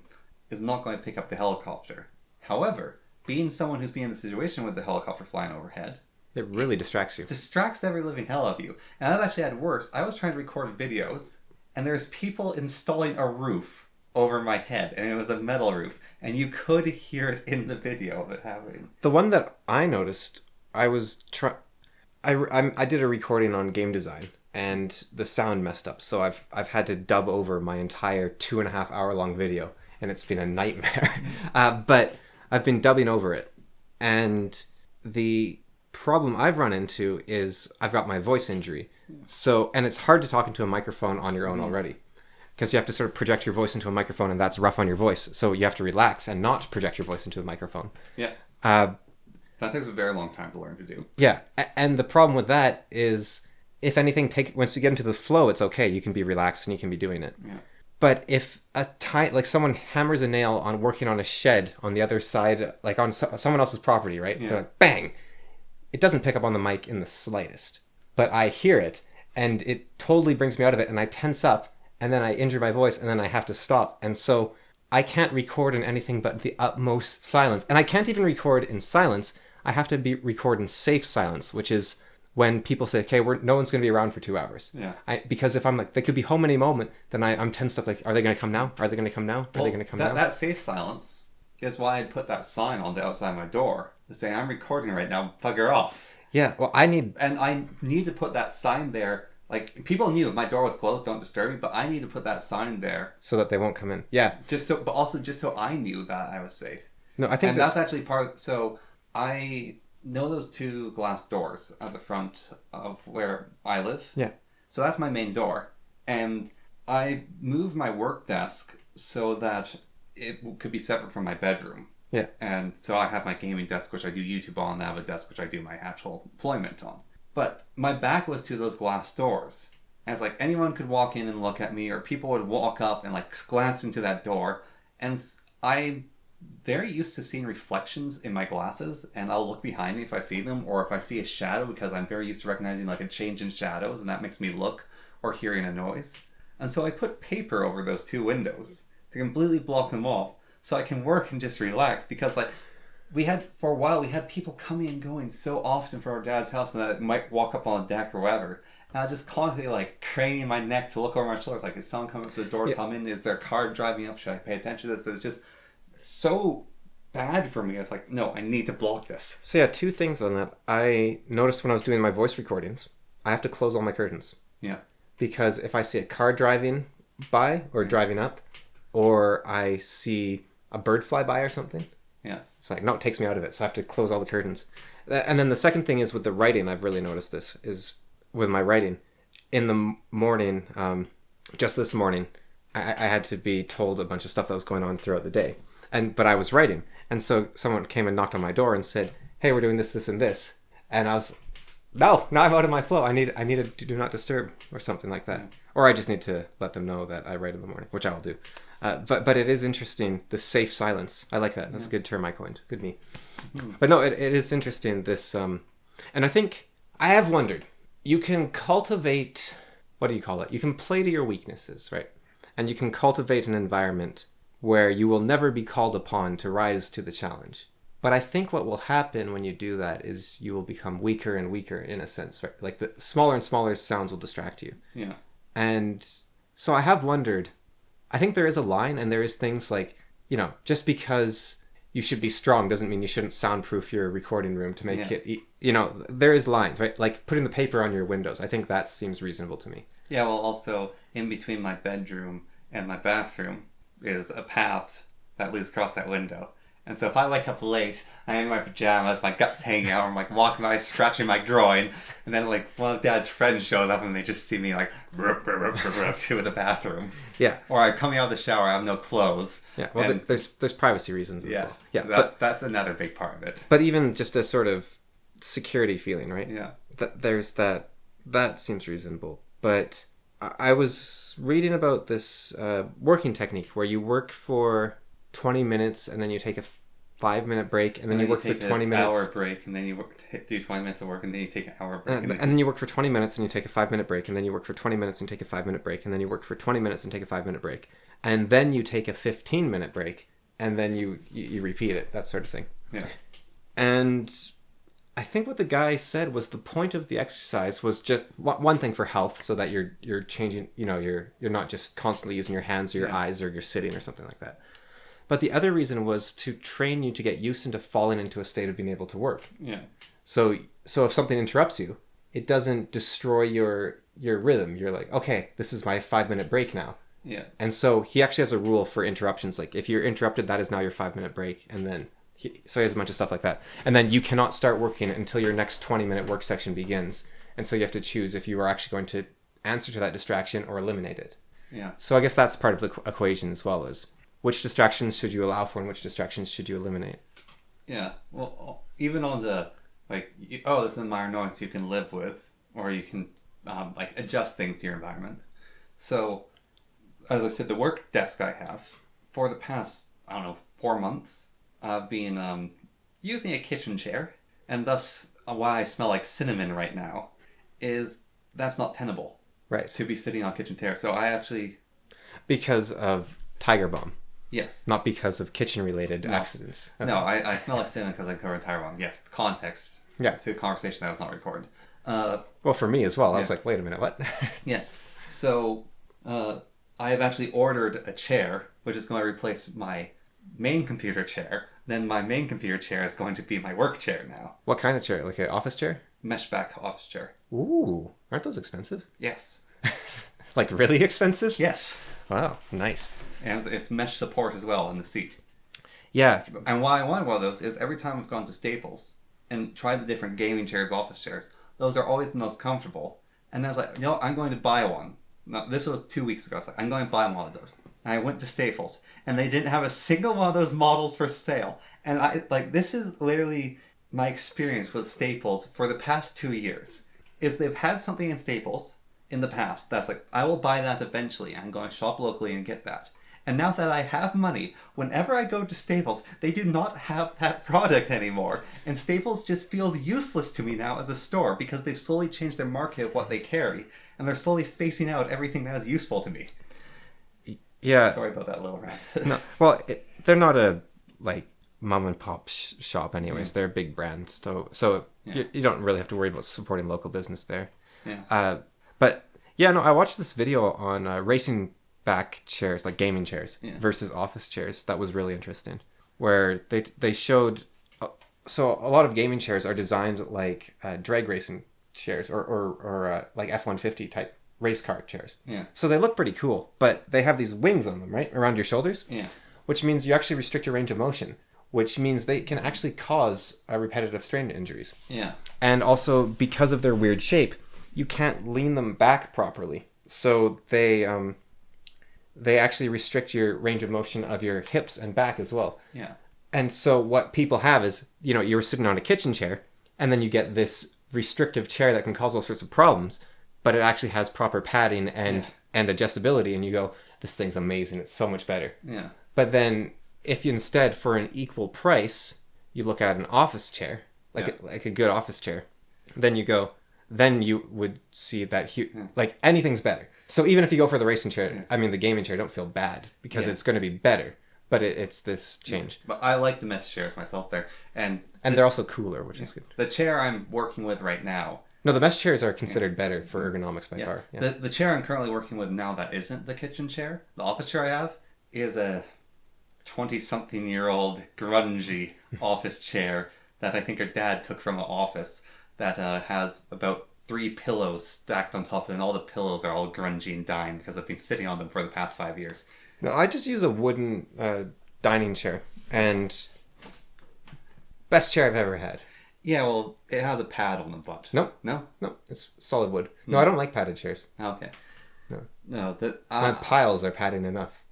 is not going to pick up the helicopter. However, being someone who's been in the situation with the helicopter flying overhead, It really distracts you. it distracts every living hell out of you. And I've actually had worse. I was trying to record videos, and there's people installing a roof over my head, and it was a metal roof, and you could hear it in the video of it happening. The one that I noticed, I did a recording on game design, and the sound messed up. So I've had to dub over my entire 2.5 hour long video, and it's been a nightmare. But I've been dubbing over it, and the problem I've run into is I've got my voice injury. So, and it's hard to talk into a microphone on your own already, because you have to sort of project your voice into a microphone, and that's rough on your voice. So you have to relax and not project your voice into the microphone. Yeah. That takes a very long time to learn to do. Yeah, and the problem with that is, if anything, once you get into the flow, it's okay. You can be relaxed and you can be doing it. Yeah. But if someone hammers a nail on working on a shed on the other side, like on someone else's property, right? Yeah. They're like, bang! It doesn't pick up on the mic in the slightest. But I hear it, and it totally brings me out of it, and I tense up, and then I injure my voice, and then I have to stop. And so I can't record in anything but the utmost silence. And I can't even record in silence. I have to record in safe silence, which is when people say, okay, no one's going to be around for 2 hours. Yeah. Because if I'm like, they could be home any moment, then I'm tensed up like, are they going to come now? Are they going to come now? Are they going to come now? That safe silence is why I'd put that sign on the outside of my door to say, I'm recording right now, bugger off. Yeah, well, I need to put that sign there. Like, people knew if my door was closed, don't disturb me, but I need to put that sign there. So that they won't come in. Yeah. But also just so I knew that I was safe. No, I think that's actually so I know those 2 glass doors at the front of where I live. Yeah. So that's my main door. And I moved my work desk so that it could be separate from my bedroom. Yeah. And so I have my gaming desk, which I do YouTube on, and I have a desk which I do my actual employment on. But my back was to those glass doors. And it's like anyone could walk in and look at me, or people would walk up and like glance into that door. And I'm very used to seeing reflections in my glasses, and I'll look behind me if I see them, or if I see a shadow, because I'm very used to recognizing like a change in shadows, and that makes me look, or hearing a noise. And so I put paper over those 2 windows to completely block them off, so I can work and just relax, because like for a while we had people coming and going so often for our dad's house, and that might walk up on a deck or whatever, and I was just constantly like craning my neck to look over my shoulders, like, is someone coming up to the door? Come in? Is there a car driving up? Should I pay attention to this? It's just so bad for me. It's like, no, I need to block this. So yeah, 2 things on that. I noticed when I was doing my voice recordings, I have to close all my curtains. Yeah. Because if I see a car driving by or driving up, or I see a bird fly by or something, Yeah. it's like, no, it takes me out of it. So I have to close all the curtains. And then the second thing is with the writing, I've really noticed this, is with my writing. In the morning, just this morning, I had to be told a bunch of stuff that was going on throughout the day, but I was writing, and so someone came and knocked on my door and said, "Hey, we're doing this, this, and this," and I was, no, now I'm out of my flow. I need a do not disturb or something like that, or I just need to let them know that I write in the morning, which I will do. But it is interesting, the safe silence. I like that. That's a good term I coined. Good me. But no, it is interesting, this, and I think I have wondered. You can cultivate, what do you call it? You can play to your weaknesses, right? And you can cultivate an environment where you will never be called upon to rise to the challenge. But I think what will happen when you do that is you will become weaker and weaker in a sense, right? Like the smaller and smaller sounds will distract you. Yeah. And so I have wondered, I think there is a line, and there is things like, just because you should be strong doesn't mean you shouldn't soundproof your recording room to make it, there is lines, right? Like putting the paper on your windows. I think that seems reasonable to me. Yeah, well, also, in between my bedroom and my bathroom is a path that leads across that window. And so if I wake up late, I'm in my pajamas, my gut's hanging out, I'm like walking by, scratching my groin, and then like one of Dad's friends shows up and they just see me like to the bathroom. Yeah. Or I'm coming out of the shower, I have no clothes. Yeah, well, and, there's privacy reasons as well. Yeah, that's another big part of it. But even just a sort of security feeling, right? Yeah. There's that seems reasonable. But I was reading about this working technique where you work for 20 minutes and then you take a 5-minute break and then you work for 20 minutes. Hour break and then you do 20 minutes of work and then you take an hour break. And then you work for 20 minutes and you take a 5-minute break and then you work for 20 minutes and take a 5-minute break and then you work for 20 minutes and take a 5-minute break. And then you take a 15-minute break and then you repeat it, that sort of thing. Yeah. And I think what the guy said was the point of the exercise was just one thing for health, so that you're changing, you're not just constantly using your hands or your eyes or you're sitting or something like that. But the other reason was to train you to get used into falling into a state of being able to work. Yeah. So if something interrupts you, it doesn't destroy your rhythm. You're like, okay, this is my 5-minute break now. Yeah. And so he actually has a rule for interruptions. Like if you're interrupted, that is now your 5-minute break. And then so he has a bunch of stuff like that. And then you cannot start working until your next 20-minute work section begins. And so you have to choose if you are actually going to answer to that distraction or eliminate it. Yeah. So I guess that's part of the equation as well, as which distractions should you allow for and which distractions should you eliminate. Yeah. Well, even on the, this is a minor annoyance you can live with, or you can adjust things to your environment. So, as I said, the work desk I have, for the past, 4 months, I've been using a kitchen chair, and thus why I smell like cinnamon right now is that's not tenable. Right. To be sitting on a kitchen chair. So I actually... Because of tiger balm. Yes. Not because of kitchen-related accidents. Okay. No, I smell like cinnamon because I covered tiger balm. Yes, the context to the conversation that was not recorded. Well, for me as well. I was like, wait a minute, what? Yeah. So I have actually ordered a chair, which is going to replace my main computer chair. Then my main computer chair is going to be my work chair now. What kind of chair? Like an office chair? Mesh back office chair. Ooh, aren't those expensive? Yes. Like really expensive? Yes. Wow, nice. And it's mesh support as well in the seat. Yeah. And why I wanted one of those is every time I've gone to Staples and tried the different gaming chairs, office chairs, those are always the most comfortable. And I was like, I'm going to buy one. Now, this was 2 weeks ago. I was like, I'm going to buy one of those. And I went to Staples, and they didn't have a single one of those models for sale. And this is literally my experience with Staples for the past 2 years. Is they've had something in Staples in the past that's like, I will buy that eventually. I'm going to shop locally and get that. And now that I have money, whenever I go to Staples, they do not have that product anymore. And Staples just feels useless to me now as a store because they've slowly changed their market of what they carry. And they're slowly phasing out everything that is useful to me. Yeah. Sorry about that little rant. No, well, they're not a mom and pop shop anyways. They're a big brand. So you don't really have to worry about supporting local business there. Yeah. But yeah, no, I watched this video on racing back chairs, like gaming chairs versus office chairs. That was really interesting, where they showed so a lot of gaming chairs are designed like drag racing chairs or like F-150 type race car chairs. Yeah. So they look pretty cool, but they have these wings on them, right, around your shoulders. Yeah. Which means you actually restrict your range of motion, which means they can actually cause repetitive strain injuries. Yeah. And also because of their weird shape, you can't lean them back properly. So they actually restrict your range of motion of your hips and back as well. Yeah. And so what people have is, you're sitting on a kitchen chair, and then you get this restrictive chair that can cause all sorts of problems, but it actually has proper padding and adjustability, and you go, this thing's amazing, it's so much better. Yeah. But then if you instead, for an equal price, you look at an office chair, like a good office chair, then you would see that like anything's better. So even if you go for the racing chair, the gaming chair, don't feel bad because it's going to be better. But it's this change. But I like the mesh chairs myself there. And they're also cooler, which is good. The chair I'm working with right now... No, the mesh chairs are considered better for ergonomics by far. Yeah. The chair I'm currently working with now that isn't the kitchen chair, the office chair I have, is a 20-something-year-old grungy office chair that I think her dad took from an office that has about 3 pillows stacked on top of it, and all the pillows are all grungy and dying because I've been sitting on them for the past 5 years. No, I just use a wooden dining chair, and best chair I've ever had. Yeah, well, it has a pad on the butt. Nope. No? No, it's solid wood. No, I don't like padded chairs. Okay. No. My piles are padding enough.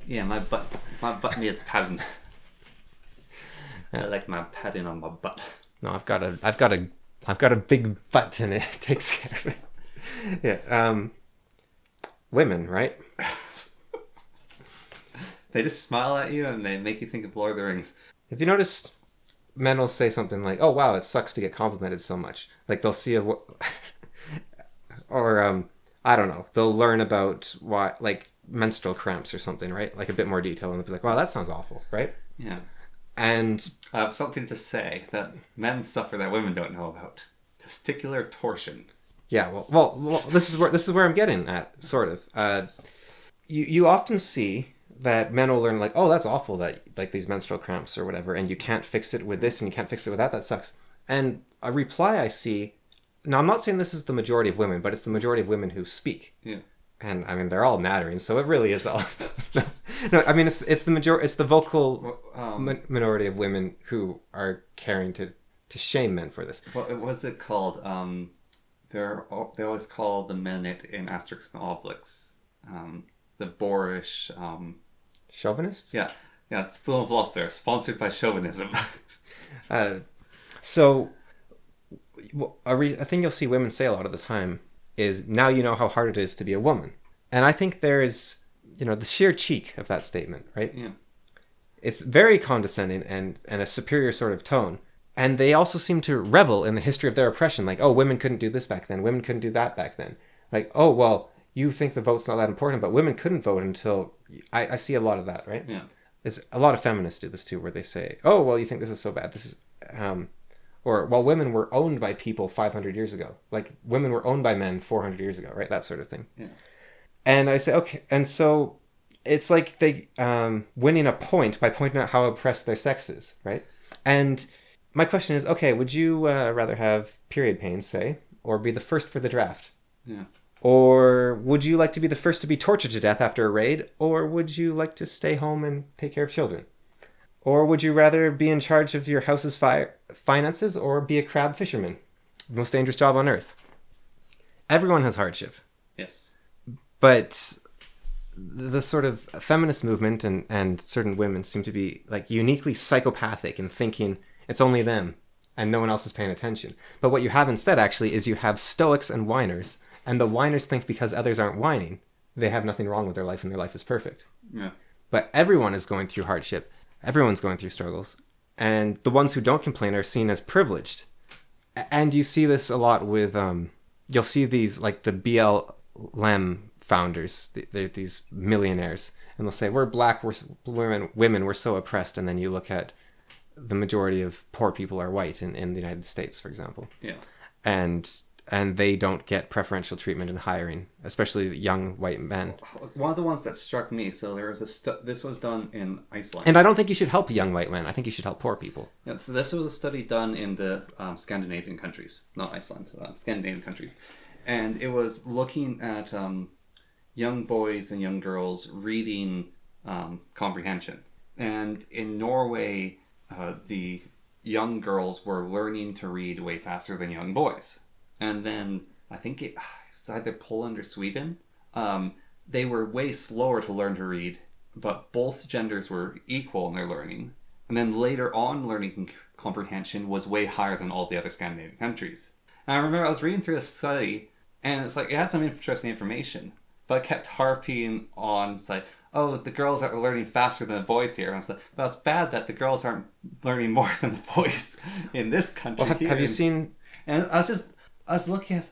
Yeah, my butt needs padding. I like my padding on my butt. No, I've got a big butt, and it takes care of it. Yeah. Women, right? They just smile at you and they make you think of Lord of the Rings. Have you noticed men will say something like, "Oh wow, it sucks to get complimented so much." Like they'll see or I don't know, they'll learn about why, like menstrual cramps or something, right? Like a bit more detail, and they'll be like, "Wow, that sounds awful," right? Yeah. And I have something to say that men suffer that women don't know about: testicular torsion. Yeah, well, this is where I'm getting at, sort of. You often see that men will learn like, oh, that's awful, that like these menstrual cramps or whatever, and you can't fix it with this, and you can't fix it with that. That sucks. And a reply I see. Now, I'm not saying this is the majority of women, but it's the majority of women who speak. Yeah. And they're all nattering, so it really is all. No, it's the vocal minority of women who are caring to shame men for this. What was it called? They always call the men in Asterix and Obelix the boorish... Chauvinists? Yeah. Fool and Philosopher, sponsored by chauvinism. So, a thing you'll see women say a lot of the time is, now you know how hard it is to be a woman. And I think there is, the sheer cheek of that statement, right? Yeah. It's very condescending and a superior sort of tone. And they also seem to revel in the history of their oppression. Like, oh, women couldn't do this back then. Women couldn't do that back then. Like, oh, well, you think the vote's not that important, but women couldn't vote until... I see a lot of that, right? Yeah. It's a lot of feminists do this too, where they say, oh, well, you think this is so bad. This is... Or, well, women were owned by people 500 years ago. Like, women were owned by men 400 years ago, right? That sort of thing. Yeah. And I say, okay. And so it's like they winning a point by pointing out how oppressed their sex is, right? And my question is, okay, would you rather have period pains, say, or be the first for the draft? Yeah. Or would you like to be the first to be tortured to death after a raid? Or would you like to stay home and take care of children? Or would you rather be in charge of your house's finances or be a crab fisherman? The most dangerous job on earth. Everyone has hardship. Yes. But the sort of feminist movement and certain women seem to be like uniquely psychopathic in thinking it's only them and no one else is paying attention. But what you have instead actually is you have stoics and whiners, and the whiners think because others aren't whining, they have nothing wrong with their life and their life is perfect. Yeah. But everyone is going through hardship. Everyone's going through struggles. And the ones who don't complain are seen as privileged. And you see this a lot with, you'll see these, like the BLM founders, these millionaires, and they'll say, we're black, we're women, we're so oppressed. And then you look at the majority of poor people are white in the United States, for example. Yeah. And they don't get preferential treatment in hiring, especially young white men. One of the ones that struck me, so there was this was done in Iceland. And I don't think you should help young white men. I think you should help poor people. Yeah, so this was a study done in the Scandinavian countries, not Iceland, Scandinavian countries. And it was looking at young boys and young girls reading comprehension. And in Norway, the young girls were learning to read way faster than young boys. and then I think it was either Poland or Sweden. They were way slower to learn to read, but both genders were equal in their learning. And then later on, learning comprehension was way higher than all the other Scandinavian countries. And I remember I was reading through this study, and it's like, it had some interesting information, but it kept harping on, it's like, oh, the girls are learning faster than the boys here. And I was like, well, it's bad that the girls aren't learning more than the boys in this country. Well, have you seen... And I was looking at,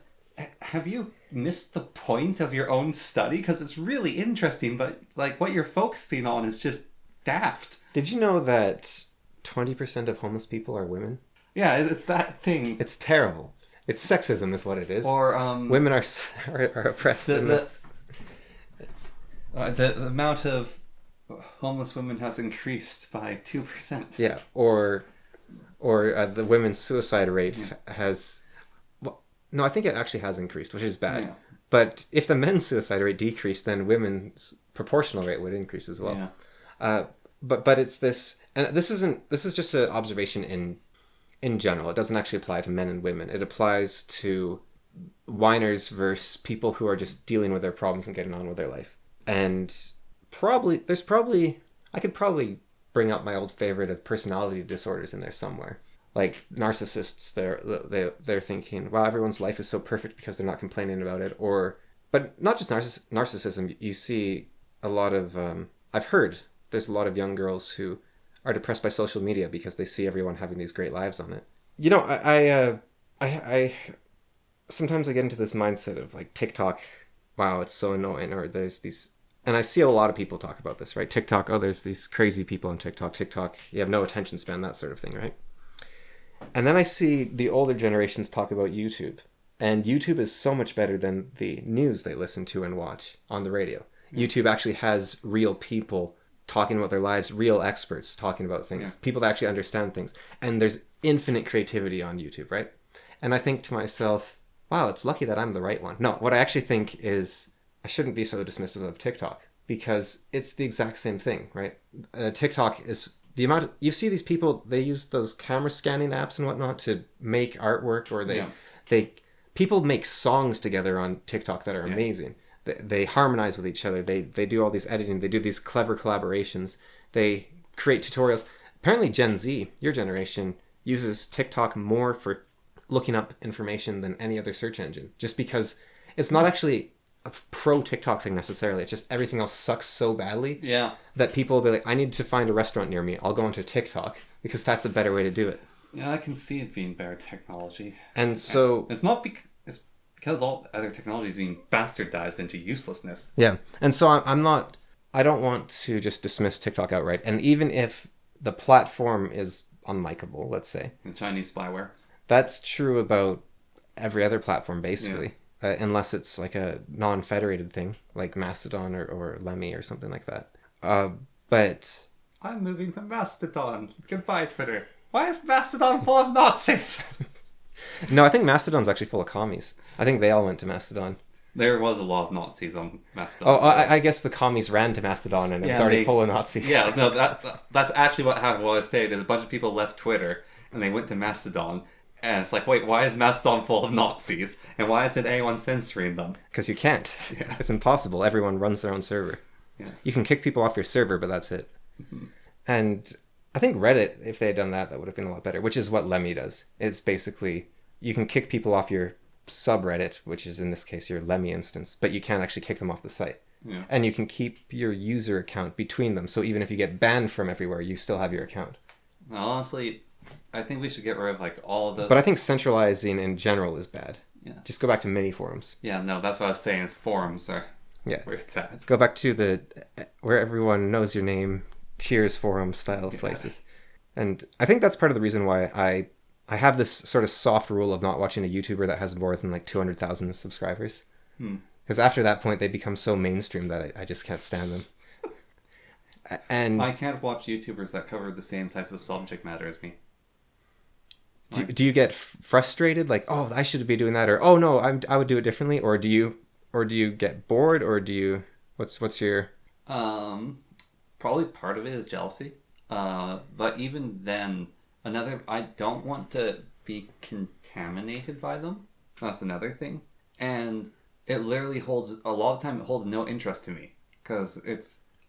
have you missed the point of your own study? Because it's really interesting, but like what you're focusing on is just daft. Did you know that 20% of homeless people are women? Yeah, it's that thing. It's terrible. It's sexism is what it is. Or women are oppressed. The amount of homeless women has increased by 2%. Yeah, or the women's suicide rate has... Well, no, I think it actually has increased, which is bad. Yeah. But if the men's suicide rate decreased, then women's proportional rate would increase as well. Yeah. But it's this... And this is just an observation in general. It doesn't actually apply to men and women. It applies to whiners versus people who are just dealing with their problems and getting on with their life. And I could probably bring up my old favorite of personality disorders in there somewhere. Like narcissists, they're thinking, wow, everyone's life is so perfect because they're not complaining about it. But not just narcissism. You see a lot of, I've heard there's a lot of young girls who are depressed by social media because they see everyone having these great lives on it. You know, I sometimes I get into this mindset of like TikTok, wow, it's so annoying, or there's these, and I see a lot of people talk about this, right? TikTok, oh, there's these crazy people on TikTok, you have no attention span, that sort of thing, right? And then I see the older generations talk about YouTube, and YouTube is so much better than the news they listen to and watch on the radio. YouTube actually has real people talking about their lives, real experts talking about things, people that actually understand things. And there's infinite creativity on YouTube, right? And I think to myself, wow, it's lucky that I'm the right one. No, what I actually think is I shouldn't be so dismissive of TikTok because it's the exact same thing, right? TikTok is the amount you see these people, they use those camera scanning apps and whatnot to make artwork, or people make songs together on TikTok that are amazing. They harmonize with each other. They do all these editing. They do these clever collaborations. They create tutorials. Apparently Gen Z, your generation, uses TikTok more for looking up information than any other search engine. Just because it's not actually a pro TikTok thing necessarily. It's just everything else sucks so badly that people will be like, I need to find a restaurant near me. I'll go into TikTok because that's a better way to do it. Yeah, I can see it being better technology. And so... It's not because all other technology is being bastardized into uselessness. Yeah. And so I don't want to just dismiss TikTok outright. And even if the platform is unlikable, let's say. The Chinese spyware. That's true about every other platform, basically. Yeah. Unless it's like a non-federated thing, like Mastodon or Lemmy or something like that. But... I'm moving to Mastodon. Goodbye, Twitter. Why is Mastodon full of Nazis? No, I think Mastodon's actually full of commies. I think they all went to Mastodon. There was a lot of Nazis on Mastodon. Oh, I guess the commies ran to Mastodon and it was already full of Nazis. Yeah, no, that's actually what happened. What I was saying is a bunch of people left Twitter and they went to Mastodon. And it's like, wait, why is Mastodon full of Nazis? And why isn't anyone censoring them? Because you can't. Yeah. It's impossible. Everyone runs their own server. Yeah. You can kick people off your server, but that's it. Mm-hmm. And I think Reddit, if they had done that, that would have been a lot better, which is what Lemmy does. It's basically, you can kick people off your subreddit, which is in this case your Lemmy instance, but you can't actually kick them off the site. Yeah. And you can keep your user account between them, so even if you get banned from everywhere, you still have your account. Well, honestly, I think we should get rid of like all of those. But I think centralizing in general is bad. Yeah. Just go back to mini forums. Yeah, no, that's what I was saying, is forums are where it's at. Go back to the where everyone knows your name, cheers forum style places. And I think that's part of the reason why I have this sort of soft rule of not watching a YouTuber that has more than like 200,000 subscribers. Because after that point, they become so mainstream that I just can't stand them. And I can't watch YouTubers that cover the same type of subject matter as me. Do you get frustrated? Like, oh, I should be doing that, or oh no, I would do it differently, or do you get bored, or do you what's your probably part of it is jealousy. But even then, I don't want to be contaminated by them. That's another thing. And it literally holds, a lot of the time, it holds no interest to me. Because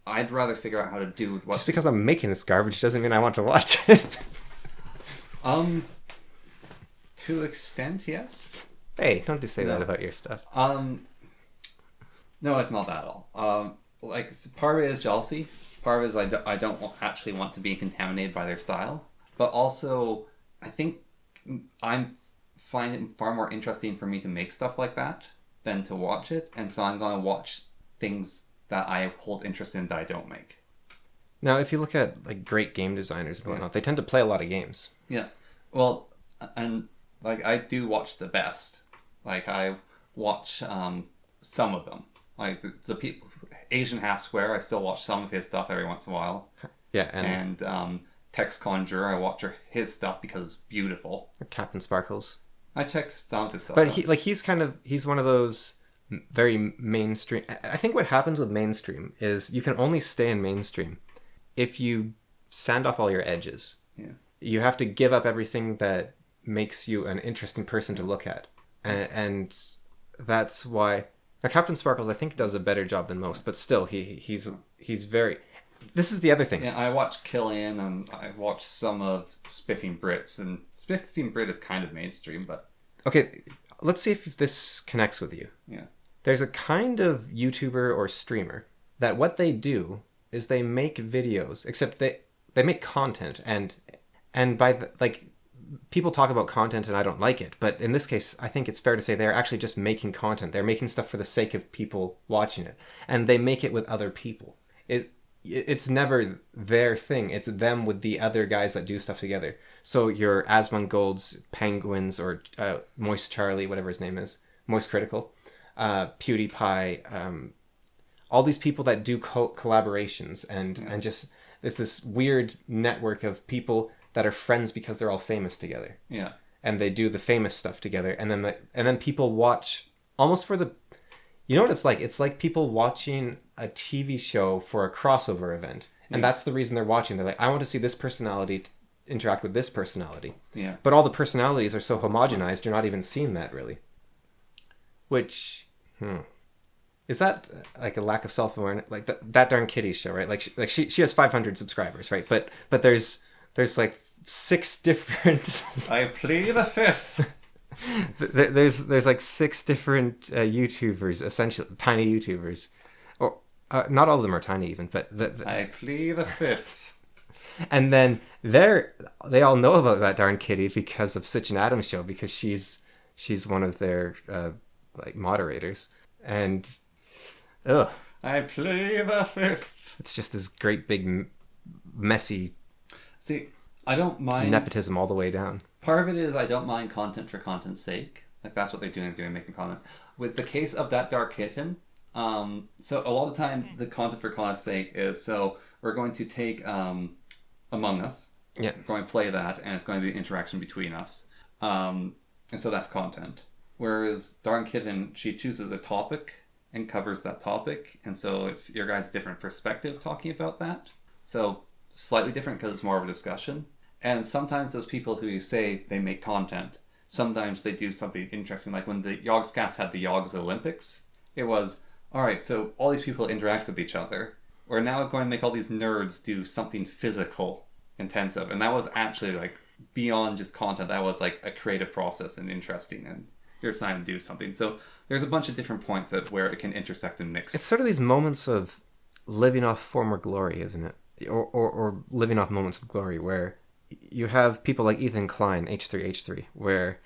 I'd rather figure out how to do what... Just because I'm making this garbage doesn't mean I want to watch it. To extent, yes. Hey, don't just say No. that about your stuff. No, it's not that at all. Like, part of it is jealousy. Part of it is I don't actually want to be contaminated by their style. But also, I think I find it far more interesting for me to make stuff like that than to watch it. And so I'm going to watch things that I hold interest in that I don't make. Now, if you look at like great game designers and whatnot, they tend to play a lot of games. Yes. Well, and like I do watch the best. Like I watch some of them. Like the people, Asian Half Square, I still watch some of his stuff every once in a while. Yeah, And Tex Conjure, I watch his stuff because it's beautiful. Captain Sparkles. I check some of his stuff But out. he's one of those very mainstream. I think what happens with mainstream is you can only stay in mainstream if you sand off all your edges. Yeah. You have to give up everything that makes you an interesting person to look at, and that's why now Captain Sparkles I think does a better job than most, but still he's very. This is the other thing. Yeah, I watch Killian and I watch some of Spiffing Brits, and Spiffing Brit is kind of mainstream, but Okay, let's see if this connects with you. yeah. There's a kind of YouTuber or streamer that what they do is they make videos, except they make content, and by like people talk about content and I don't like it, but in this case I think it's fair to say they're actually just making content. They're making stuff for the sake of people watching it, and they make it with other people. It's never their thing. It's them with the other guys that do stuff together. So your Asmongold's, Penguins, or Moist Charlie, whatever his name is, Moist Critical, PewDiePie, all these people that do collaborations and just it's this weird network of people that are friends because they're all famous together. Yeah. And they do the famous stuff together, and then people watch almost for the. You know what it's like? It's like people watching a TV show for a crossover event. And that's the reason they're watching. They're like, I want to see this personality interact with this personality. Yeah. But all the personalities are so homogenized, you're not even seeing that, really. Which, is that like a lack of self-awareness? Like that darn Kitty's show, right? Like she has 500 subscribers, right? But there's like 6 different... I plead the fifth. There's like 6 different YouTubers, essentially tiny YouTubers, or not all of them are tiny even, but I plead the fifth. and then they all know about that darn Kitty because of Such an Adams Show, because she's one of their like moderators, and I plead the fifth. it's just this great big messy See, I don't mind nepotism all the way down. Part of it is I don't mind content for content's sake. Like that's what they're doing making content. With the case of That Dark Kitten, so a lot of the time the content for content's sake is so we're going to take Among Us. Yeah. We're going to play that, and it's going to be an interaction between us. And so that's content. Whereas Dark Kitten, she chooses a topic and covers that topic, and so it's your guys' different perspective talking about that. So slightly different because it's more of a discussion. And sometimes those people who you say they make content, sometimes they do something interesting. Like when the Yogscast had the Yogs Olympics, it was, all right, so all these people interact with each other. We're now going to make all these nerds do something physical, intensive. And that was actually like beyond just content. That was like a creative process and interesting. And you're assigned to do something. So there's a bunch of different points where it can intersect and mix. It's sort of these moments of living off former glory, isn't it? Or living off moments of glory where you have people like Ethan Klein, H3H3, where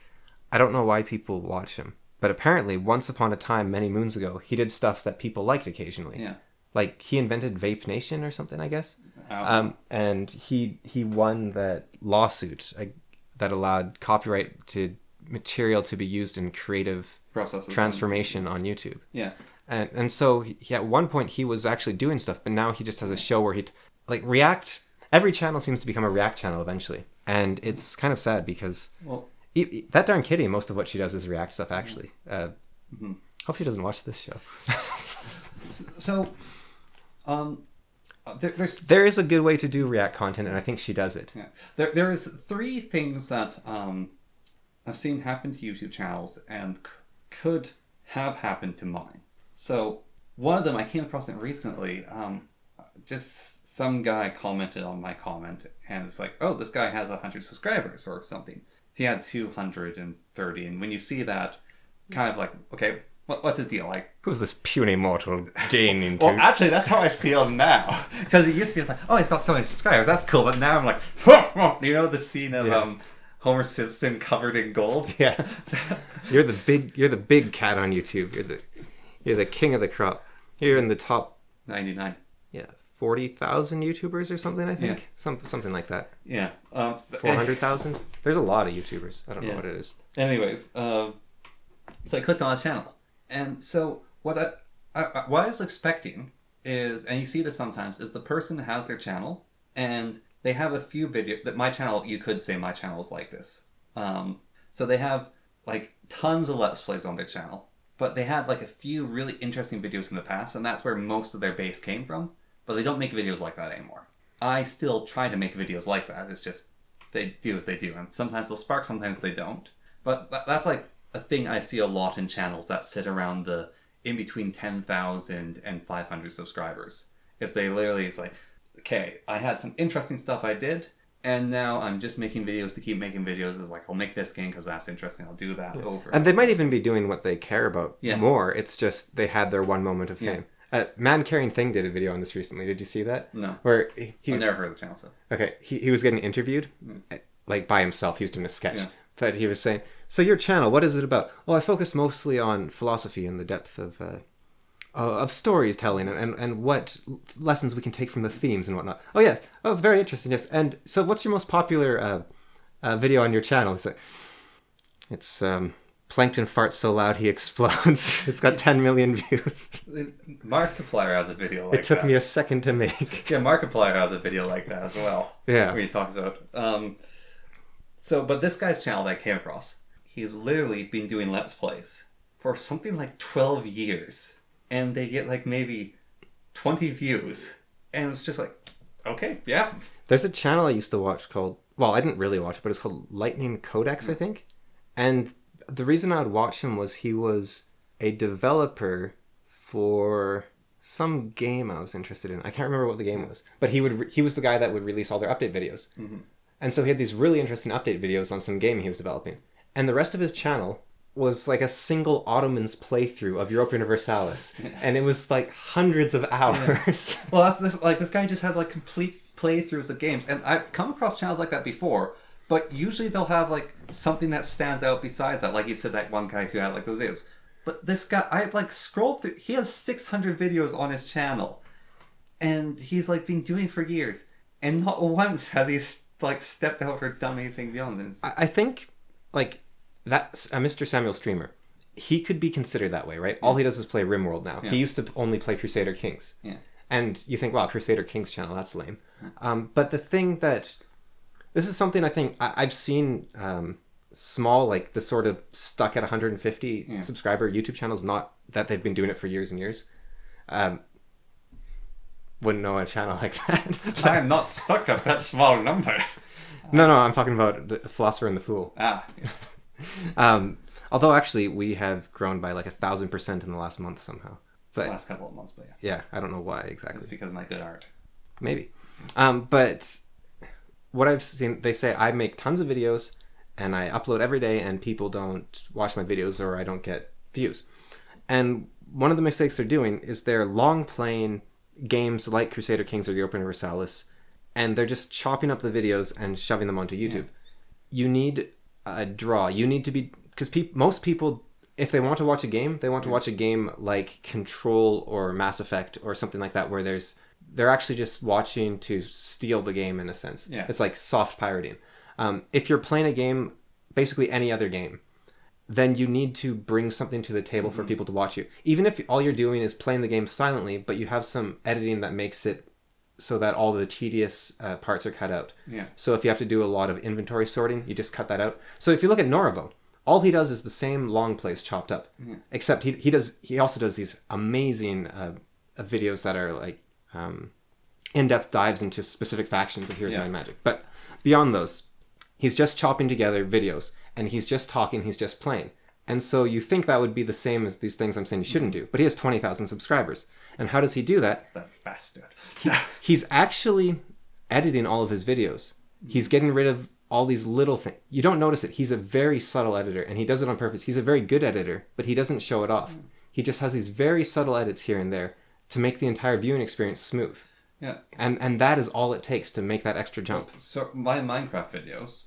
I don't know why people watch him, but apparently once upon a time, many moons ago, he did stuff that people liked occasionally. Yeah. Like he invented Vape Nation or something, I guess. And he won that lawsuit that allowed copyright to material to be used in creative processes transformation on YouTube. Yeah. And so at one point he was actually doing stuff, but now he just has a show where he like React. Every channel seems to become a React channel eventually, and it's kind of sad because that darn Kitty, most of what she does is React stuff actually. Hope she doesn't watch this show. So, there is a good way to do React content, and I think she does it. Yeah. There is 3 things that I've seen happen to YouTube channels and could have happened to mine. So one of them, I came across it recently. Just some guy commented on my comment, and it's like, oh, this guy has 100 subscribers or something. He had 230, and when you see that, kind of like, okay, what's his deal? Like, Who's this puny mortal Jane into? well, actually, that's how I feel now. Because it used to be like, oh, he's got so many subscribers, that's cool. But now I'm like, you know the scene of Homer Simpson covered in gold? Yeah. You're the big cat on YouTube. You're the king of the crop. You're in the top 99. 40,000 YouTubers or something, I think. Yeah. Something like that. Yeah. 400,000? There's a lot of YouTubers. I don't know what it is. Anyways, so I clicked on his channel. And so what I was expecting is, and you see this sometimes, is the person has their channel and they have a few videos that my channel, you could say my channel is like this. So they have like tons of Let's Plays on their channel, but they had like a few really interesting videos in the past, and that's where most of their base came from. But they don't make videos like that anymore. I still try to make videos like that. It's just they do as they do, and sometimes they'll spark, sometimes they don't. But that's like a thing I see a lot in channels that sit around the in between 10,000 and 500 subscribers. It's like, okay, I had some interesting stuff I did, and now I'm just making videos to keep making videos. It's like, I'll make this game because that's interesting. I'll do that over. And they might even be doing what they care about more. It's just they had their one moment of fame. Man Carrying Thing did a video on this recently. Did you see that? No. Where I've never heard of the channel, so. Okay, he was getting interviewed, like by himself. He was doing a sketch. Yeah. But he was saying, so your channel, what is it about? Well, I focus mostly on philosophy and the depth of storytelling and what lessons we can take from the themes and whatnot. Oh, yes. Oh, very interesting, yes. And so what's your most popular video on your channel? It's Plankton farts so loud he explodes. It's got 10 million views. Markiplier has a video like that. It took me a second to make. Yeah, Markiplier has a video like that as well. Yeah. Where he talks about... but this guy's channel that I came across, he's literally been doing Let's Plays for something like 12 years. And they get like maybe 20 views. And it's just like, okay, yeah. There's a channel I used to watch called... Well, I didn't really watch it, but it's called Lightning Codex, I think. And... the reason I would watch him was he was a developer for some game I was interested in. I can't remember what the game was, but he was the guy that would release all their update videos. Mm-hmm. And so he had these really interesting update videos on some game he was developing. And the rest of his channel was like a single Ottoman's playthrough of Europa Universalis. And it was like hundreds of hours. Yeah. Well, this guy just has like complete playthroughs of games. And I've come across channels like that before. But usually they'll have like something that stands out besides that. Like you said, that one guy who had like those videos. But this guy, I've like scrolled through, he has 600 videos on his channel. And he's like been doing it for years. And not once has he like stepped out or done anything beyond this. I think like that's Mr. Samuel Streamer. He could be considered that way, right? Yeah. All he does is play RimWorld now. Yeah. He used to only play Crusader Kings. Yeah. And you think, wow, Crusader Kings channel, that's lame. But the thing that... This is something I think I've seen small, like the sort of stuck at 150 subscriber YouTube channels, not that they've been doing it for years and years. Wouldn't know a channel like that. I am not stuck at that small number. No, I'm talking about the Philosopher and The Fool. Although actually we have grown by like 1,000% in the last month somehow. But the last couple of months, but yeah. Yeah, I don't know why exactly. It's because of my good art. Maybe. But... what I've seen, they say I make tons of videos and I upload every day and people don't watch my videos or I don't get views. And one of the mistakes they're doing is they're long playing games like Crusader Kings or Europa Universalis and they're just chopping up the videos and shoving them onto YouTube. Yeah. You need a draw. You need to be... because most people, if they want to watch a game, they want to watch a game like Control or Mass Effect or something like that where they're actually just watching to steal the game in a sense. Yeah. It's like soft pirating. If you're playing a game, basically any other game, then you need to bring something to the table for people to watch you. Even if all you're doing is playing the game silently, but you have some editing that makes it so that all the tedious parts are cut out. Yeah. So if you have to do a lot of inventory sorting, you just cut that out. So if you look at Noravo, all he does is the same long plays chopped up. Yeah. Except he also does these amazing videos that are like in-depth dives into specific factions of Heroes of Might and Magic. But beyond those, He's just chopping together videos, and he's just talking, he's just playing. And so you think that would be the same as these things I'm saying you shouldn't do. But he has 20,000 subscribers. And how does he do that? That bastard. He's actually editing all of his videos. He's getting rid of all these little things. You don't notice it. He's a very subtle editor, and he does it on purpose. He's a very good editor, but he doesn't show it off. He just has these very subtle edits here and there to make the entire viewing experience smooth. Yeah. And that is all it takes to make that extra jump. So my Minecraft videos,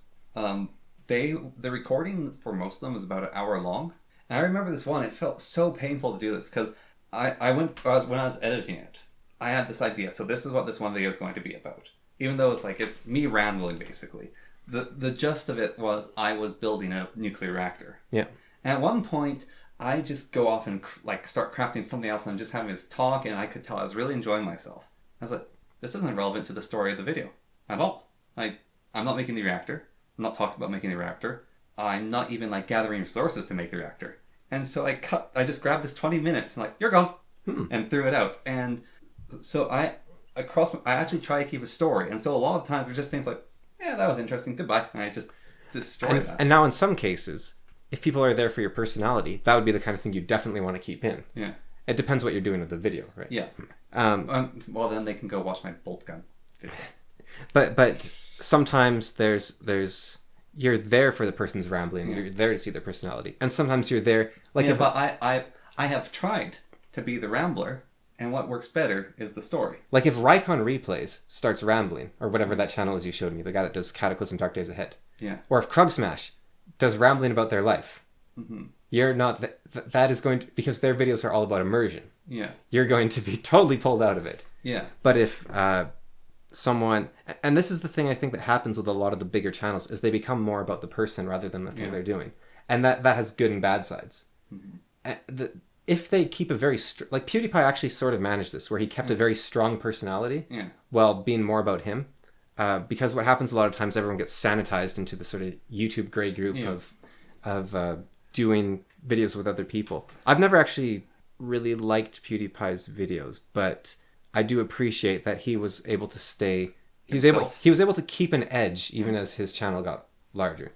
the recording for most of them was about an hour long. And I remember this one, it felt so painful to do this because when I was editing it, I had this idea. So this is what this one video is going to be about. Even though it's me rambling basically. The gist of it was I was building a nuclear reactor. Yeah. And at one point, I just go off and start crafting something else, and I'm just having this talk, and I could tell I was really enjoying myself. I was like, this isn't relevant to the story of the video at all. I'm not making the reactor. I'm not talking about making the reactor. I'm not even gathering resources to make the reactor. And so I just grabbed this 20 minutes and you're gone, and threw it out. And so I actually try to keep a story. And so a lot of times there's just things like, yeah, that was interesting, goodbye. And I just destroy that. And now in some cases, if people are there for your personality, that would be the kind of thing you definitely want to keep in. Yeah. It depends what you're doing with the video, right? Yeah. Well, then they can go watch my bolt gun video. But sometimes you're there for the person's rambling. Yeah. You're there to see their personality, and sometimes you're there but I have tried to be the rambler, and what works better is the story. Like if Rycon Replays starts rambling, or whatever that channel is you showed me, the guy that does Cataclysm Dark Days Ahead. Yeah. Or if Krug Smash does rambling about their life. Mm-hmm. You're not that is going to, because their videos are all about immersion. Yeah. You're going to be totally pulled out of it. Yeah. But if someone, and this is the thing I think that happens with a lot of the bigger channels, is they become more about the person rather than the thing they're doing, and that has good and bad sides. Mm-hmm. If they keep a very like PewDiePie actually sort of managed this, where he kept a very strong personality while being more about him, because what happens a lot of times, everyone gets sanitized into the sort of YouTube gray group of doing videos with other people. I've never actually really liked PewDiePie's videos, but I do appreciate that he was able to stay. He was able to keep an edge even as his channel got larger,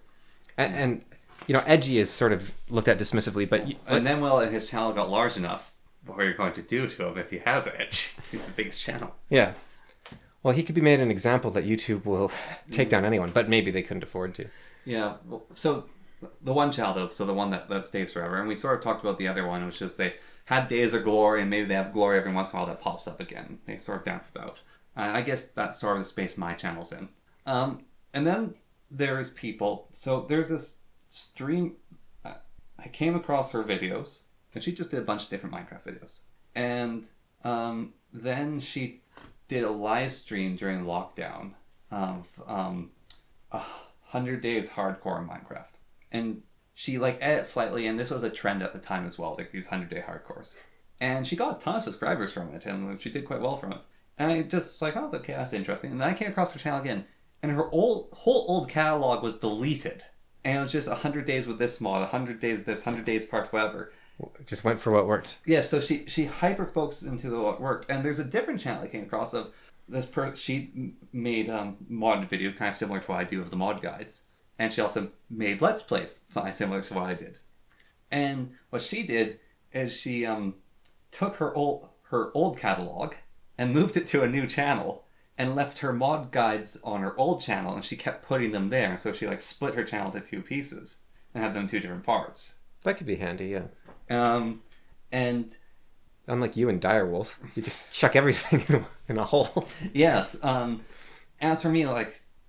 and edgy is sort of looked at dismissively, but his channel got large enough, what are you going to do to him if he has an edge? He's the biggest channel. Yeah. Well, he could be made an example that YouTube will take down anyone, but maybe they couldn't afford to. Yeah. Well, so the one channel, though, so the one that stays forever, and we sort of talked about the other one, which is they had days of glory, and maybe they have glory every once in a while that pops up again. They sort of dance about. I guess that's sort of the space my channel's in. And then there's people. So there's this stream. I came across her videos, and she just did a bunch of different Minecraft videos. And then she did a live stream during lockdown of 100 days hardcore in Minecraft. And she edit slightly, and this was a trend at the time as well, these 100-day hardcores. And she got a ton of subscribers from it, and she did quite well from it. And I just oh, okay, that's interesting. And then I came across her channel again, and her whole old catalog was deleted. And it was just 100 days with this mod, 100 days this, 100 days part whatever. Just went for what worked. Yeah, so she hyper-focused into what worked. And there's a different channel I came across of this she made mod videos kind of similar to what I do of the mod guides. And she also made Let's Plays, something similar to what I did. And what she did is she took her old catalog and moved it to a new channel and left her mod guides on her old channel, and she kept putting them there. So she split her channel into two pieces and had them in two different parts. That could be handy, yeah. And unlike you and Direwolf, you just chuck everything in a hole. Yes. As for me,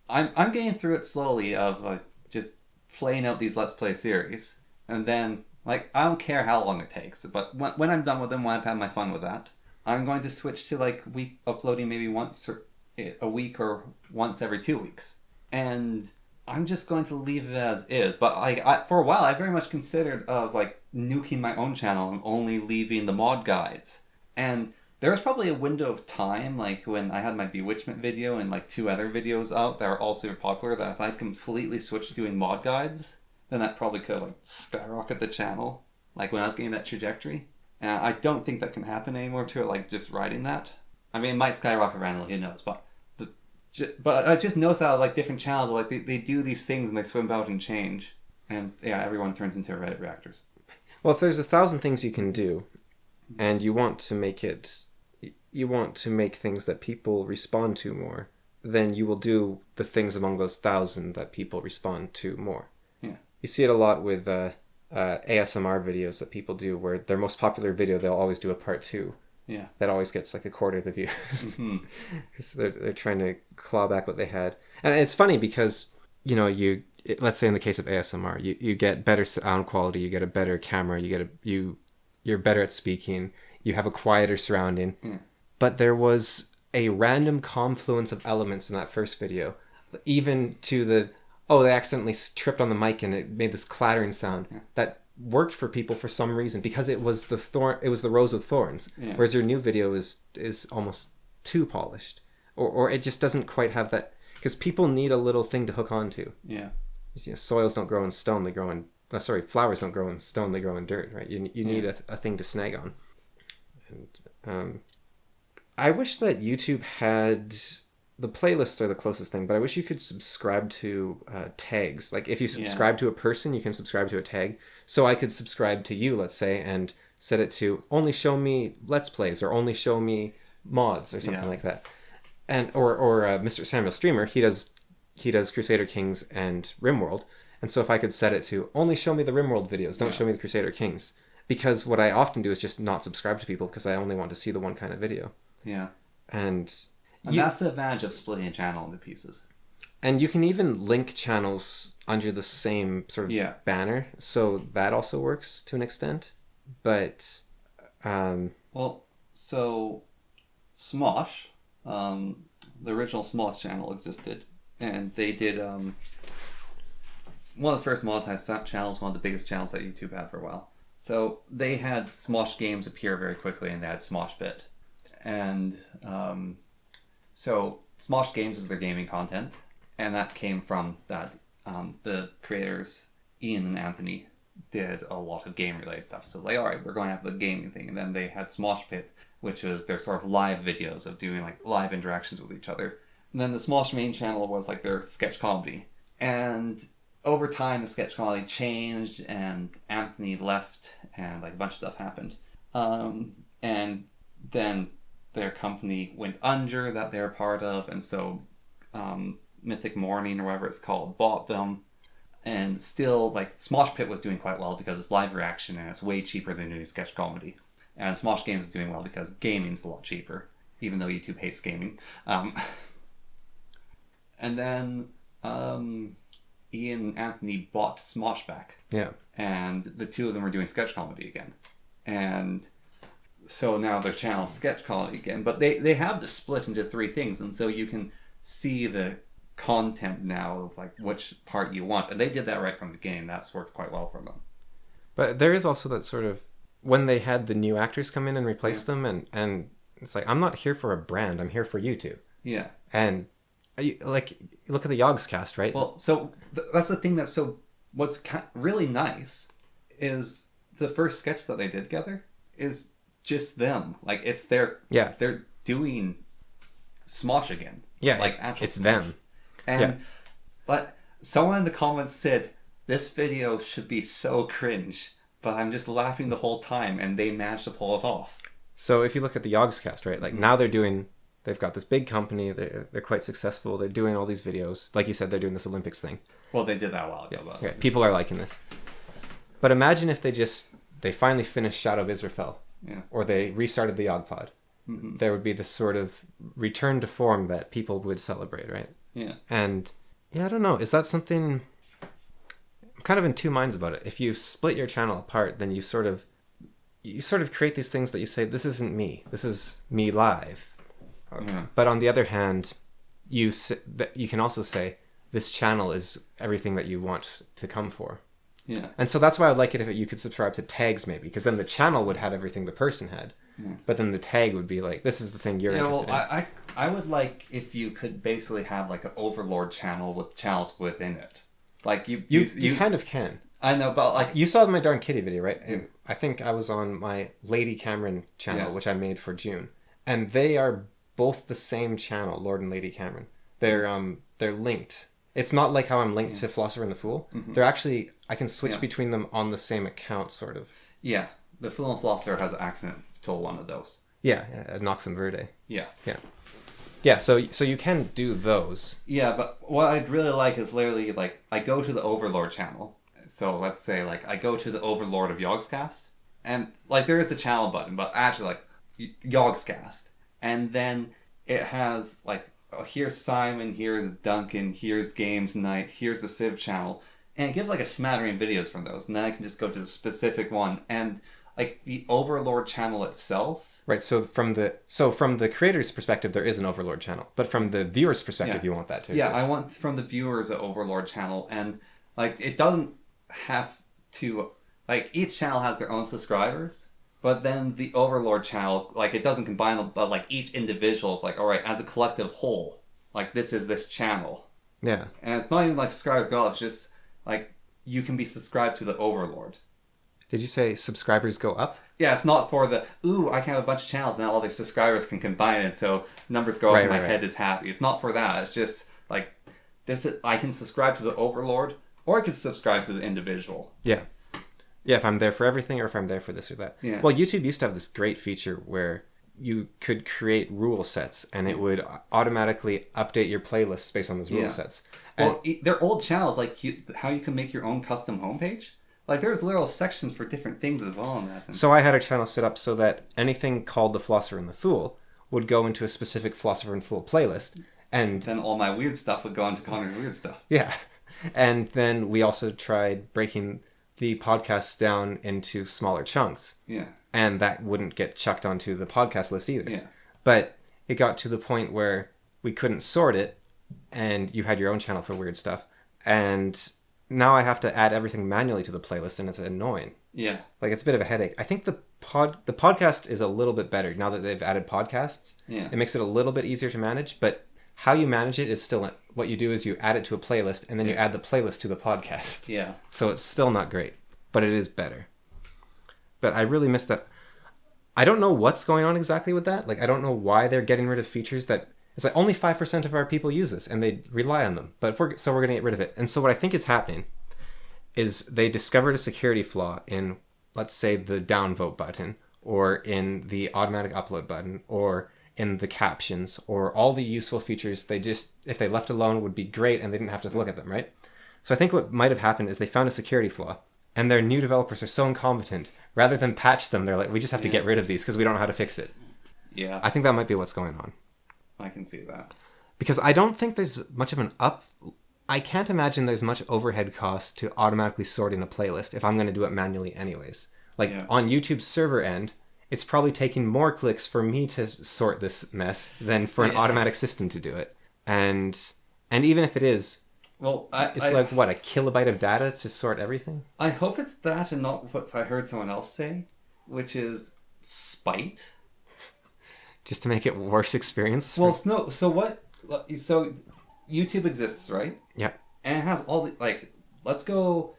I'm getting through it slowly of just playing out these Let's Play series, and then I don't care how long it takes, but when I'm done with them, when I've had my fun with that, I'm going to switch to week uploading maybe once a week or once every 2 weeks, and I'm just going to leave it as is. But for a while, I very much considered of nuking my own channel and only leaving the mod guides. And there was probably a window of time, when I had my Bewitchment video and 2 other videos out that were all super popular, that if I completely switched to doing mod guides, then that probably could skyrocket the channel. When I was getting that trajectory. And I don't think that can happen anymore to it, just riding that. I mean, it might skyrocket randomly, who knows, but But I just noticed that like different channels, like they do these things and they swim out and change, and yeah, everyone turns into Reddit reactors. Well, if there's 1,000 things you can do, and you want to make things that people respond to more, then you will do the things among those 1,000 that people respond to more. Yeah. You see it a lot with ASMR videos that people do, where their most popular video, they'll always do a part 2. Yeah. That always gets like a quarter of the views. Because they're trying to claw back what they had. And it's funny because, let's say in the case of ASMR, you get better sound quality, you get a better camera, you're better at speaking, you have a quieter surrounding. Yeah. But there was a random confluence of elements in that first video, even to they accidentally tripped on the mic and it made this clattering sound that worked for people for some reason, because it was the rose with thorns. Yeah. Whereas your new video is almost too polished, or it just doesn't quite have that, because people need a little thing to hook onto. Yeah. Soils don't grow in stone, they grow in flowers don't grow in stone, they grow in dirt, right? You need a thing to snag on. And I wish that YouTube had, the playlists are the closest thing, but I wish you could subscribe to tags. Like if you subscribe to a person, you can subscribe to a tag. So I could subscribe to you, let's say, and set it to only show me Let's Plays or only show me mods or something like that. And or Mr. Samuel Streamer, he does Crusader Kings and RimWorld. And so if I could set it to only show me the RimWorld videos, don't show me the Crusader Kings. Because what I often do is just not subscribe to people because I only want to see the one kind of video. Yeah. And that's the advantage of splitting a channel into pieces. And you can even link channels under the same sort of banner, so that also works to an extent. But so Smosh, the original Smosh channel existed, and they did one of the first monetized channels, one of the biggest channels that YouTube had for a while. So they had Smosh games appear very quickly, and they had Smoshbit. And so Smosh Games is their gaming content, and that came from that the creators Ian and Anthony did a lot of game related stuff. So it's like, all right, we're going to have the gaming thing, and then they had Smoshpit, which was their sort of live videos of doing like live interactions with each other. And then the Smosh main channel was like their sketch comedy, and over time the sketch comedy changed, and Anthony left, and like a bunch of stuff happened, and then their company went under that they're part of, and so Mythic Morning or whatever it's called bought them, and still like Smosh Pit was doing quite well because it's live reaction and it's way cheaper than doing sketch comedy, and Smosh Games is doing well because gaming's a lot cheaper, even though YouTube hates gaming. And then Ian and Anthony bought Smosh back, and the two of them are doing sketch comedy again, and so now their channel's sketch comedy again, but they have the split into 3 things, and so you can see the content now of like which part you want, and they did that right from the beginning. That's worked quite well for them. But there is also that sort of, when they had the new actors come in and replace them, and it's like, I'm not here for a brand, I'm here for you two. Yeah. And look at the Yogs cast, right? Well, so that's the thing what's really nice is the first sketch that they did together is just them. Like it's they're doing Smosh again. Yeah, like it's them. And but someone in the comments said this video should be so cringe, but I'm just laughing the whole time, and they managed to pull it off. So if you look at the Yogs cast, right? Like now they've got this big company, they're quite successful, they're doing all these videos. Like you said, they're doing this Olympics thing. Well, they did that a while ago. Yeah. Okay. People are liking this. But imagine if they finally finished Shadow of Israfel. Yeah. Or they restarted the Yogpod. Mm-hmm. There would be this sort of return to form that people would celebrate, right? Yeah. And I don't know. Is that something? I'm kind of in two minds about it. If you split your channel apart, then you sort of create these things that you say, this isn't me. This is me live. Yeah. But on the other hand, you can also say this channel is everything that you want to come for. Yeah. And so that's why I'd like it if you could subscribe to tags, maybe, because then the channel would have everything the person had. Yeah. But then the tag would be like, this is the thing you're interested in. I would like if you could basically have like an overlord channel with channels within it. Like you kind of can. I know, but like you saw my Darn Kitty video, right? Yeah. I think I was on my Lady Cameron channel, which I made for June, and they are both the same channel, Lord and Lady Cameron. they're linked. It's not like how I'm linked to Philosopher and the Fool. They're actually, I can switch between them on the same account, sort of. Yeah, the Fool and Philosopher has accidental one of those. Yeah, Noxum Verde. Yeah. Yeah, so you can do those. Yeah, but what I'd really like is literally, like, I go to the Overlord channel. So let's say, like, I go to the Overlord of Yogscast, and, like, there is the channel button, but actually, like, Yogscast. And then it has, like, oh, here's Simon, here's Duncan, here's Games Night, here's the Civ channel. And it gives, like, a smattering of videos from those. And then I can just go to the specific one. And, like, the Overlord channel itself... Right, so from the creator's perspective, there is an Overlord channel. But from the viewer's perspective, you want that too. Yeah, I want from the viewers an Overlord channel. And, like, it doesn't have to... Like, each channel has their own subscribers. But then the Overlord channel, like, it doesn't combine them. But, like, each individual is like, all right, as a collective whole, like, this is this channel. Yeah. And it's not even, like, subscribers go up. It's just, like, you can be subscribed to the Overlord. Did you say subscribers go up? Yeah, it's not for the, ooh, I can have a bunch of channels and all these subscribers can combine it, so numbers go up and my head is happy. It's not for that. It's just, like, I can subscribe to the Overlord, or I can subscribe to the individual. Yeah. Yeah, if I'm there for everything, or if I'm there for this or that. Yeah. Well, YouTube used to have this great feature where you could create rule sets, and it would automatically update your playlists based on those rule sets. Well, they're old channels, like how you can make your own custom homepage. Like, there's little sections for different things as well on that. So I had a channel set up so that anything called The Philosopher and the Fool would go into a specific Philosopher and Fool playlist. And then all my weird stuff would go into Connor's weird stuff. Yeah. And then we also tried breaking the podcasts down into smaller chunks. Yeah. And that wouldn't get chucked onto the podcast list either. Yeah. But it got to the point where we couldn't sort it, and you had your own channel for weird stuff. And now I have to add everything manually to the playlist, and it's annoying. Yeah. Like, it's a bit of a headache. I think the podcast is a little bit better now that they've added podcasts. Yeah. It makes it a little bit easier to manage, but how you manage it is still, what you do is you add it to a playlist, and then you add the playlist to the podcast. Yeah. So it's still not great, but it is better. But I really miss that. I don't know what's going on exactly with that. Like, I don't know why they're getting rid of features that... It's like only 5% of our people use this, and they rely on them. But we're going to get rid of it. And so what I think is happening is they discovered a security flaw in, let's say, the downvote button, or in the automatic upload button, or in the captions, or all the useful features they just, if they left alone, would be great, and they didn't have to look at them, right? So I think what might have happened is they found a security flaw, and their new developers are so incompetent. Rather than patch them, they're like, we just have to get rid of these because we don't know how to fix it. Yeah. I think that might be what's going on. I can see that. Because I don't think there's much of an I can't imagine there's much overhead cost to automatically sorting a playlist if I'm going to do it manually anyways. Like, on YouTube's server end, it's probably taking more clicks for me to sort this mess than for an automatic system to do it. And even if it is... Well, it's like, what, a kilobyte of data to sort everything? I hope it's that and not what I heard someone else say, which is spite. Just to make it worse experience? Well, no, so what... So, YouTube exists, right? Yeah. And it has all the... Like, let's go...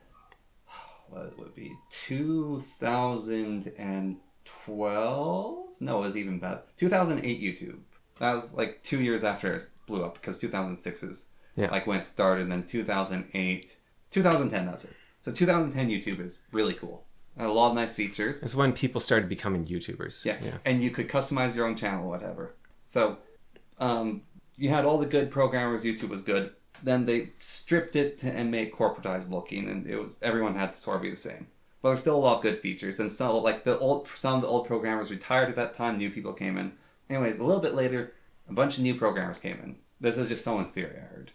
What would it be? 2012? No, it was even bad. 2008 YouTube. That was, like, 2 years after it blew up, because 2006 is... Yeah. Like when it started, and then 2008, 2010, that's it. So 2010 YouTube is really cool. A lot of nice features. It's when people started becoming YouTubers. Yeah. And you could customize your own channel, whatever. So you had all the good programmers, YouTube was good. Then they stripped it and made it corporatized looking, and it was everyone had to sort of be the same. But there's still a lot of good features, and so like some of the old programmers retired at that time, new people came in. Anyways, a little bit later, a bunch of new programmers came in. This is just someone's theory I heard.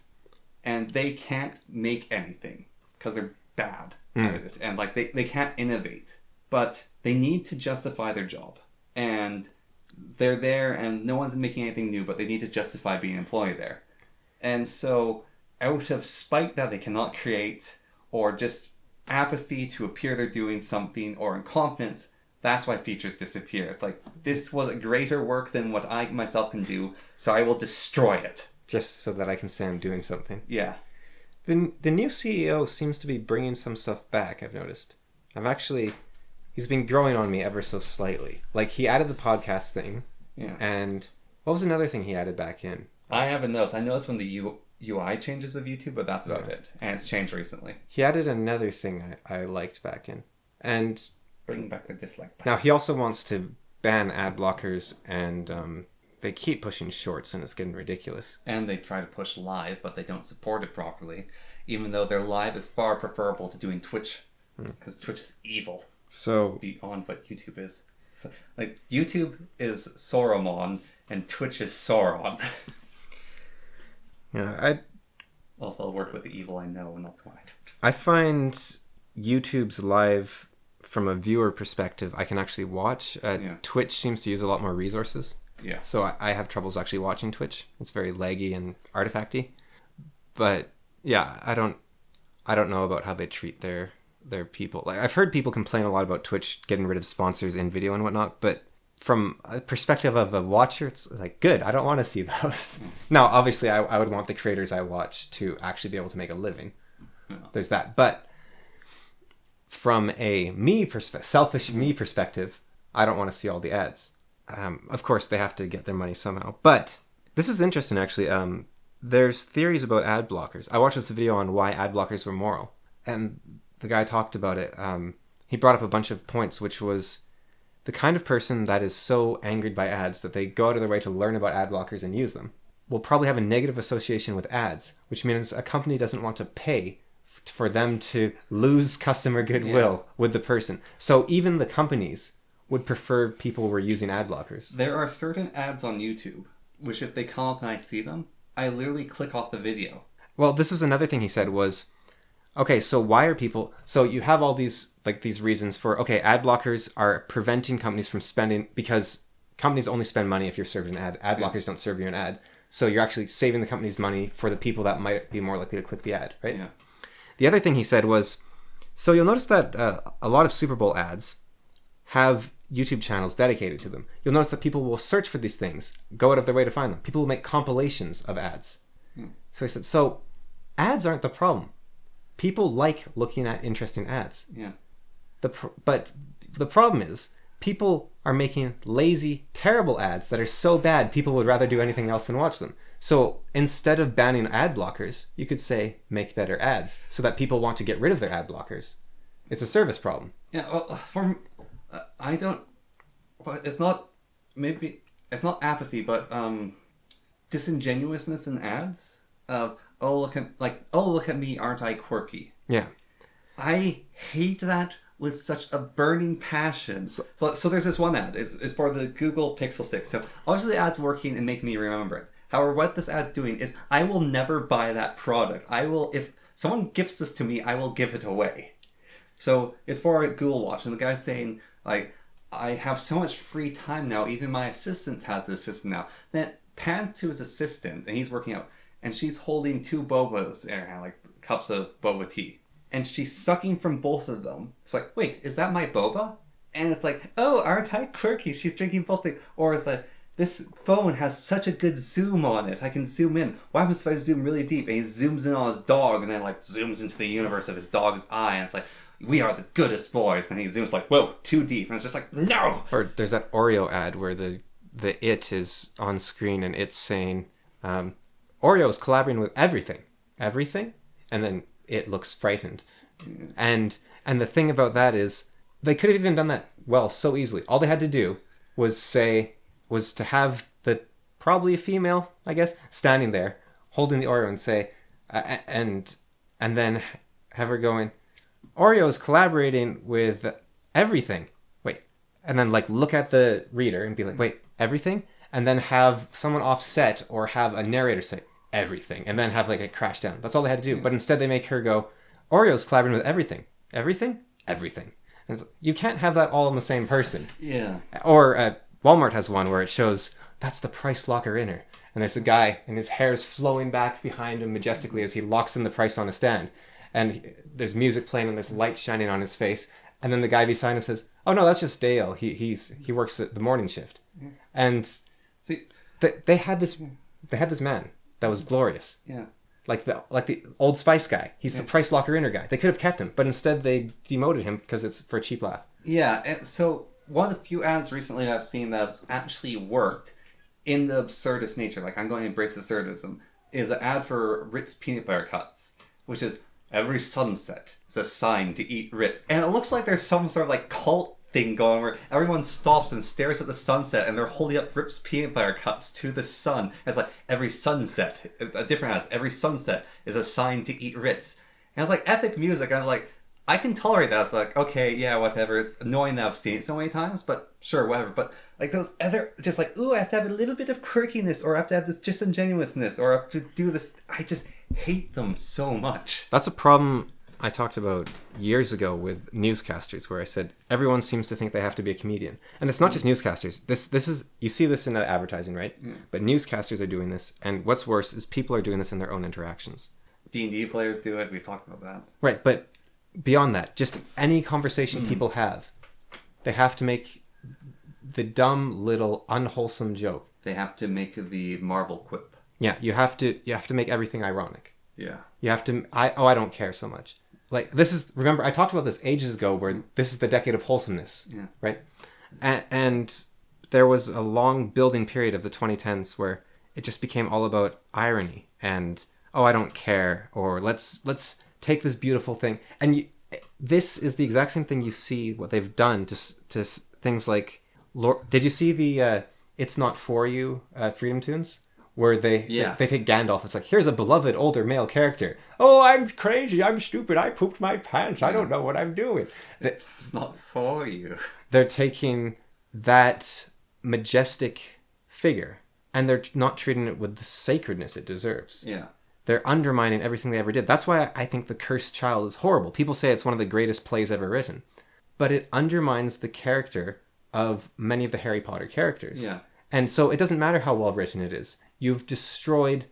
And they can't make anything because they're bad at it. And like they can't innovate. But they need to justify their job. And they're there and no one's making anything new, but they need to justify being an employee there. And so out of spite that they cannot create, or just apathy to appear they're doing something, or incompetence, that's why features disappear. It's like, this was a greater work than what I myself can do, so I will destroy it. Just so that I can say I'm doing something. Yeah. The new CEO seems to be bringing some stuff back, I've noticed. He's been growing on me ever so slightly. Like, he added the podcast thing. Yeah. And what was another thing he added back in? I haven't noticed. I noticed when the UI changes of YouTube, but that's about it. And it's changed recently. He added another thing I liked back in. And Bringing back the dislike button. now he also wants to ban ad blockers, and they keep pushing shorts, and it's getting ridiculous. And they try to push live, but they don't support it properly. Even though their live is far preferable to doing Twitch. Because Twitch is evil. So Beyond what YouTube is. So, like, YouTube is Saruman, and Twitch is Sauron. yeah, I Also, I'll work with the evil I know and not the one I don't. I find YouTube's live from a viewer perspective I can actually watch. Twitch seems to use a lot more resources. Yeah. So I have troubles actually watching Twitch. It's very laggy and artifacty. But yeah, I don't know about how they treat their people. Like, I've heard people complain a lot about Twitch getting rid of sponsors in video and whatnot, but from a perspective of a watcher, it's like, good, I don't want to see those. Now, obviously, I would want the creators I watch to actually be able to make a living. There's that. But from a selfish me perspective, I don't want to see all the ads. Of course, they have to get their money somehow. But this is interesting, actually. There's theories about ad blockers. I watched this video on why ad blockers were moral. And the guy talked about it. He brought up a bunch of points, which was the kind of person that is so angered by ads that they go out of their way to learn about ad blockers and use them will probably have a negative association with ads, which means a company doesn't want to pay for them to lose customer goodwill with the person. So even the companies would prefer people were using ad blockers. There are certain ads on YouTube, which if they come up and I see them, I literally click off the video. Well, this is another thing he said was, okay, so why are people... So you have all these reasons for, okay, ad blockers are preventing companies from spending, because companies only spend money if you're serving an ad. Ad blockers don't serve you an ad. So you're actually saving the company's money for the people that might be more likely to click the ad, right? Yeah. The other thing he said was, so you'll notice that a lot of Super Bowl ads have YouTube channels dedicated to them. You'll notice that people will search for these things, go out of their way to find them. People will make compilations of ads. So he said, so ads aren't the problem. People like looking at interesting ads. Yeah. But the problem is, people are making lazy, terrible ads that are so bad people would rather do anything else than watch them. So instead of banning ad blockers, you could say make better ads so that people want to get rid of their ad blockers. It's a service problem. Yeah, well, I don't... But it's not... Maybe... It's not apathy, but disingenuousness in ads of, look at me, aren't I quirky? Yeah. I hate that with such a burning passion. So there's this one ad. It's for the Google Pixel 6. So obviously the ad's working and making me remember it. However, what this ad's doing is I will never buy that product. If someone gifts this to me, I will give it away. So it's for Google Watch, and the guy's saying, like, I have so much free time now, even my assistant has an assistant now. Then it pans to his assistant, and he's working out, and she's holding two bobas, like cups of boba tea. And she's sucking from both of them. It's like, wait, is that my boba? And it's like, oh, aren't I quirky? She's drinking both things. Or it's like, this phone has such a good zoom on it. I can zoom in. What happens if I zoom really deep? And he zooms in on his dog and then like zooms into the universe of his dog's eye. And it's like, we are the goodest boys. And he zooms like, whoa, too deep. And it's just like, no! Or there's that Oreo ad where the it is on screen and it's saying, Oreo is collaborating with everything. Everything? And then it looks frightened. And the thing about that is, they could have even done that so easily. All they had to do was to have probably a female, I guess, standing there holding the Oreo and say, and then have her going, Oreo is collaborating with everything. Wait, and then like look at the reader and be like, wait, everything? And then have someone offset or have a narrator say everything, and then have like it crash down. That's all they had to do. But instead they make her go, Oreo's collaborating with everything. Everything? Everything. And it's, you can't have that all in the same person. Yeah. Or Walmart has one where it shows, that's the price locker inner. And there's a guy, and his hair's flowing back behind him majestically as he locks in the price on a stand. And there's music playing and there's light shining on his face. And then the guy beside him says, oh no, that's just Dale. He works at the morning shift. And see, they had this man that was glorious. Yeah. Like the Old Spice guy. He's the price locker inner guy. They could have kept him, but instead they demoted him because it's for a cheap laugh. Yeah, and so one of the few ads recently I've seen that actually worked in the absurdist nature, like I'm going to embrace absurdism, is an ad for Ritz peanut butter cuts, which is every sunset is a sign to eat Ritz. And it looks like there's some sort of like cult thing going where everyone stops and stares at the sunset and they're holding up Ritz peanut butter cuts to the sun. It's like every sunset, a different house, every sunset is a sign to eat Ritz. And it's like epic music. I'm like, I can tolerate that. It's like, okay, yeah, whatever. It's annoying that I've seen it so many times, but sure, whatever. But like those other, just like, ooh, I have to have a little bit of quirkiness, or I have to have this disingenuousness, or I have to do this. I just hate them so much. That's a problem I talked about years ago with newscasters, where I said everyone seems to think they have to be a comedian, and it's not just newscasters. This is, you see this in advertising, right? But newscasters are doing this, and what's worse is people are doing this in their own interactions. D&D players do it. We've talked about that. Right, but beyond that, just any conversation people have, they have to make the dumb little unwholesome joke. They have to make the Marvel quip. Yeah, you have to make everything ironic. Yeah. You have to I don't care so much. Like, this is, remember I talked about this ages ago, where this is the decade of wholesomeness. Yeah. Right? And there was a long building period of the 2010s where it just became all about irony and I don't care, or let's take this beautiful thing. And this is the exact same thing you see what they've done to things like did you see the It's Not For You Freedom Tunes, where they take Gandalf? It's like, here's a beloved older male character. Oh, I'm crazy, I'm stupid, I pooped my pants, I don't know what I'm doing. It's not for you. They're taking that majestic figure and they're not treating it with the sacredness it deserves. Yeah. They're undermining everything they ever did. That's why I think The Cursed Child is horrible. People say it's one of the greatest plays ever written. But it undermines the character of many of the Harry Potter characters. Yeah. And so it doesn't matter how well written it is. You've destroyed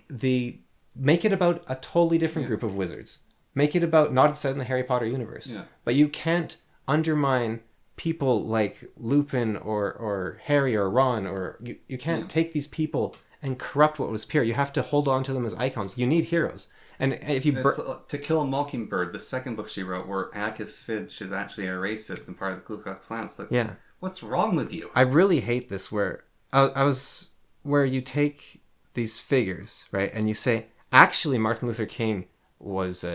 make it about a totally different group of wizards. Make it about, not set in the Harry Potter universe. Yeah. But you can't undermine people like Lupin or Harry or Ron, or you can't take these people and corrupt what was pure. You have to hold on to them as icons. You need heroes. And if you... To Kill a Mockingbird, the second book she wrote, where Atticus Finch is actually a racist and part of the Ku Klux Klan. Like, yeah. What's wrong with you? I really hate this where... where you take these figures, right, and you say, actually Martin Luther King was...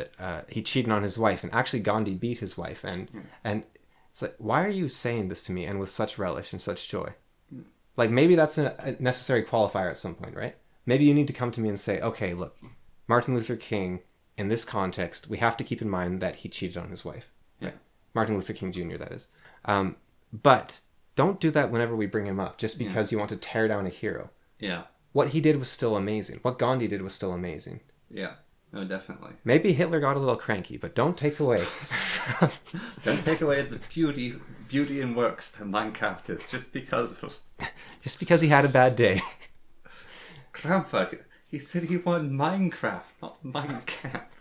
he cheated on his wife, and actually Gandhi beat his wife. And it's like, why are you saying this to me, and with such relish and such joy? Like, maybe that's a necessary qualifier at some point, right? Maybe you need to come to me and say, okay, look, Martin Luther King, in this context, we have to keep in mind that he cheated on his wife. Yeah. Martin Luther King Jr., that is. But don't do that whenever we bring him up, just because you want to tear down a hero. Yeah. What he did was still amazing. What Gandhi did was still amazing. Yeah. No, definitely. Maybe Hitler got a little cranky, but don't take away... Don't take away the beauty and works that Mein Kampf is, just because he had a bad day. Krampus, he said he wanted Minecraft, not Mein Kampf.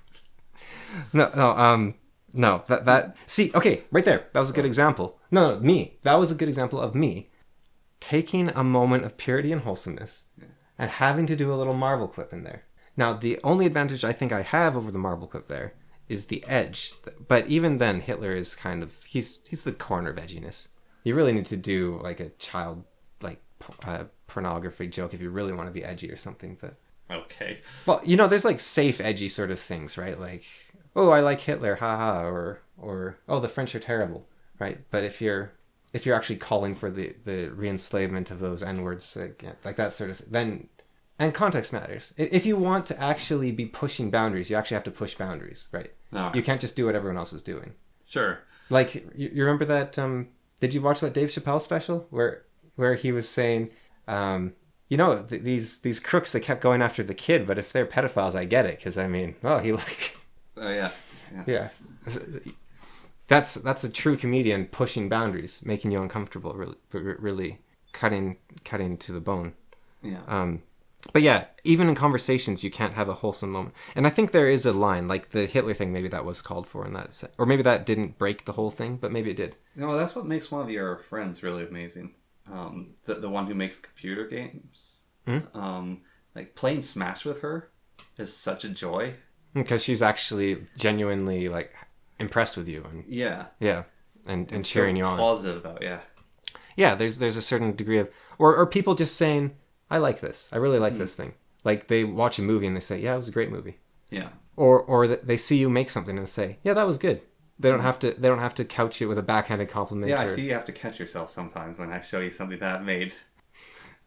No, that see, okay, right there. That was a good example. No, me. That was a good example of me taking a moment of purity and wholesomeness and having to do a little Marvel quip in there. Now, the only advantage I think I have over the Marvel quip there is the edge. But even then, Hitler is kind of... He's the corner of edginess. You really need to do, like, a child, like, pornography joke if you really want to be edgy or something, but... Okay. Well, there's, like, safe, edgy sort of things, right? Like, oh, I like Hitler, haha, or oh, the French are terrible, right? But if you're actually calling for the re-enslavement of those N-words, like that sort of thing, then... And context matters. If you want to actually be pushing boundaries, you actually have to push boundaries, right? No. You can't just do what everyone else is doing. Sure. Like, you remember that, did you watch that Dave Chappelle special? Where he was saying, these crooks, they kept going after the kid, but if they're pedophiles, I get it, because, I mean, he like... Oh, yeah. Yeah. That's a true comedian pushing boundaries, making you uncomfortable, really cutting to the bone. Yeah. But yeah, even in conversations, you can't have a wholesome moment. And I think there is a line, like the Hitler thing, maybe that was called for in that. Or maybe that didn't break the whole thing, but maybe it did. No, that's what makes one of your friends really amazing. The one who makes computer games. Mm-hmm. Like, playing Smash with her is such a joy. Because she's actually genuinely, like, impressed with you. And yeah. Yeah. And cheering you on. Positive about, yeah. Yeah, there's a certain degree of... Or people just saying... I like this. I really like this thing. Like they watch a movie and they say, yeah, it was a great movie. Yeah. Or they see you make something and say, yeah, that was good. They don't have to couch it with a backhanded compliment. Yeah, I see you have to catch yourself sometimes when I show you something that I've made.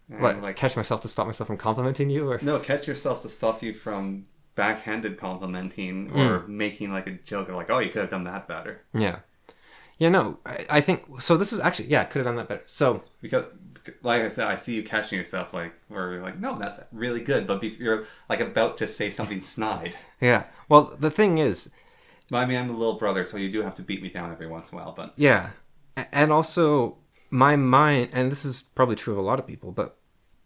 What, like, catch myself to stop myself from complimenting you? Or no, catch yourself to stop you from backhanded complimenting or making like a joke of like, oh, you could have done that better. Yeah. Yeah, no, I think, so this is actually, yeah, could have done that better. So, Because, like I said, I see you catching yourself like, where you're like, no, that's really good, but you're like about to say something snide. yeah. Well, the thing is, I mean, I'm the little brother, so you do have to beat me down every once in a while, but... yeah. And also, my mind, and this is probably true of a lot of people, but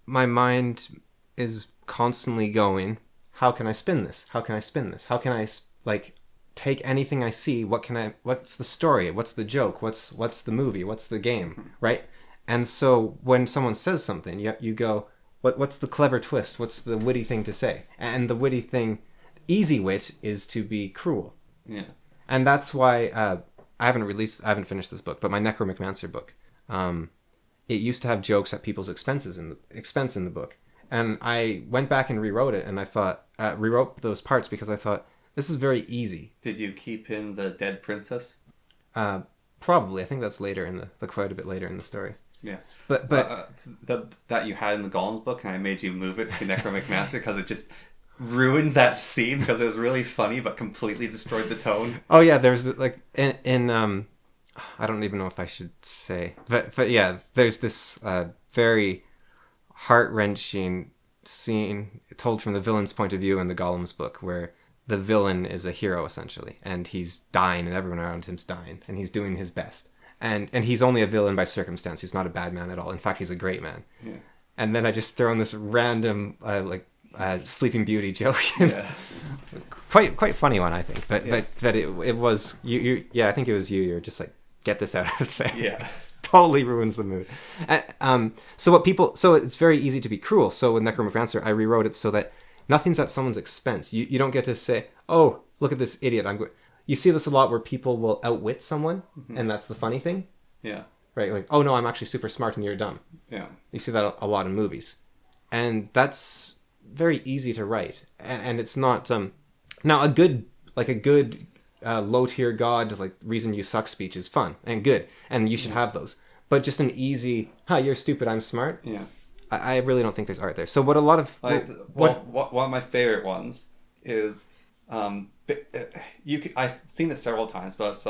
my mind is constantly going, how can I spin this? How can I spin this? How can I, like, take anything I see? What's the story? What's the joke? What's the movie? What's the game? Right? And so when someone says something, you go, what's the clever twist? What's the witty thing to say? And the witty thing, easy wit, is to be cruel. Yeah. And that's why I haven't finished this book, but my Necromancer book, it used to have jokes at people's expense in the book. And I went back and rewrote it, and I thought, rewrote those parts because I thought, this is very easy. Did you keep in the dead princess? Probably. I think that's later in the quite a bit later in the story. Yeah. But that you had in the Golems book, and I made you move it to Necromancer because it just ruined that scene because it was really funny but completely destroyed the tone. Oh yeah, there's like in I don't even know if I should say, but yeah, there's this very heart-wrenching scene told from the villain's point of view in the Golems book, where the villain is a hero essentially, and he's dying, and everyone around him's dying, and he's doing his best, and he's only a villain by circumstance. He's not a bad man at all. In fact, he's a great man. Yeah. And then I just throw in this random Sleeping Beauty joke. Yeah. quite funny one, I think. But it was you. Yeah, I think it was you. You're just like, get this out of there. Yeah. Totally ruins the mood. So it's very easy to be cruel. So with Necromancer, I rewrote it so that nothing's at someone's expense. You don't get to say, oh, look at this idiot. You see this a lot where people will outwit someone, and that's the funny thing. Yeah. Right. Like, oh no, I'm actually super smart and you're dumb. Yeah. You see that a lot in movies, and that's very easy to write. And it's not now a good low tier god like reason you suck speech is fun and good, and you should have those. But just an easy, you're stupid, I'm smart. Yeah. I really don't think there's art there. So what a lot of one of my favorite ones is I've seen it several times, but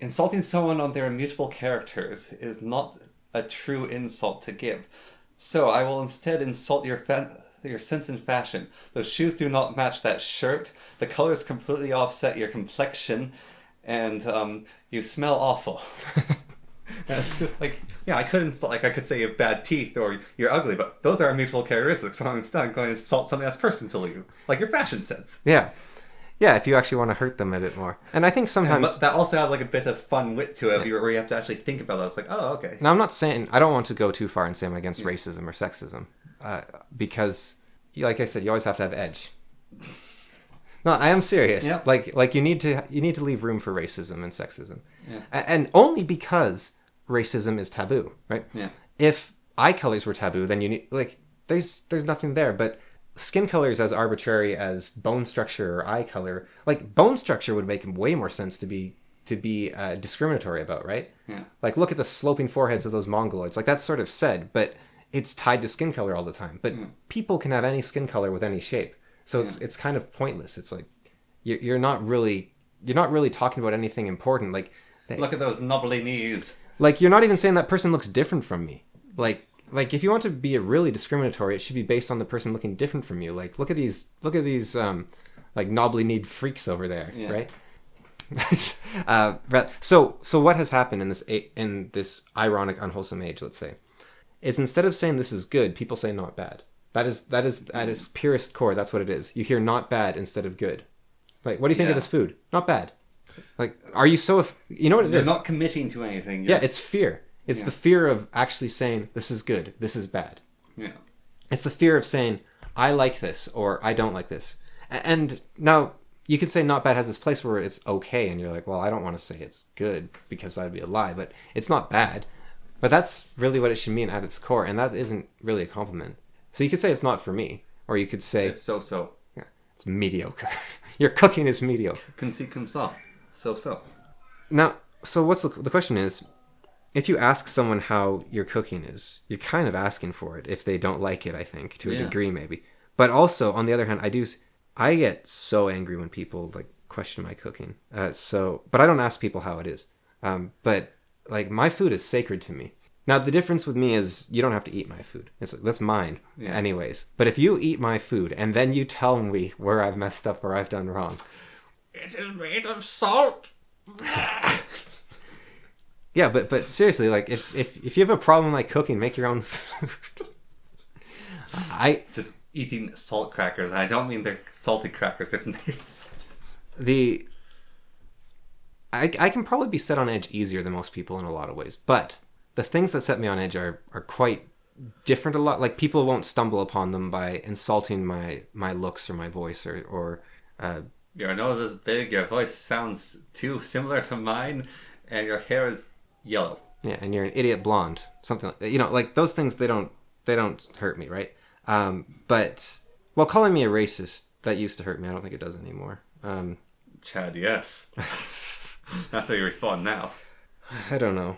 insulting someone on their immutable characters is not a true insult to give. So I will instead insult your sense and fashion. Those shoes do not match that shirt. The colors completely offset your complexion, and you smell awful. That's just like, yeah, I could say you have bad teeth or you're ugly, but those are immutable characteristics. So instead I'm going to insult something that's personal to you, like your fashion sense. Yeah. Yeah, if you actually want to hurt them a bit more. And I think sometimes... But that also has like a bit of fun wit to it, where you have to actually think about it. It's like, oh, okay. Now, I'm not saying... I don't want to go too far and say I'm against racism or sexism. Because, like I said, you always have to have edge. No, I am serious. Yeah. Like you need to leave room for racism and sexism. Yeah. And only because racism is taboo, right? Yeah. If eye colors were taboo, then you need... Like, there's nothing there, but... Skin color is as arbitrary as bone structure or eye color. Like, bone structure would make way more sense to be discriminatory about, right? Yeah. Like, look at the sloping foreheads of those Mongoloids. Like, that's sort of said, but it's tied to skin color all the time. But people can have any skin color with any shape, so it's kind of pointless. It's like you're not really talking about anything important. Like, look at those knobbly knees. Like, you're not even saying that person looks different from me. Like if you want to be really discriminatory, it should be based on the person looking different from you. Like, look at these like knobbly-kneed freaks over there, right? So what has happened in this ironic, unwholesome age, let's say, is instead of saying this is good, people say not bad. That is purest core. That's what it is. You hear not bad instead of good. Like, what do you think of this food? Not bad. Like, are you so? You know what it is? You're not committing to anything. Yeah, it's fear. It's the fear of actually saying, this is good, this is bad. Yeah. It's the fear of saying, I like this, or I don't like this. And now, you could say not bad has this place where it's okay, and you're like, well, I don't want to say it's good, because that'd be a lie, but it's not bad. But that's really what it should mean at its core, and that isn't really a compliment. So you could say it's not for me, or you could say It's so. yeah, it's mediocre. Your cooking is mediocre. Comme ci, comme ça. So. Now, so what's the question is, if you ask someone how your cooking is, you're kind of asking for it if they don't like it, I think, to a degree maybe. But also, on the other hand, I get so angry when people like question my cooking. But I don't ask people how it is. But like my food is sacred to me. Now, the difference with me is you don't have to eat my food. That's mine anyways. But if you eat my food and then you tell me where I've messed up or I've done wrong. It is made of salt. Yeah, but seriously, like if you have a problem like cooking, make your own food. I just eating salt crackers. I don't mean they're salty crackers. There's names. I can probably be set on edge easier than most people in a lot of ways, but the things that set me on edge are quite different a lot. Like people won't stumble upon them by insulting my looks or my voice or your nose is big, your voice sounds too similar to mine, and your hair is yellow. Yeah, and you're an idiot blonde. Something like that. You know, like those things they don't hurt me, right? But well, calling me a racist, that used to hurt me. I don't think it does anymore. Chad, yes. That's how you respond now. I don't know.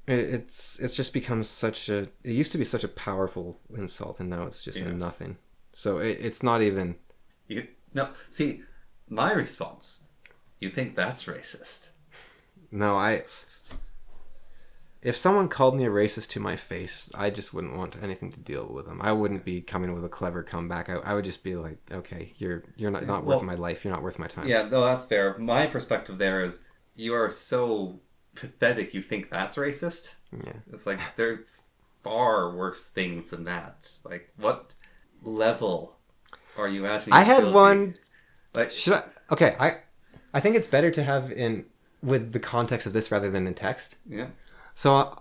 It's just become such a... It used to be such a powerful insult, and now it's just a nothing. So it's not even... No, see, my response, you think that's racist. No, if someone called me a racist to my face, I just wouldn't want anything to deal with them. I wouldn't be coming with a clever comeback. I would just be like, okay, you're not worth my life. You're not worth my time. Yeah, no, that's fair. My perspective there is you are so pathetic you think that's racist. Yeah. It's like there's far worse things than that. Like, what level are you at? I had one... Like, should I... Okay, I think it's better to have with the context of this rather than in text. Yeah. So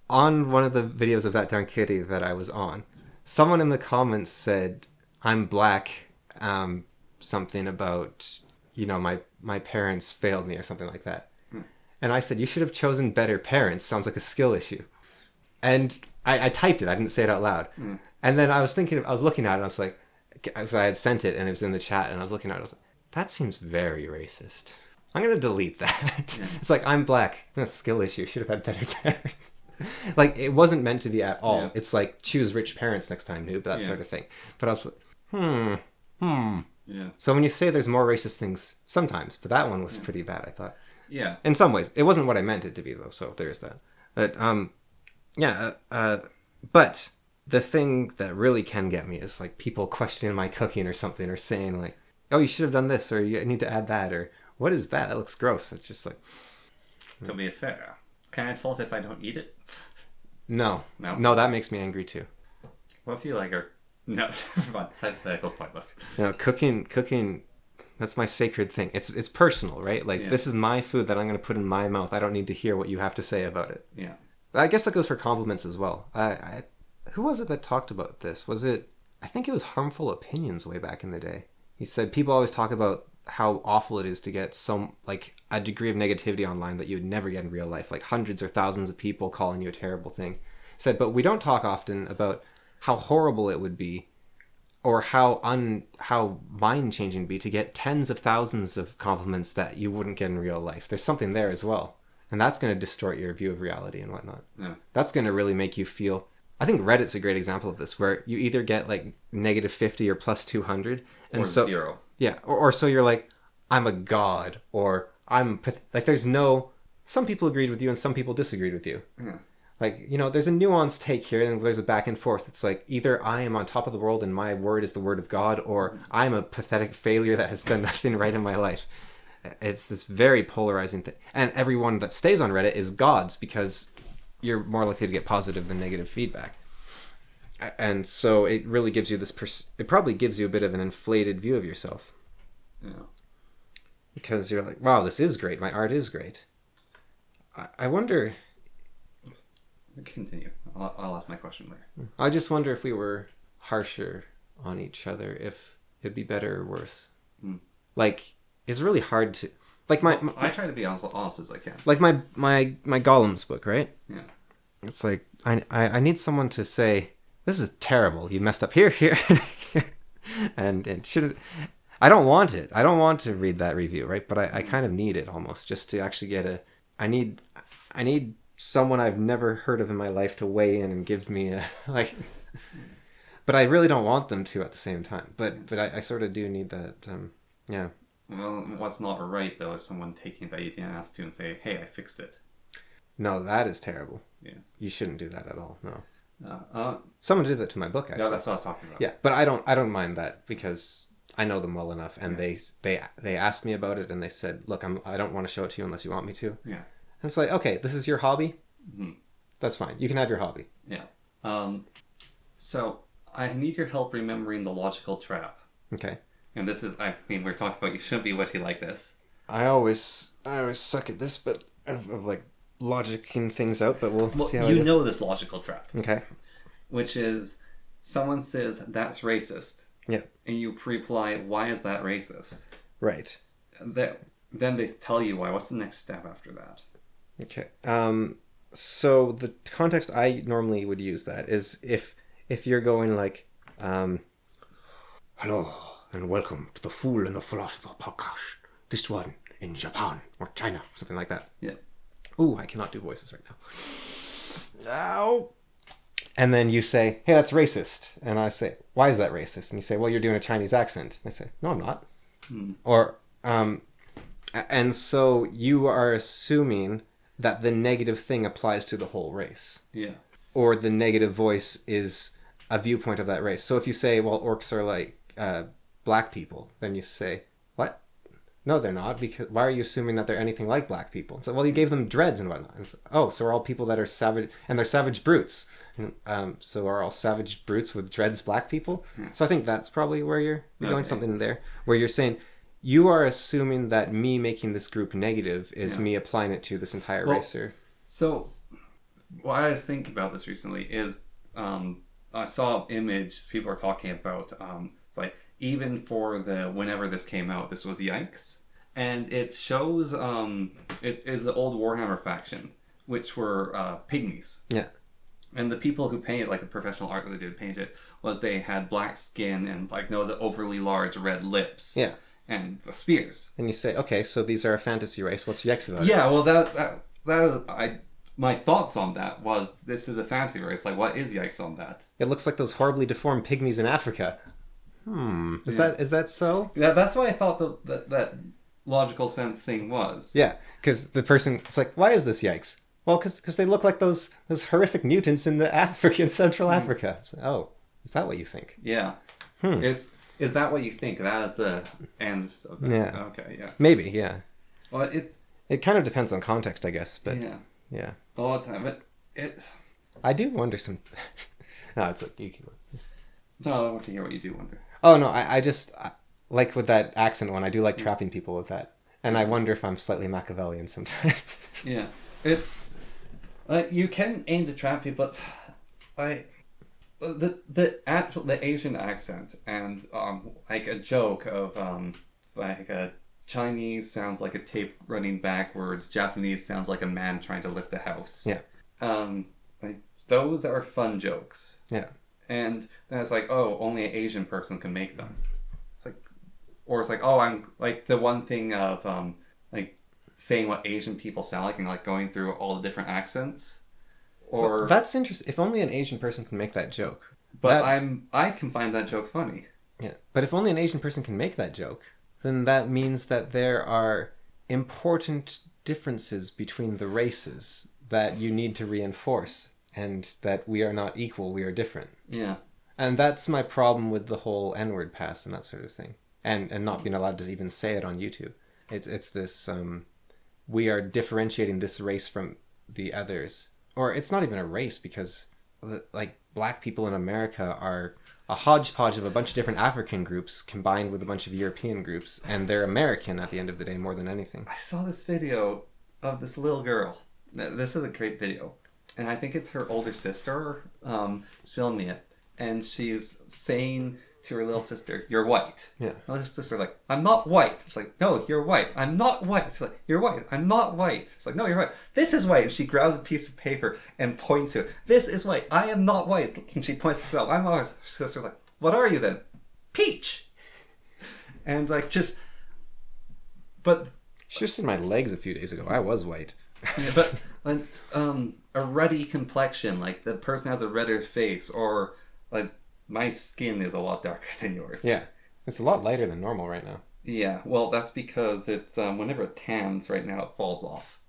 on one of the videos of That Darn Kitty that I was on, someone in the comments said, I'm black, something about, you know, my parents failed me or something like that. And I said, you should have chosen better parents. Sounds like a skill issue. And I typed it. I didn't say it out loud. And then I was looking at it and I was like, so I had sent it and it was in the chat and I was looking at it. I was like, that seems very racist. I'm going to delete that. Yeah. It's like, I'm black. That's a skill issue. Should have had better parents. Like, it wasn't meant to be at all. Yeah. It's like, choose rich parents next time, noob, that sort of thing. But I was like, Yeah. So when you say there's more racist things, sometimes, but that one was pretty bad, I thought. Yeah. In some ways. It wasn't what I meant it to be, though, so there's that. But, but the thing that really can get me is, like, people questioning my cooking or something, or saying, like, oh, you should have done this, or you need to add that, or... What is that? That looks gross. It's just like... To be fair, can I insult if I don't eat it? No. No, that makes me angry too. What if you like are... No, come on. Hypothetical's pointless. You know, cooking, that's my sacred thing. It's personal, right? Like, this is my food that I'm going to put in my mouth. I don't need to hear what you have to say about it. Yeah. I guess that goes for compliments as well. Who was it that talked about this? Was it... I think it was Harmful Opinions way back in the day. He said people always talk about how awful it is to get a degree of negativity online that you would never get in real life, like hundreds or thousands of people calling you a terrible thing. He said, but we don't talk often about how horrible it would be or how mind-changing it'd be to get tens of thousands of compliments that you wouldn't get in real life. There's something there as well. And that's going to distort your view of reality and whatnot. Yeah. That's going to really make you feel... I think Reddit's a great example of this, where you either get like -50 or +200. And or so, 0. Yeah, or so you're like, I'm a god, or like there's no... Some people agreed with you and some people disagreed with you. Yeah. Like, you know, there's a nuanced take here and there's a back and forth. It's like, either I am on top of the world and my word is the word of God, or I'm a pathetic failure that has done nothing right in my life. It's this very polarizing thing. And everyone that stays on Reddit is gods because you're more likely to get positive than negative feedback. And so it really gives you this... It probably gives you a bit of an inflated view of yourself. Yeah. Because you're like, wow, this is great. My art is great. I wonder... Continue. I'll ask my question later. I just wonder if we were harsher on each other, if it'd be better or worse. Like, it's really hard to... Like I try to be honest as I can. Like my Golems book, right? Yeah. It's like, I need someone to say, this is terrible. You messed up here, here, and it shouldn't. I don't want it. I don't want to read that review, right? But I kind of need it almost just to actually get a. I need someone I've never heard of in my life to weigh in and give me a like. But I really don't want them to at the same time. But I sort of do need that. Yeah. Well, what's not right though is someone taking that you didn't ask to and say, "Hey, I fixed it." No, that is terrible. Yeah. You shouldn't do that at all. No. Uh, Someone did that to my book actually. yeah, that's what I was talking about. Yeah, but I don't mind that because I know them well enough, and they asked me about it, and they said, "Look, I don't want to show it to you unless you want me to." Yeah. And it's like, okay, this is your hobby. Mm-hmm. That's fine. You can have your hobby. Yeah. So I need your help remembering the logical trap. Okay. And this is, I mean, we're talking about you shouldn't be witty like this. I always suck at this, but of like logicking things out. But we'll see how you know this logical trap. Okay. Which is, someone says that's racist. Yeah. And you reply, why is that racist? Right. Then they tell you why. What's the next step after that? Okay. So the context I normally would use that is if you're going like, hello and welcome to the Fool and the Philosopher podcast. This one in Japan or China, something like that. Yeah. Ooh, I cannot do voices right now. Ow. And then you say, hey, that's racist. And I say, why is that racist? And you say, well, you're doing a Chinese accent. And I say, no, I'm not. Or, and so you are assuming that the negative thing applies to the whole race. Yeah. Or the negative voice is a viewpoint of that race. So if you say, well, orcs are like black people, then you say, what? No, they're not. Because why are you assuming that they're anything like black people? So, well, you gave them dreads and whatnot. And so, oh, so are all people that are savage, and they're savage brutes. And, so are all savage brutes with dreads black people? So I think that's probably where you're going, something there, where you're saying, you are assuming that me making this group negative is me applying it to this entire race. So what I was thinking about this recently is I saw an image people are talking about. It's like, even for whenever this came out, this was yikes. And it shows it's the old Warhammer faction, which were pygmies. Yeah. And the people who painted, like the professional art that they did paint it, was they had black skin and the overly large red lips. Yeah. And the spears. And you say, okay, so these are a fantasy race. What's yikes about it? Yeah, well, that was, my thoughts on that was, this is a fantasy race. Like, what is yikes on that? It looks like those horribly deformed pygmies in Africa. Is that so? Yeah, that's why I thought that logical sense thing was. Yeah, because the person, it's like, why is this yikes? Well, because they look like those horrific mutants in the Central Africa. It's like, oh, is that what you think? Yeah. Is that what you think? That is the end of that? Yeah. Okay, yeah. Maybe, yeah. Well, it kind of depends on context, I guess, but yeah. A lot of time, I do wonder some... No, it's like, you can... No, I want to hear what you do wonder. Oh, no, I just... like with that accent one, I do like trapping people with that. And I wonder if I'm slightly Machiavellian sometimes. Yeah. It's... you can aim to trap people, but... the Asian accent and like a joke of like a Chinese sounds like a tape running backwards, Japanese sounds like a man trying to lift a house. Yeah. Like those are fun jokes. Yeah. And then it's like, oh, only an Asian person can make them. It's like, or it's like, oh, I'm like the one thing of like saying what Asian people sound like and like going through all the different accents. Or well, that's interesting. If only an Asian person can make that joke. But I can find that joke funny. Yeah. But if only an Asian person can make that joke, then that means that there are important differences between the races that you need to reinforce, and that we are not equal, we are different. Yeah. And that's my problem with the whole N-word pass and that sort of thing. And not being allowed to even say it on YouTube. It's this, we are differentiating this race from the others. Or it's not even a race, because like black people in America are a hodgepodge of a bunch of different African groups combined with a bunch of European groups, and they're American at the end of the day more than anything. I saw this video of this little girl. This is a great video, and I think it's her older sister filming it, and she's saying to her little sister, "You're white." Yeah. And her sister like, "I'm not white." She's like, "No, you're white. I'm not white." She's like, "You're white. I'm not white." She's like, "No, you're white. This is white." And she grabs a piece of paper and points to it. "This is white. I am not white." And she points to herself. "I'm not." Her sister's like, "What are you then?" "Peach." And like just, but She just in my legs a few days ago. I was white. yeah, but like a ruddy complexion, like the person has a redder face, or like my skin is a lot darker than yours. Yeah. It's a lot lighter than normal right now. Yeah, well, that's because it's whenever it tans right now, it falls off.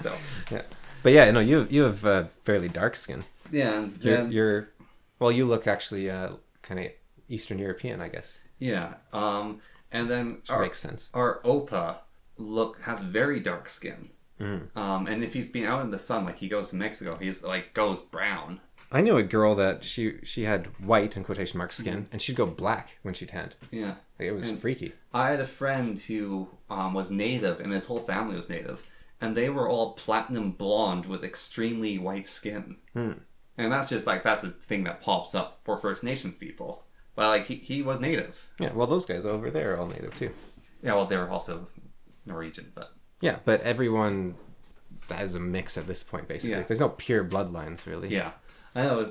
So Yeah. But yeah, no, you have fairly dark skin. yeah, and You're well, you look actually kind of Eastern European, I guess. yeah, and then Which makes sense. our Opa has very dark skin. Mm. And if he's been out in the sun, like he goes to Mexico, he's like goes brown. I knew a girl that she had white in quotation marks skin, and she'd go black when she tanned. Yeah, Like, it was freaky. I had a friend who was native, and his whole family was native, and they were all platinum blonde with extremely white skin. Mm. And that's just like that's a thing that pops up for First Nations people. But like he was native. Yeah, well, those guys over there are all native too. Yeah, well, they were also Norwegian, but Yeah, but everyone has a mix at this point, basically. Yeah. There's no pure bloodlines, really. yeah, I know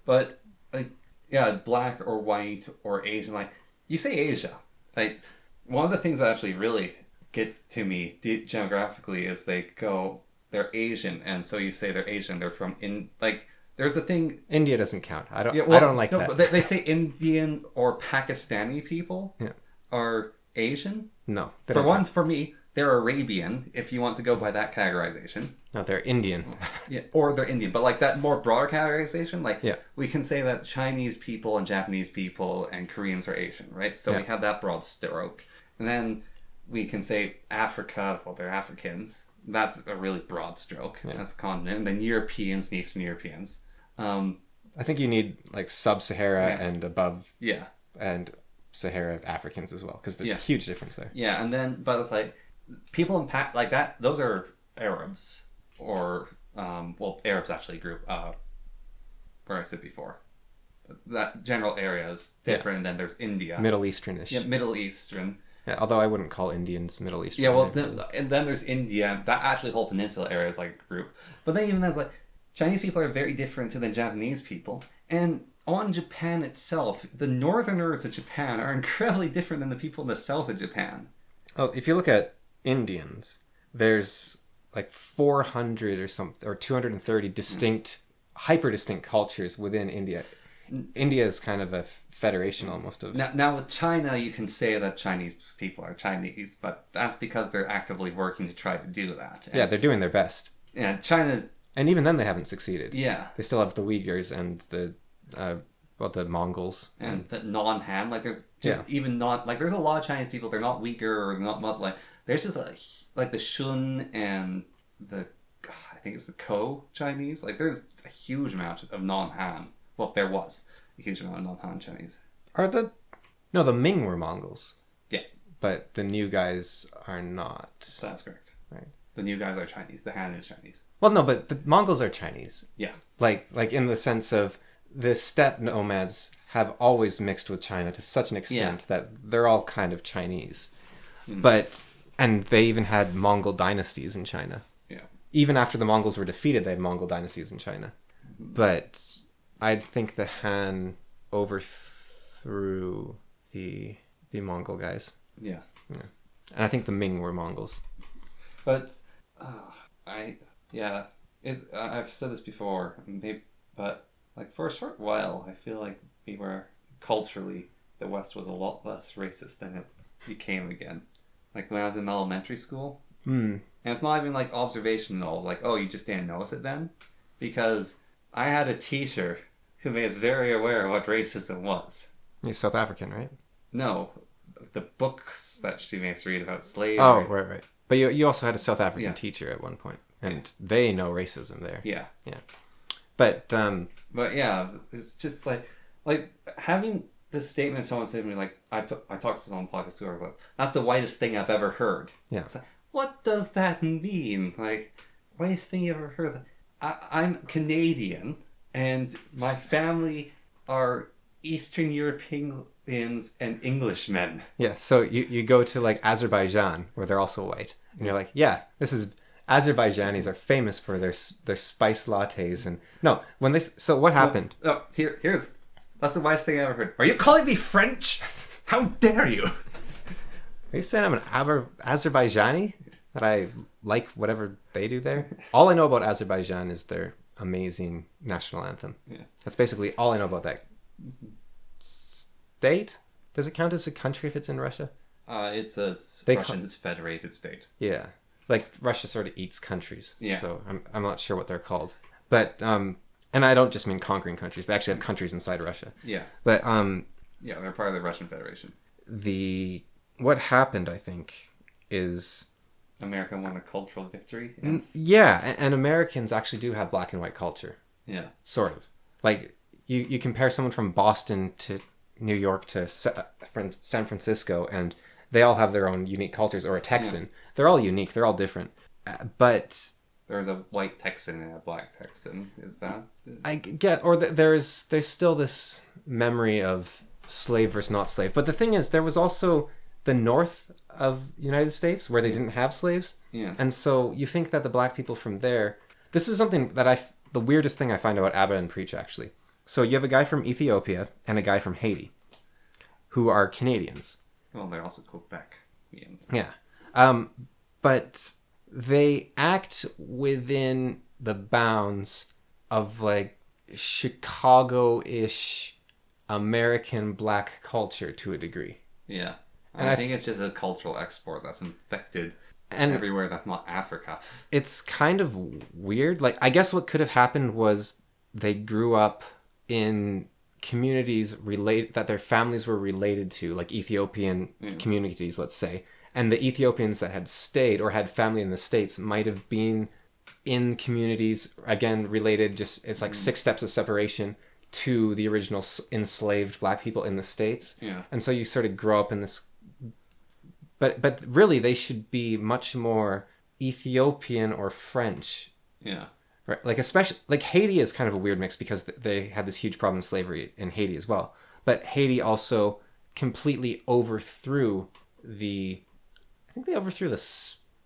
but like yeah, black or white or Asian. Like you say Asia, like one of the things that actually really gets to me geographically is they're Asian, and so you say they're Asian. They're from like there's a thing. India doesn't count. I don't. Yeah, well, I don't like no, that. But they say Indian or Pakistani people Yeah. are Asian. No. They For don't one, count. for me, they're Arabian, if you want to go by that categorization. No, they're Indian. Yeah, or they're Indian. But like that more broader categorization, like Yeah. we can say that Chinese people and Japanese people and Koreans are Asian, right? So we Yeah. have that broad stroke. And then we can say Africa, well, they're Africans. That's a really broad stroke. Yeah. That's a continent. And then Europeans and Eastern Europeans. I think you need like sub-Sahara Yeah. and above Yeah. and Sahara Africans as well, because there's Yeah. a huge difference there. Yeah, and then, but it's like, people in like that, those are Arabs. Or, well, Arabs actually group, where I said before. That general area is different, and then there's India. Middle Easternish. Yeah, Middle Eastern. Yeah, although I wouldn't call Indians Middle Eastern. Yeah, well, They're- and then there's India. That actually whole peninsula area is like a group. But then even as like, Chinese people are very different to the Japanese people. And on Japan itself, the northerners of Japan are incredibly different than the people in the south of Japan. Oh, if you look at Indians, there's like 400 or something, or 230 distinct, hyper distinct cultures within India. India is kind of a federation almost of. Now with China, you can say that Chinese people are Chinese, but that's because they're actively working to try to do that. And, Yeah, they're doing their best. and China, And even then, they haven't succeeded. yeah, They still have the Uyghurs and the Mongols. and the non-Han, like there's just even not like there's a lot of Chinese people. They're not Uyghur or they're not Muslim. There's just like the Shun and I think it's the Ko Chinese. Like there's a huge amount of non-Han. Well, there was a huge amount of non-Han Chinese. No, the Ming were Mongols. Yeah. But the new guys are not. So that's correct. Right. The new guys are Chinese. The Han is Chinese. Well, no, but the Mongols are Chinese. Yeah. Like in the sense of the steppe nomads have always mixed with China to such an extent that they're all kind of Chinese. And they even had Mongol dynasties in China. Yeah. Even after the Mongols were defeated, they had Mongol dynasties in China. But I think the Han overthrew the Mongol guys. Yeah. And I think the Ming were Mongols. But I've said this before, but like for a short while, I feel like we were culturally the West was a lot less racist than it became again. Like when I was in elementary school, and it's not even like observational. Like, oh, you just didn't notice it then, because I had a teacher who made us very aware of what racism was. You're South African, right? No, the books that she made us read about slavery. Oh, right. But you also had a South African Yeah. teacher at one point, and they know racism there. Yeah. But yeah, it's just like having this statement someone said to me, like, I talked to someone on podcast who was like, that's the whitest thing I've ever heard. Yeah. It's like, what does that mean? Like, whitest thing you ever heard? I'm Canadian, and my family are Eastern Europeans and Englishmen. Yeah, so you go to like Azerbaijan where they're also white, and you're like, yeah, this is Azerbaijanis are famous for their spice lattes and no, when they so what happened? No, here's that's the wisest thing I ever heard. Are you calling me French? How dare you? Are you saying I'm an Azerbaijani that I like whatever they do there? All I know about Azerbaijan is their amazing national anthem. Yeah. That's basically all I know about that state. Does it count as a country if it's in Russia? It's a Russian federated state. Yeah, like Russia sort of eats countries. Yeah. So I'm not sure what they're called, but and I don't just mean conquering countries. They actually have countries inside Russia. Yeah. But yeah, they're part of the Russian Federation. What happened, I think, is America won a cultural victory. Yeah, and Americans actually do have black and white culture. Yeah. Sort of. Like you compare someone from Boston to New York to San Francisco, and they all have their own unique cultures. Or a Texan, yeah. They're all unique. They're all different. But there's a white Texan and a black Texan. Is that? I get, or there's still this memory of slave versus not slave. But the thing is, there was also the north of the United States where they didn't have slaves. Yeah. And so you think that the black people from there. This is something that the weirdest thing I find about Abba and Preach, actually. So you have a guy from Ethiopia and a guy from Haiti who are Canadians. Well, they're also Quebecians. Yeah. But they act within the bounds of like Chicago-ish American black culture to a degree. Yeah. And I think it's just a cultural export that's infected everywhere that's not Africa. It's kind of weird. Like, I guess what could have happened was they grew up in communities that their families were related to, like Ethiopian communities, let's say. And the Ethiopians that had stayed or had family in the States might have been in communities, again, related, it's like 6 steps of separation to the original enslaved black people in the States. Yeah. And so you sort of grow up in this... But really, they should be much more Ethiopian or French. Yeah. Right? Like, especially... Like, Haiti is kind of a weird mix because they had this huge problem with slavery in Haiti as well. But Haiti also completely overthrew I think they overthrew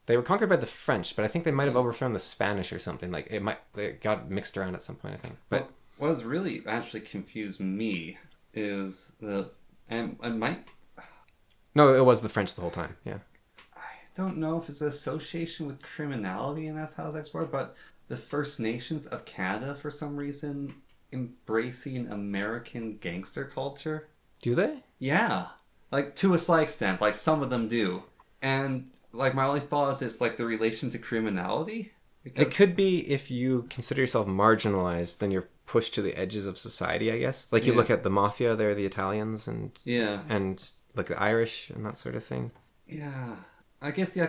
they were conquered by the French, but I think they might have overthrown the Spanish or something. Like, it got mixed around at some point, I think. But what has really actually confused me is No, it was the French the whole time, yeah. I don't know if it's an association with criminality and that's how it's exported, but the First Nations of Canada, for some reason, embracing American gangster culture. Do they? Yeah. Like, to a slight extent. Like, some of them do. And, like, my only thought is it's, like, the relation to criminality. Because... It could be if you consider yourself marginalized, then you're pushed to the edges of society, I guess. Like, you look at the mafia, they're the Italians, and like, the Irish and that sort of thing. Yeah. I guess the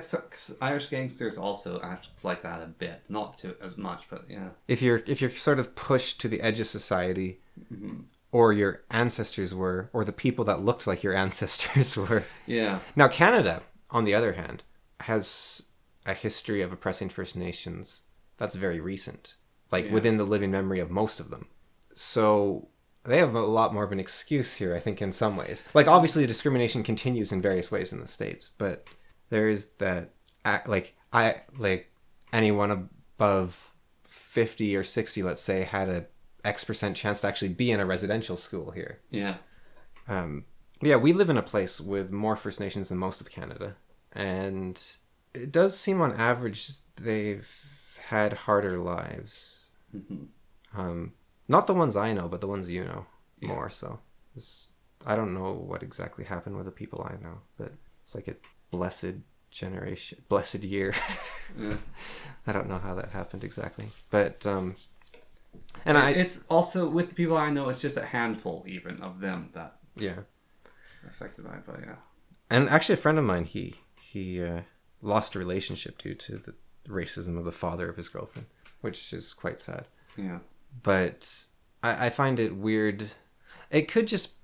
Irish gangsters also act like that a bit. Not to as much, but yeah. If you're sort of pushed to the edge of society... Mm-hmm. Or your ancestors were, or the people that looked like your ancestors were. Yeah. Now, Canada, on the other hand, has a history of oppressing First Nations that's very recent. Like, within the living memory of most of them. So, they have a lot more of an excuse here, I think, in some ways. Like, obviously, discrimination continues in various ways in the States, but there is that, anyone above 50 or 60, let's say, had a X% chance to actually be in a residential school here. Yeah. We live in a place with more First Nations than most of Canada. And it does seem on average they've had harder lives. Mm-hmm. Not the ones I know, but the ones you know more so. I don't know what exactly happened with the people I know, but it's like a blessed year. Yeah. I don't know how that happened exactly. But... it's also, with the people I know, it's just a handful even of them that are affected by it, but yeah. And actually a friend of mine, he lost a relationship due to the racism of the father of his girlfriend, which is quite sad. Yeah. But I find it weird. It could just,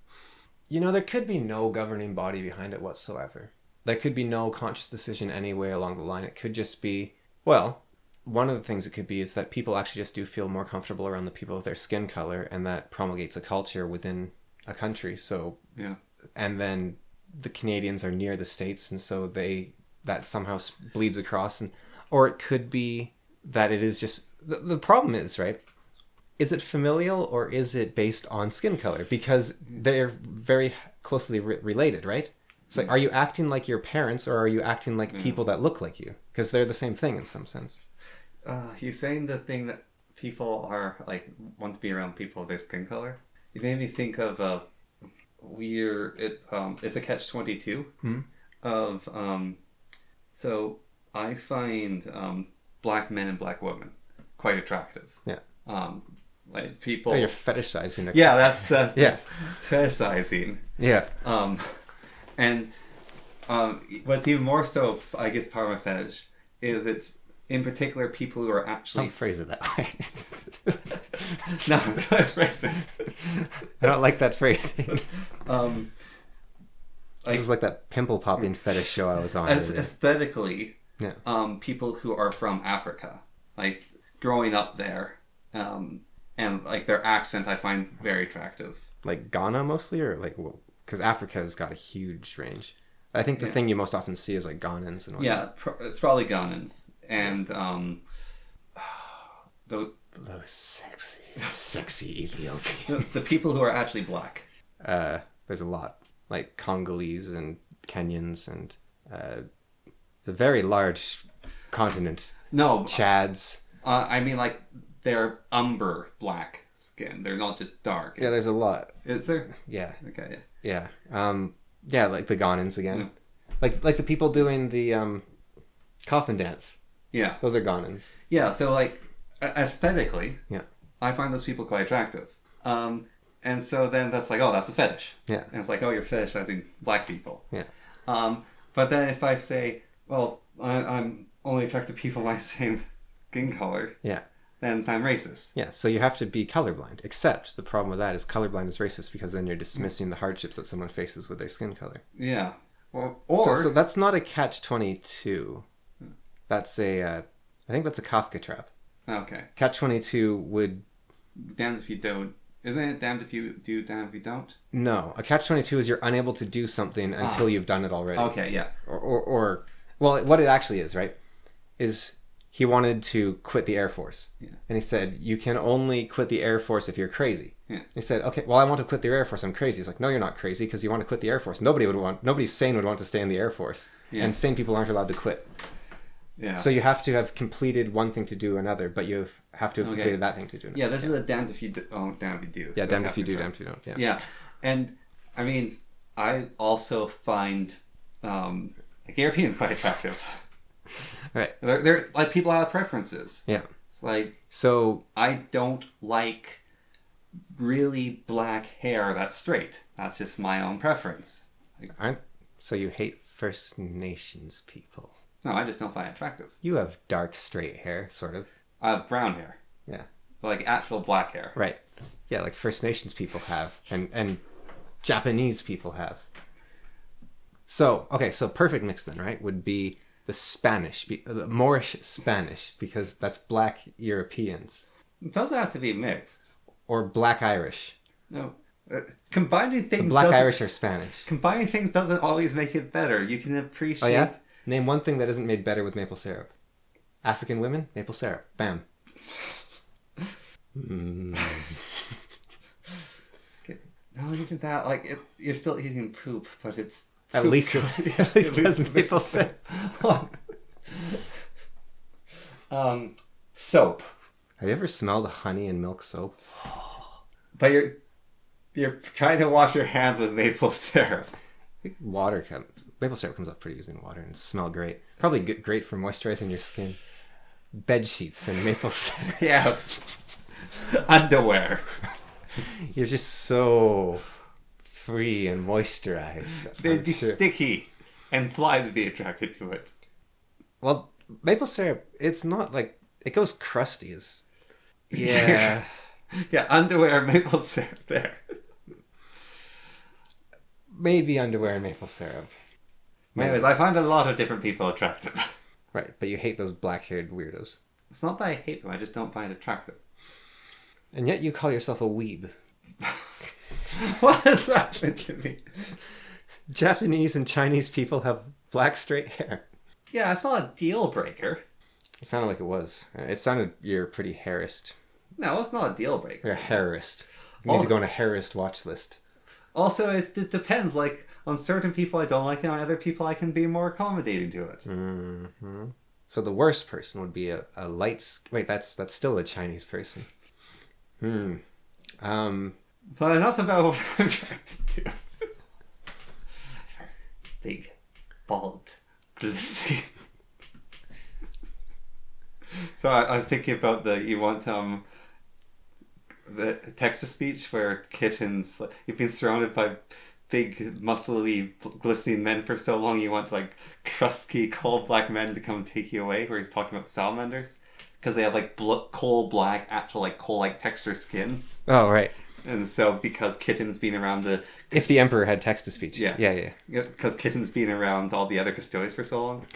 there could be no governing body behind it whatsoever. There could be no conscious decision anyway along the line. It could just be, one of the things it could be is that people actually just do feel more comfortable around the people of their skin color, and that promulgates a culture within a country. So Yeah. and then the Canadians are near the States, and so that somehow bleeds across, and or it could be that it is just the problem is, right, is it familial or is it based on skin color, because they're very closely related, right? It's like, are you acting like your parents or are you acting like people that look like you, because they're the same thing in some sense. You're saying the thing that people are like want to be around people of their skin color. It made me think of it's a catch-22 of so I find black men and black women quite attractive. Yeah. Like people. Oh, you're fetishizing it. Yeah, that's Yeah. fetishizing. Yeah. And what's even more so, I guess, part of my fetish is it's in particular people who are actually. Don't phrase it that way. No, don't phrase it. I don't like that phrasing. Like, This is like that pimple popping fetish show I was on. Aesthetically, Yeah. people who are from Africa, like growing up there, and like their accent, I find very attractive. Like Ghana mostly, or like, because Africa's got a huge range. I think the thing you most often see is like Ghanans and whatnot. Yeah, it's probably Ghanans, and those sexy Ethiopians. the people who are actually black. There's a lot, like Congolese and Kenyans, and it's a very large continent. No, Chads. I mean like they're umber black skin. They're not just dark. Yeah, there's a lot. Is there? Yeah. Okay. Yeah. Yeah, like the Ghanans again. Like the people doing the coffin dance. Yeah. Those are Ghanans. Yeah. So like aesthetically, Yeah. I find those people quite attractive. And so then that's like, oh, that's a fetish. Yeah. And it's like, oh, you're fetishizing black people. Yeah. But then if I say, well, I'm only attracted to people my same skin color, Yeah. then I'm racist. Yeah, so you have to be colorblind. Except the problem with that is colorblind is racist, because then you're dismissing the hardships that someone faces with their skin color. Yeah. Well, or So that's not a catch-22. That's I think that's a Kafka trap. okay, Catch-22 would... damned if you don't. Isn't it damned if you do, damned if you don't? No, a catch-22 is you're unable to do something until you've done it already. Okay, yeah. Or well, what it actually is, right, is he wanted to quit the Air Force. Yeah. And he said, you can only quit the Air Force if you're crazy. Yeah. He said, okay, well, I want to quit the Air Force. I'm crazy. He's like, no, you're not crazy, because you want to quit the Air Force. Nobody sane would want to stay in the Air Force. Yeah. And sane people aren't allowed to quit. Yeah. So you have to have completed one thing to do another, but you have to have completed that thing to do another. Yeah, this is a damned if you do, oh, damned if you do. Yeah, So damned if you do, Kafka damned if you don't. Yeah. Yeah, and I mean, I also find like Europeans quite attractive. Right. They're like people have preferences. Yeah. It's like So I don't like really black hair that's straight. That's just my own preference. so you hate First Nations people. No, I just don't find it attractive. You have dark, straight hair, sort of. I have brown hair, Yeah. but like actual black hair. Right. Yeah, like First Nations people have, and Japanese people have. So, okay, so perfect mix then, right, would be the Spanish, the Moorish Spanish, because that's black Europeans. It doesn't have to be mixed. Or black Irish. No, combining things. Black doesn't- Irish or Spanish. Combining things doesn't always make it better. You can appreciate. Oh, yeah? Name one thing that isn't made better with maple syrup. African women, maple syrup. Bam. Okay. No, even that, like, you're still eating poop, but it's... At poop. least it has maple syrup. Soap. Have you ever smelled honey and milk soap? But you're trying to wash your hands with maple syrup. Maple syrup comes up pretty easy in water and smell great. Probably great for moisturizing your skin. Bed sheets and maple syrup. Yes. Underwear. You're just so free and moisturized. They'd I'm be sure. sticky, and flies would be attracted to it. Well, maple syrup, it's not like... It goes crusty as... Yeah. Yeah, underwear, maple syrup there. Maybe underwear and maple syrup. Anyways, I find a lot of different people attractive. Right, but you hate those black-haired weirdos. It's not that I hate them, I just don't find it attractive. And yet you call yourself a weeb. What has happened to me? Japanese and Chinese people have black straight hair. Yeah, it's not a deal breaker. It sounded like it was. It sounded you're pretty hairist. No, it's not a deal breaker. You're a hairist. You need to go on a hairist watch list. Also, it depends. Like, on certain people I don't like, and on other people I can be more accommodating to it. Mm-hmm. So the worst person would be a light... Wait, that's still a Chinese person. But enough about what I'm trying to do. Big, bald, glistening. So I was thinking about you want the Texas speech where kittens, you've been surrounded by big, muscly, glistening men for so long, you want like crusty, cold black men to come take you away, where he's talking about salamanders. Because they have like coal black, actual like coal-like texture skin. Oh, right. And so because kittens being around If the emperor had text-to-speech. Yeah. Because kittens being around all the other custodians for so long.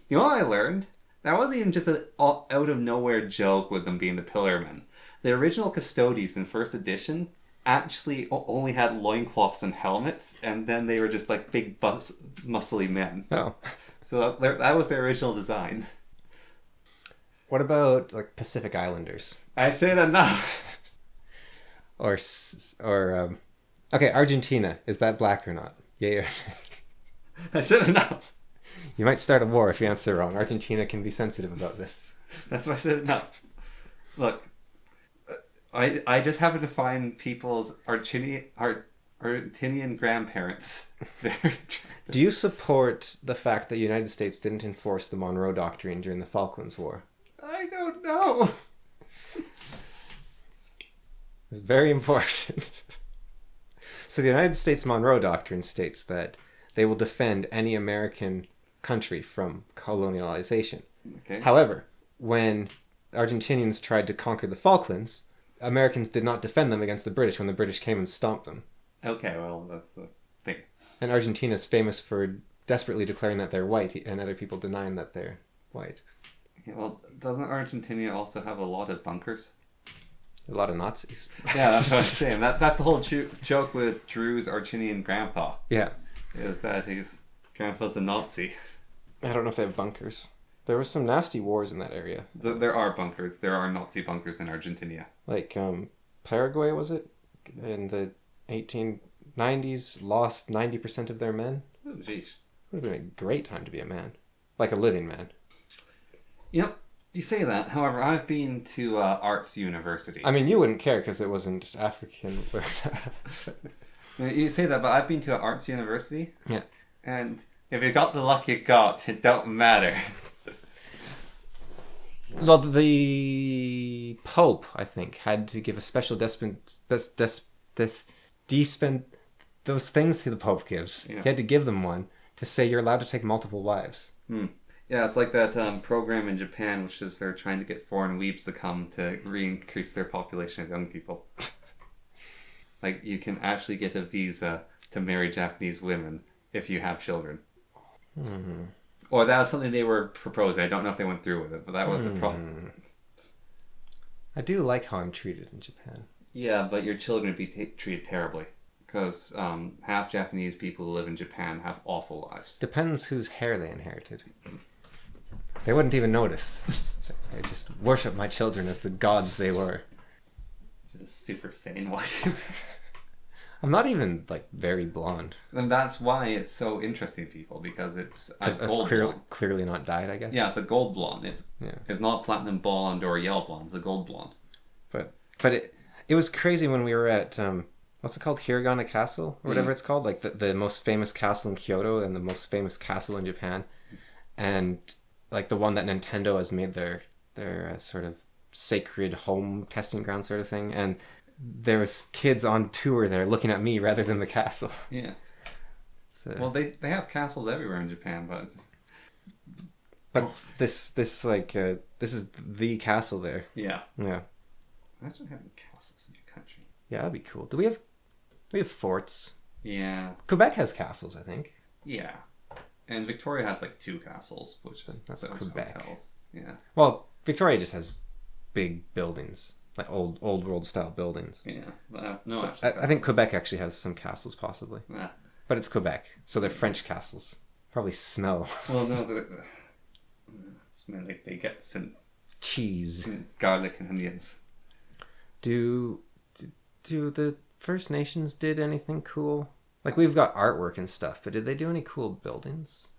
You know what I learned? That wasn't even just an out-of-nowhere joke with them being the Pillarmen. The original custodians in first edition actually only had loincloths and helmets, and then they were just like big, muscly men. Oh. So that was their original design. What about like Pacific Islanders? I said enough. Okay, Argentina, is that black or not? Yeah. I said enough. You might start a war if you answer wrong. Argentina can be sensitive about this. That's why I said enough. Look, I just happen to find people's Argentinian grandparents very Do you support the fact that the United States didn't enforce the Monroe Doctrine during the Falklands War? I don't know. It's very important. So the United States Monroe Doctrine states that they will defend any American country from colonialization. Okay. However, when Argentinians tried to conquer the Falklands, Americans did not defend them against the British when the British came and stomped them. Okay, well, that's the thing. And Argentina is famous for desperately declaring that they're white and other people denying that they're white. Yeah, well, doesn't Argentina also have a lot of bunkers? A lot of Nazis. Yeah, that's what I was saying. That's the whole joke with Drew's Argentinian grandpa. Yeah. Is that grandpa's a Nazi. I don't know if they have bunkers. There was some nasty wars in that area. There are bunkers. There are Nazi bunkers in Argentina. Like Paraguay, was it? In the 1890s, lost 90% of their men. Oh, jeez. Would have been a great time to be a man. Like a living man. Yep. You say that. However, I've been to Arts University. I mean, you wouldn't care because it wasn't African. You say that, but I've been to Arts University. Yeah. And if you got the luck you got, it don't matter. Well, the Pope, I think, had to give a special those things the Pope gives. Yeah. He had to give them one to say you're allowed to take multiple wives. Yeah, it's like that program in Japan, which is they're trying to get foreign weebs to come to re-increase their population of young people. Like, you can actually get a visa to marry Japanese women if you have children. Mm-hmm. Or that was something they were proposing. I don't know if they went through with it, but that was the problem. I do like how I'm treated in Japan. Yeah, but your children would be treated terribly. Because half Japanese people who live in Japan have awful lives. Depends whose hair they inherited. They wouldn't even notice. I just worship my children as the gods they were. Just super sane white. I'm not even like very blonde. And that's why it's so interesting to people, because it's a gold blonde. Clearly not dyed, I guess. Yeah, it's a gold blonde. It's not platinum blonde or yellow blonde. It's a gold blonde. But it was crazy when we were at what's it called, Hiragana Castle or whatever it's called, like the most famous castle in Kyoto and the most famous castle in Japan, and like the one that Nintendo has made their sort of sacred home testing ground sort of thing, and there was kids on tour there looking at me rather than the castle. Yeah. So, well, they have castles everywhere in Japan, but this is the castle there. Yeah. Yeah. Imagine having castles in your country. Yeah, that'd be cool. We have forts. Yeah. Quebec has castles, I think. Yeah. And Victoria has like 2 castles, which that's Quebec. Hotels. Yeah. Well, Victoria just has big buildings. like old world style buildings. Yeah, no. I think Quebec actually has some castles, possibly, Yeah. but it's Quebec, so they're French castles. Probably smell. Well, no, smell like they get some Cheese. garlic and onions. Do the First Nations did anything cool? Like, we've got artwork and stuff, but did they do any cool buildings?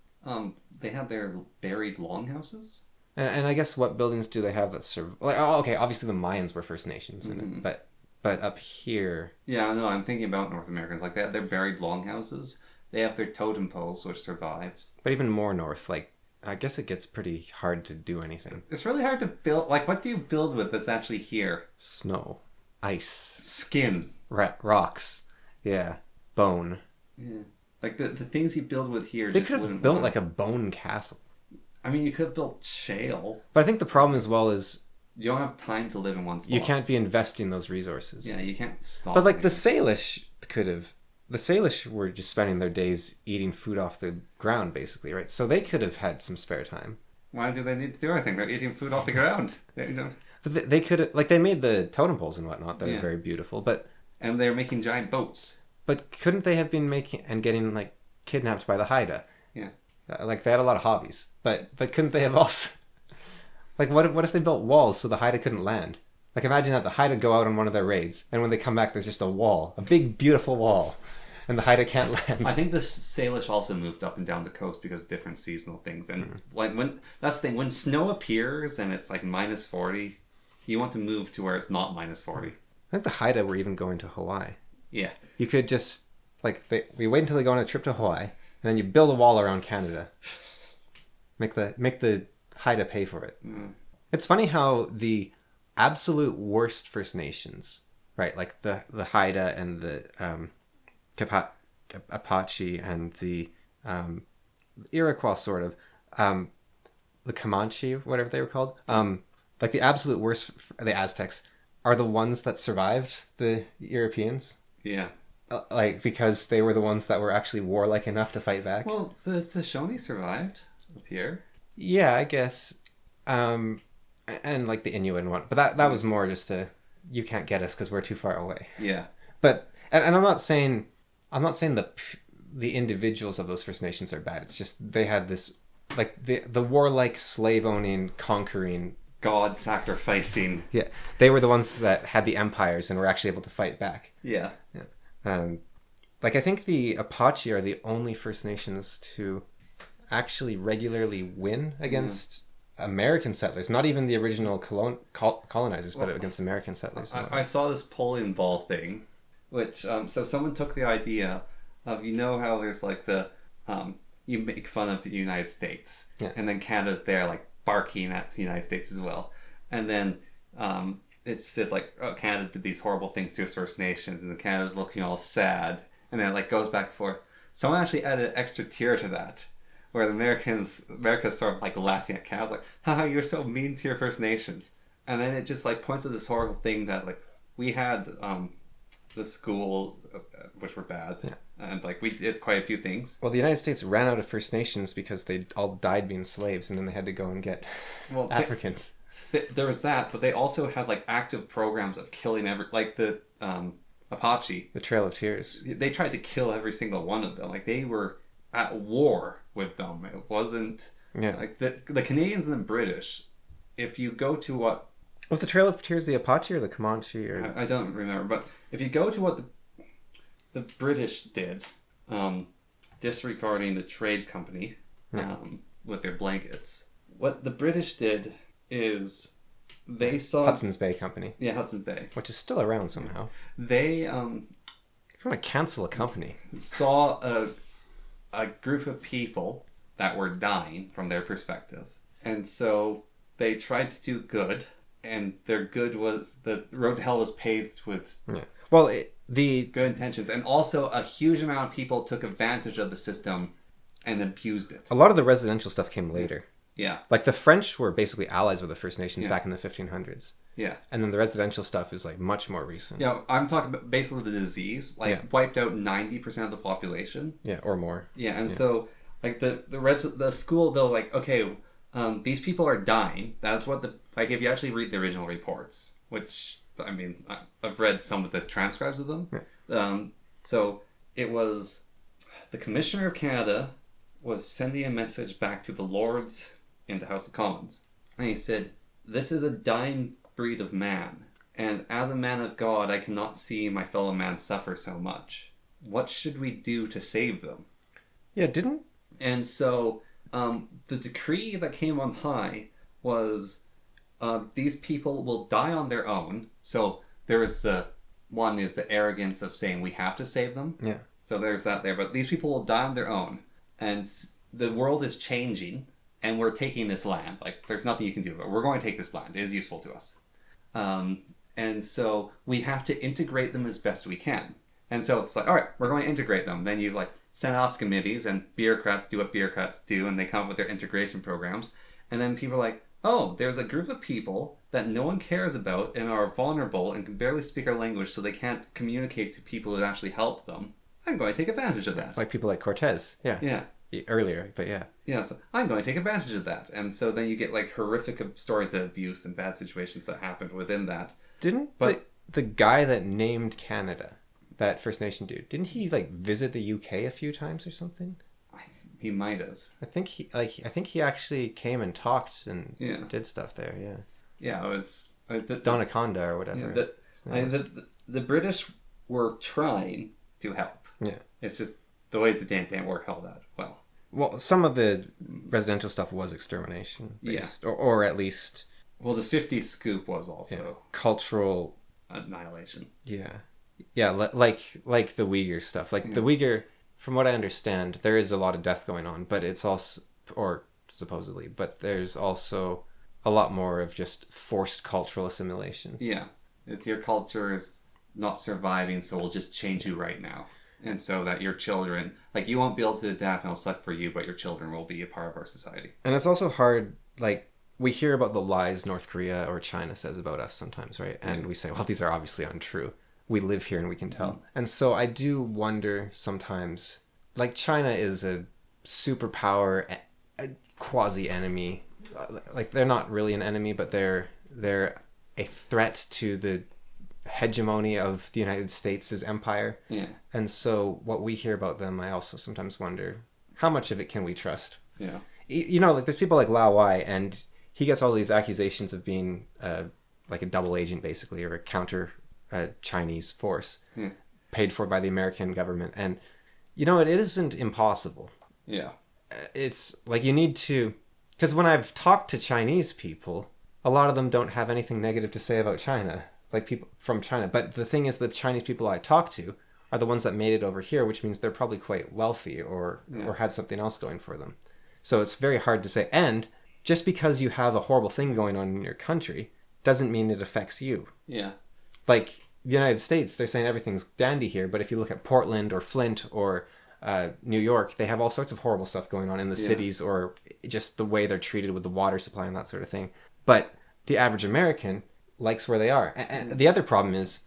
They had their buried longhouses. And I guess what buildings do they have that serve? Like, oh, okay, obviously the Mayans were First Nations, but up here, Yeah, no, I'm thinking about North Americans. Like, they have their buried longhouses. They have their totem poles, which survived. but even more north, like, I guess it gets pretty hard to do anything. It's really hard to build. Like, what do you build with that's actually here? Snow, ice, Skin. rocks, yeah, bone. Yeah. Like, the things you build with here They just could have wouldn't built work. like a bone castle. I mean, you could have built shale. But I think the problem as well is You don't have time to live in one spot. you can't be investing those resources. Yeah, you can't stop. But like the anything. Salish could have. The Salish were just spending their days eating food off the ground, basically, right? So they could have had some spare time. Why do they need to do anything? They're eating food off the ground. They don't. But they could have, like, they made the totem poles and whatnot that Yeah. are very beautiful. But And they're making giant boats. couldn't they have been making and getting like kidnapped by the Haida? Yeah. Like they had a lot of hobbies, but couldn't they have also, like, what if they built walls so the Haida couldn't land? Like, imagine that the Haida go out on one of their raids, and when they come back, there's just a wall, a big beautiful wall, and the Haida can't land. I think the Salish also moved up and down the coast because of different seasonal things. And like when that's the thing, when snow appears and it's like -40, you want to move to where it's not -40. I think the Haida were even going to Hawaii. Yeah. You could just we wait until they go on a trip to Hawaii, and then you build a wall around Canada. Make the Haida pay for it. It's funny how the absolute worst First Nations, right? Like the Haida and the Apache and the Iroquois, sort of, the Comanche, whatever they were called. Like the absolute worst, the Aztecs, are the ones that survived the Europeans. Yeah. Like, because they were the ones that were actually warlike enough to fight back. Well, the Shawnee survived up here. Yeah, I guess. And like the Inuit and what, but that was more just you can't get us because we're too far away. Yeah. But and I'm not saying the individuals of those First Nations are bad. It's just they had this, like, the warlike, slave owning, conquering, God sacrificing. yeah, they were the ones that had the empires and were actually able to fight back. Yeah. Like, I think the Apache are the only First Nations to actually regularly win against American settlers, not even the original colonizers, but against American settlers. I saw this polling ball thing, which so someone took the idea of, you know how there's like the you make fun of the United States, Yeah. and then Canada's there like barking at the United States as well, and then it says like, oh, Canada did these horrible things to its First Nations, and the Canada's looking all sad, and then it like goes back and forth. Someone actually added an extra tier to that, where the America's sort of like laughing at Canada, like, haha, you're so mean to your First Nations. And then it just like points to this horrible thing that like we had the schools, which were bad, and like we did quite a few things. Well, the United States ran out of First Nations because they all died being slaves, and then they had to go and get Africans. There was that, but they also had like active programs of killing like the Apache. The Trail of Tears. They tried to kill every single one of them. Like, they were at war with them. It wasn't like the Canadians and the British. If you go to what Was the Trail of Tears the Apache or the Comanche? Or I don't remember, but if you go to what the British did, disregarding the trade company with their blankets, what the British did is they saw Hudson's Bay Company. Yeah, Hudson's Bay, Which is still around somehow. They If you want to cancel a company. saw a group of people that were dying from their perspective, and so they tried to do good, and their good was the road to hell was paved with Well, the good intentions, and also a huge amount of people took advantage of the system and abused it. a lot of the residential stuff came later. Yeah, Like, the French were basically allies with the First Nations back in the 1500s. yeah. And then the residential stuff is, like, much more recent. Yeah, I'm talking about basically the disease, like, wiped out 90% of the population. Yeah, or more. Yeah, and so like the school, they'll like, okay, these people are dying. That's what like if you actually read the original reports, which I mean, I've read some of the transcribes of them. So it was the Commissioner of Canada was sending a message back to the Lords in the House of Commons. And he said, "This is a dying breed of man. And as a man of God, I cannot see my fellow man suffer so much. What should we do to save them?" Yeah, didn't... And so the decree that came on high was these people will die on their own. So there is the one is the arrogance of saying we have to save them. Yeah. So there's that there. But these people will die on their own. And the world is changing. And we're taking this land. Like, there's nothing you can do about it. We're going to take this land. It is useful to us. And so we have to integrate them as best we can. And so it's like, all right, we're going to integrate them. Then you like send off committees and bureaucrats do what bureaucrats do. And they come up with their integration programs. And then people are like, oh, there's a group of people that no one cares about and are vulnerable and can barely speak our language, so they can't communicate to people who actually help them. I'm going to take advantage of that. Like people like Cortez. Yeah. Yeah. Earlier, but yeah. Yeah, so I'm going to take advantage of that. And so then you get like horrific stories of abuse and bad situations that happened within that. Didn't the guy that named Canada, that First Nation dude, didn't he like visit the UK a few times or something? He might have. I think he actually came and talked and did stuff there. Yeah. Yeah, it was Donnacona or whatever. The British were trying to help. Yeah. It's just the ways that didn't work out that well. Well, some of the residential stuff was extermination based, or at least. Well, the 50s scoop was also cultural annihilation. Yeah, like the Uyghur stuff. Like the Uyghur, from what I understand, there is a lot of death going on, but it's also, or supposedly, but there's also a lot more of just forced cultural assimilation. Yeah, it's your culture is not surviving, so we'll just change you right now. And so that your children, like, you won't be able to adapt and it'll suck for you, but your children will be a part of our society. And it's also hard, like, we hear about the lies North Korea or China says about us sometimes, right? And we say, well, these are obviously untrue. We live here and we can tell. And so I do wonder sometimes, like, China is a superpower, a quasi-enemy. Like, they're not really an enemy, but they're a threat to the hegemony of the United States' empire. Yeah. And so what we hear about them, I also sometimes wonder, how much of it can we trust? Yeah. You know, like, there's people like Lao Wai, and he gets all these accusations of being like a double agent, basically, or a counter Chinese force paid for by the American government. And, you know, it isn't impossible. Yeah. It's like you need to... Because when I've talked to Chinese people, a lot of them don't have anything negative to say about China. Like people from China. But the thing is, the Chinese people I talk to are the ones that made it over here, which means they're probably quite wealthy or had something else going for them. So it's very hard to say. And just because you have a horrible thing going on in your country doesn't mean it affects you. Yeah. Like the United States, they're saying everything's dandy here, but if you look at Portland or Flint or New York, they have all sorts of horrible stuff going on in the cities, or just the way they're treated with the water supply and that sort of thing. But the average American likes where they are. And the other problem is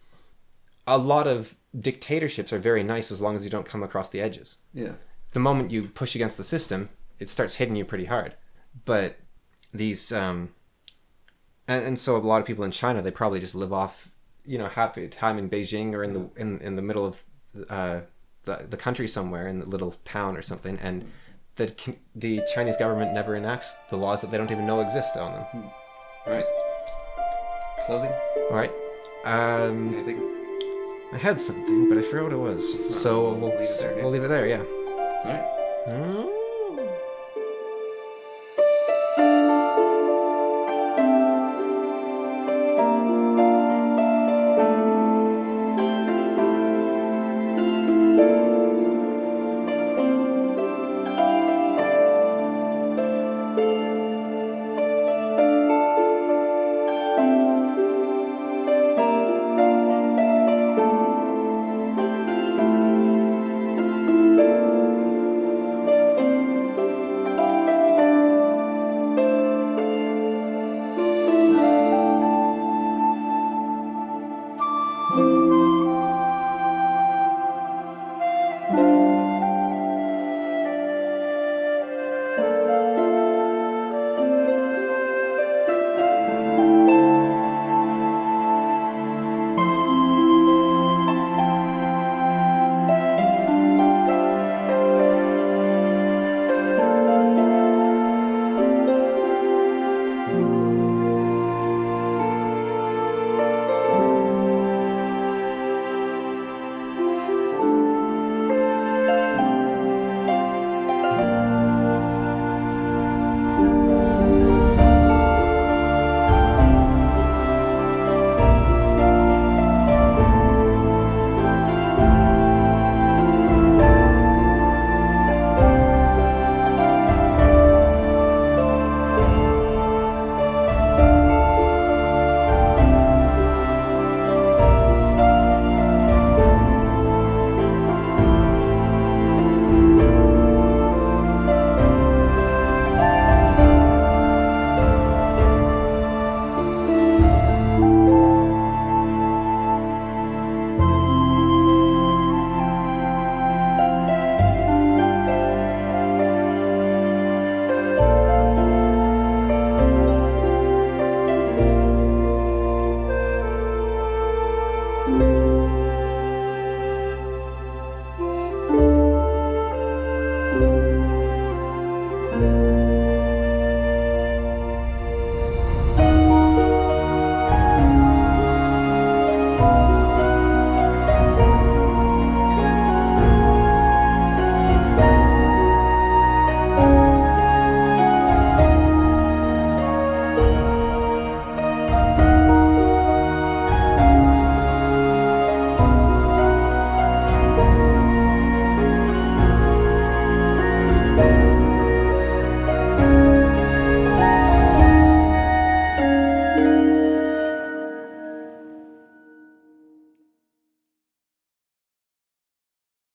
a lot of dictatorships are very nice as long as you don't come across the edges. Yeah. The moment you push against the system, it starts hitting you pretty hard. But these and so a lot of people in China, they probably just live off, you know, happy time in Beijing or in the middle of the country somewhere, in the little town or something, and the Chinese government never enacts the laws that they don't even know exist on them. All right. Closing? All right. Anything? I had something, but I forgot what it was. So we'll leave it there, yeah. All right.